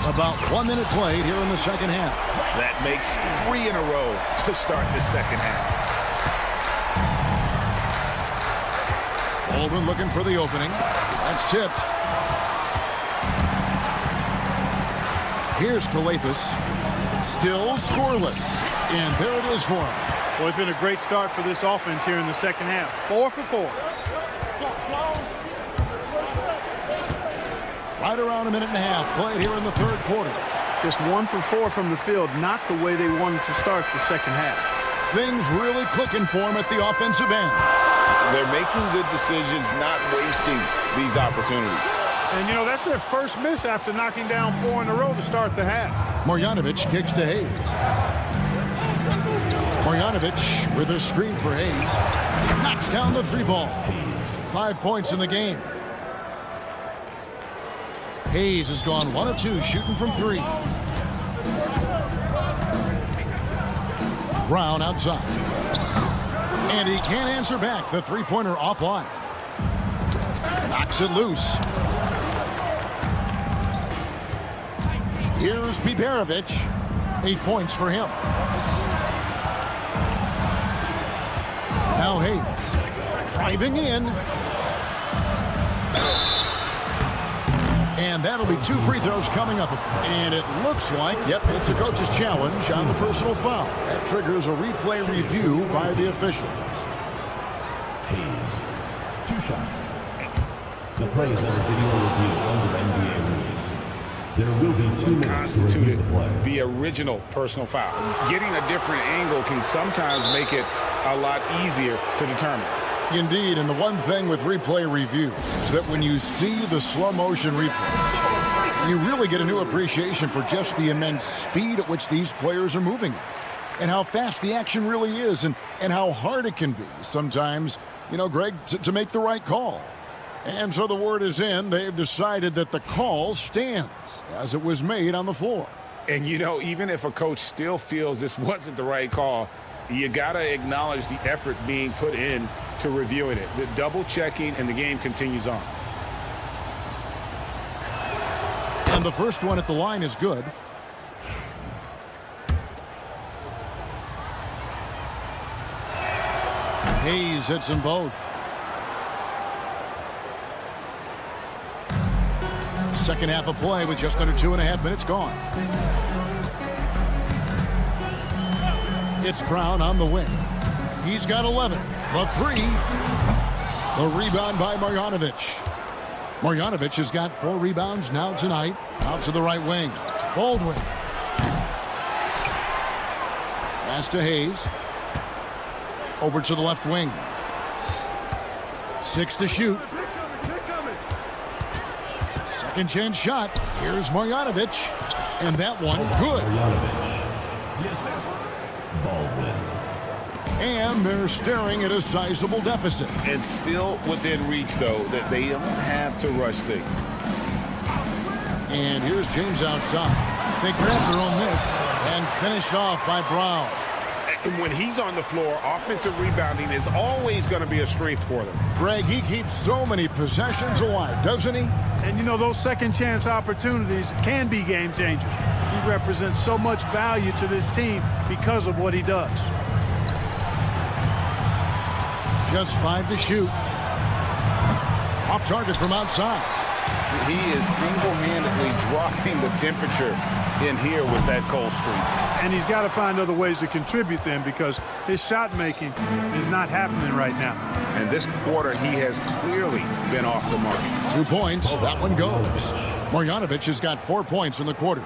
About 1 minute played here in the second half. That makes 3 in a row to start the second half. Aldwin looking for the opening. That's tipped. Here's Kalathis. Still scoreless. And there it is for him. Well, it's been a great start for this offense here in the second half. 4 for 4. Right around a minute and a half played here in the third quarter. Just 1 for 4 from the field, not the way they wanted to start the second half. Things really clicking for him at the offensive end. They're making good decisions, not wasting these opportunities. And, you know, that's their first miss after knocking down 4 in a row to start the half. Marjanovic kicks to Hayes. Marjanovic with a screen for Hayes. Knocks down the 3-ball. 5 points in the game. Hayes has gone 1 of 2 shooting from 3. Brown outside. And he can't answer back. The 3-pointer offline. Knocks it loose. Here's Biberovic. 8 points for him. Now Hayes driving in. And that'll be 2 free throws coming up. And it looks like, yep, it's a coach's challenge on the personal foul. That triggers a replay review by the officials. Hayes, 2 shots. The play is under video review under NBA rules. There will be 2 minutes to review the play. The original personal foul. Getting a different angle can sometimes make it a lot easier to determine. Indeed, and the one thing with replay review is that when you see the slow motion replay, you really get a new appreciation for just the immense speed at which these players are moving. and how fast the action really is and how hard it can be sometimes, you know, Greg, to make the right call. And so the word is in. They've decided that the call stands as it was made on the floor. And, you know, even if a coach still feels this wasn't the right call, you got to acknowledge the effort being put in to reviewing it. The double checking, and the game continues on. And the first one at the line is good. Hayes hits them both. Second half of play with just under 2.5 minutes gone. It's Brown on the wing. He's got 11. The three. The rebound by Marjanovic. Marjanovic has got 4 rebounds now tonight. Out to the right wing. Baldwin. Pass to Hayes. Over to the left wing. 6 to shoot. Second chance shot. Here's Marjanovic. And that one good. And they're staring at a sizable deficit. And still within reach, though, that they don't have to rush things. And here's James outside. They grab their own miss and finished off by Brown. And when he's on the floor, offensive rebounding is always going to be a strength for them. Greg, he keeps so many possessions alive, doesn't he? And, you know, those second chance opportunities can be game changers. He represents so much value to this team because of what he does. Just 5 to shoot. Off target from outside. He is single-handedly dropping the temperature in here with that cold streak. And he's got to find other ways to contribute then, because his shot making is not happening right now. And this quarter, he has clearly been off the mark. 2 points. That one goes. Marjanovic has got 4 points in the quarter.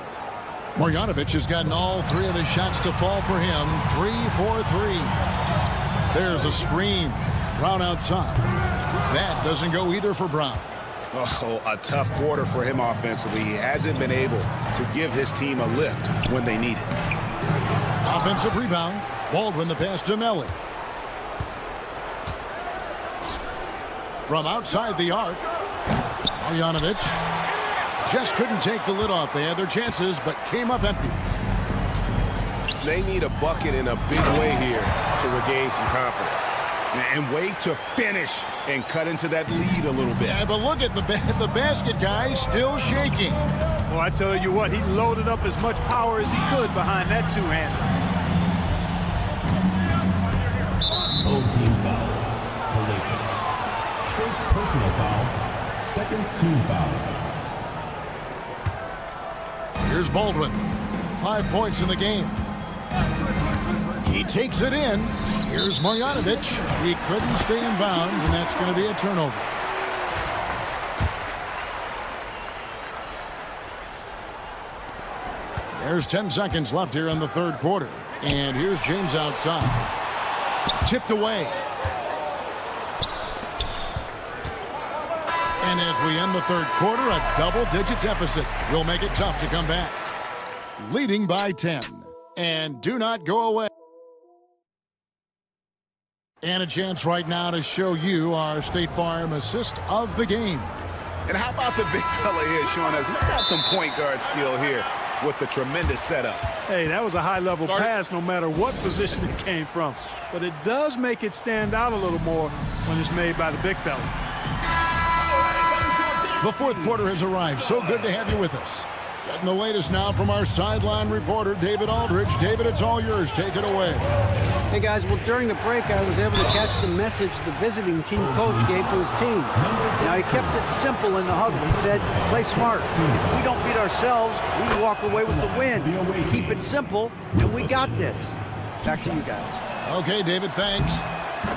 Marjanovic has gotten all 3 of his shots to fall for him. 3 for 3. There's a screen. Brown outside. That doesn't go either for Brown. Oh, a tough quarter for him offensively. He hasn't been able to give his team a lift when they need it. Offensive rebound. Baldwin the pass to Melly. From outside the arc. Marjanovic just couldn't take the lid off. They had their chances, but came up empty. They need a bucket in a big way here to regain some confidence. And wait to finish and cut into that lead a little bit. Yeah, but look at the basket guy still shaking. Well, I tell you what, he loaded up as much power as he could behind that two-hander. Home team foul. Palacios. First personal foul. Second team foul. Here's Baldwin. 5 points in the game. He takes it in. Here's Marjanovic. He couldn't stay in bounds, and that's going to be a turnover. There's 10 seconds left here in the third quarter. And here's James outside. Tipped away. And as we end the third quarter, a double-digit deficit will make it tough to come back. Leading by 10. And do not go away. And a chance right now to show you our State Farm assist of the game. And how about the big fella here showing us he's got some point guard skill here with the tremendous setup. Hey, that was a high-level pass no matter what position it came from. But it does make it stand out a little more when it's made by the big fella. The fourth quarter has arrived. So good to have you with us. Getting the latest now from our sideline reporter, David Aldridge. David, it's all yours. Take it away. Hey, guys, well, during the break, I was able to catch the message the visiting team coach gave to his team. Now, he kept it simple in the huddle. He said, play smart. If we don't beat ourselves, we walk away with the win. Keep it simple, and we got this. Back to you guys. Okay, David, thanks.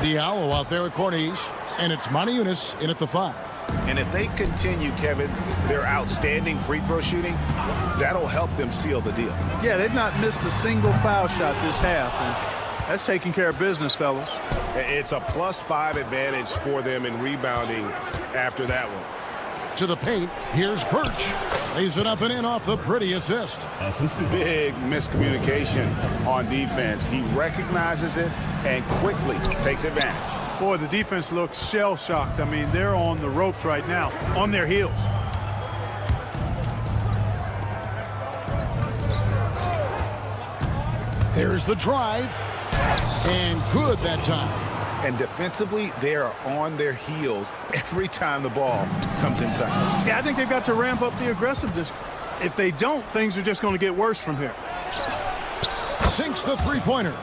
Diallo out there at Corniche, and it's Montiunas in at the 5. And if they continue, Kevin, their outstanding free throw shooting, that'll help them seal the deal. Yeah, they've not missed a single foul shot this half, and that's taking care of business, fellas. It's a +5 advantage for them in rebounding after that one. To the paint, here's Birch. Lays it up and in off the pretty assist. Big miscommunication on defense. He recognizes it and quickly takes advantage. Boy, the defense looks shell-shocked. I mean, they're on the ropes right now, on their heels. There's the drive. And good that time. And defensively, they are on their heels every time the ball comes inside. Yeah, I think they've got to ramp up the aggressiveness. If they don't, things are just going to get worse from here. Sinks the three-pointer.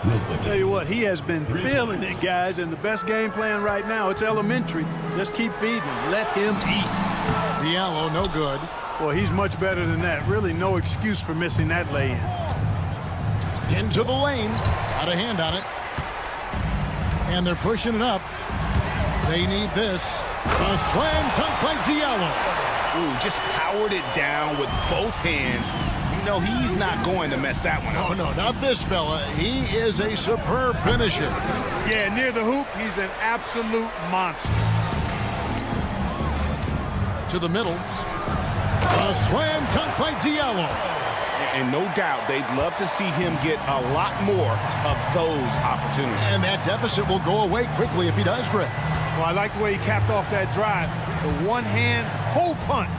Tell you what, he has been feeling it, guys, and the best game plan right now, it's elementary. Just keep feeding him. Let him eat. Diallo, no good. Well, he's much better than that. Really no excuse for missing that lay-in. Into the lane. Got a hand on it. And they're pushing it up. They need this. A slam dunk by Diallo. Ooh, just powered it down with both hands. You know, he's not going to mess that one up. No, not this fella. He is a superb finisher. Yeah, near the hoop, he's an absolute monster. To the middle. A slam dunk by Diallo. And no doubt they'd love to see him get a lot more of those opportunities. And that deficit will go away quickly if he does, Greg. Well, I like the way he capped off that drive. The one-hand hole punch.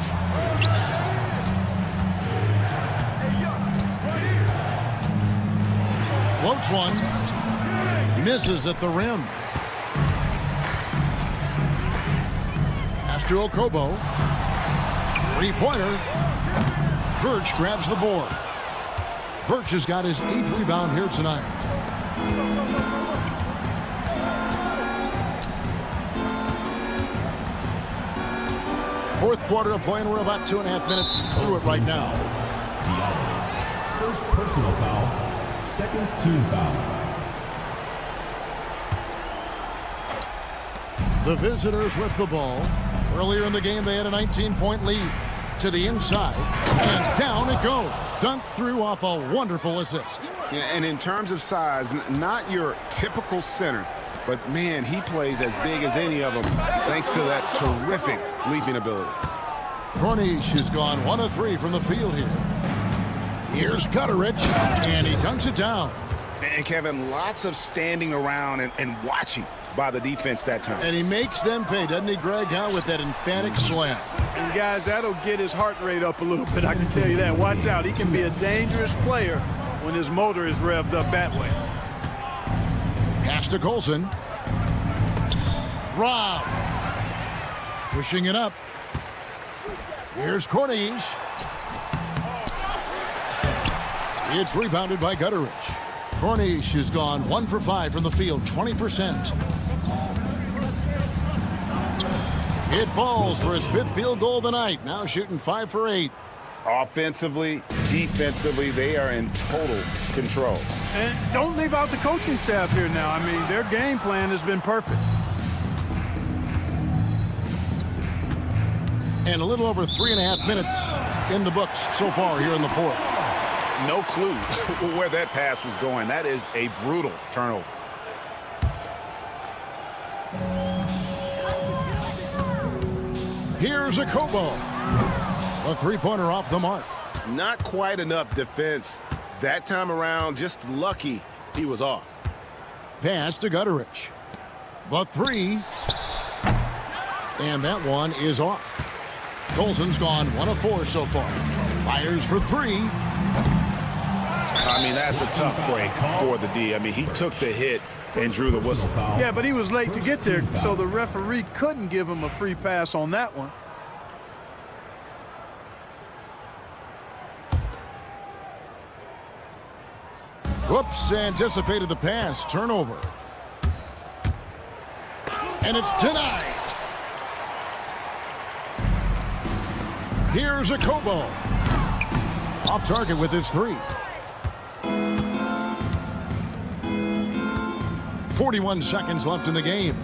Floats one. Misses at the rim. Pass to Okobo. Three-pointer. Birch grabs the board. Birch has got his 8th rebound here tonight. Fourth quarter of play, and we're about 2.5 minutes through it right now. First personal foul, second team foul. The visitors with the ball. Earlier in the game, they had a 19-point lead. To the inside, and down it goes. Dunked through off a wonderful assist. Yeah, and in terms of size, not your typical center, but man, he plays as big as any of them thanks to that terrific leaping ability. Cornish has gone 1 of 3 from the field here. Here's Gutteridge, and he dunks it down. And Kevin, lots of standing around and watching by the defense that time. And he makes them pay, doesn't he, Greg, with that emphatic slam. And guys, that'll get his heart rate up a little bit, I can tell you that. Watch out, he can be a dangerous player when his motor is revved up that way. Pass to Colson. Rob. Pushing it up. Here's Cornish. It's rebounded by Gutteridge. Cornish has gone 1 for 5 from the field, 20%. It falls for his 5th field goal of the night. Now shooting 5 for 8. Offensively, defensively, they are in total control. And don't leave out the coaching staff here now. I mean, their game plan has been perfect. And a little over 3.5 minutes in the books so far here in the fourth. No clue where that pass was going. That is a brutal turnover. Here's a Kobo. A three-pointer off the mark. Not quite enough defense that time around. Just lucky he was off. Pass to Gutteridge. The three. And that one is off. Colson's gone 1 of 4 so far. Fires for 3. I mean, that's a tough break for the D. I mean, he took the hit and drew the whistle. Yeah, but he was late to get there, so the referee couldn't give him a free pass on that one. Whoops, anticipated the pass. Turnover. And it's denied. Here's a Kobo. Off target with his 3. 41 seconds left in the game.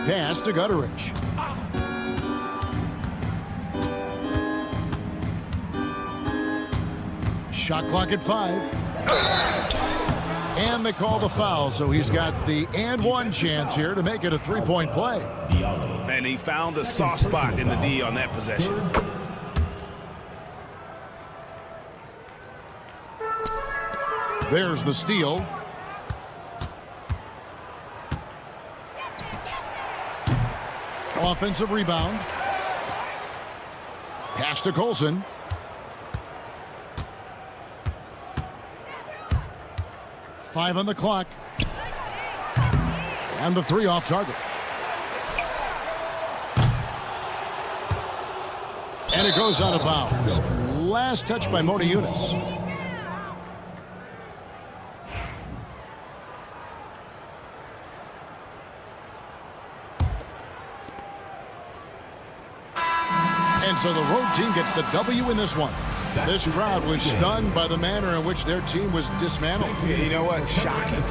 Pass to Gutteridge. Shot clock at 5. And they call the foul, so he's got the and one chance here to make it a three-point play. And he found the soft spot in the D on that possession. There's the steal. Offensive rebound. Pass to Colson. Five on the clock. And the three off target. And it goes out of bounds. Last touch by Mona Yunus. And so the road team gets the W in this one. This crowd was stunned by the manner in which their team was dismantled. Yeah, you know what? Shocking.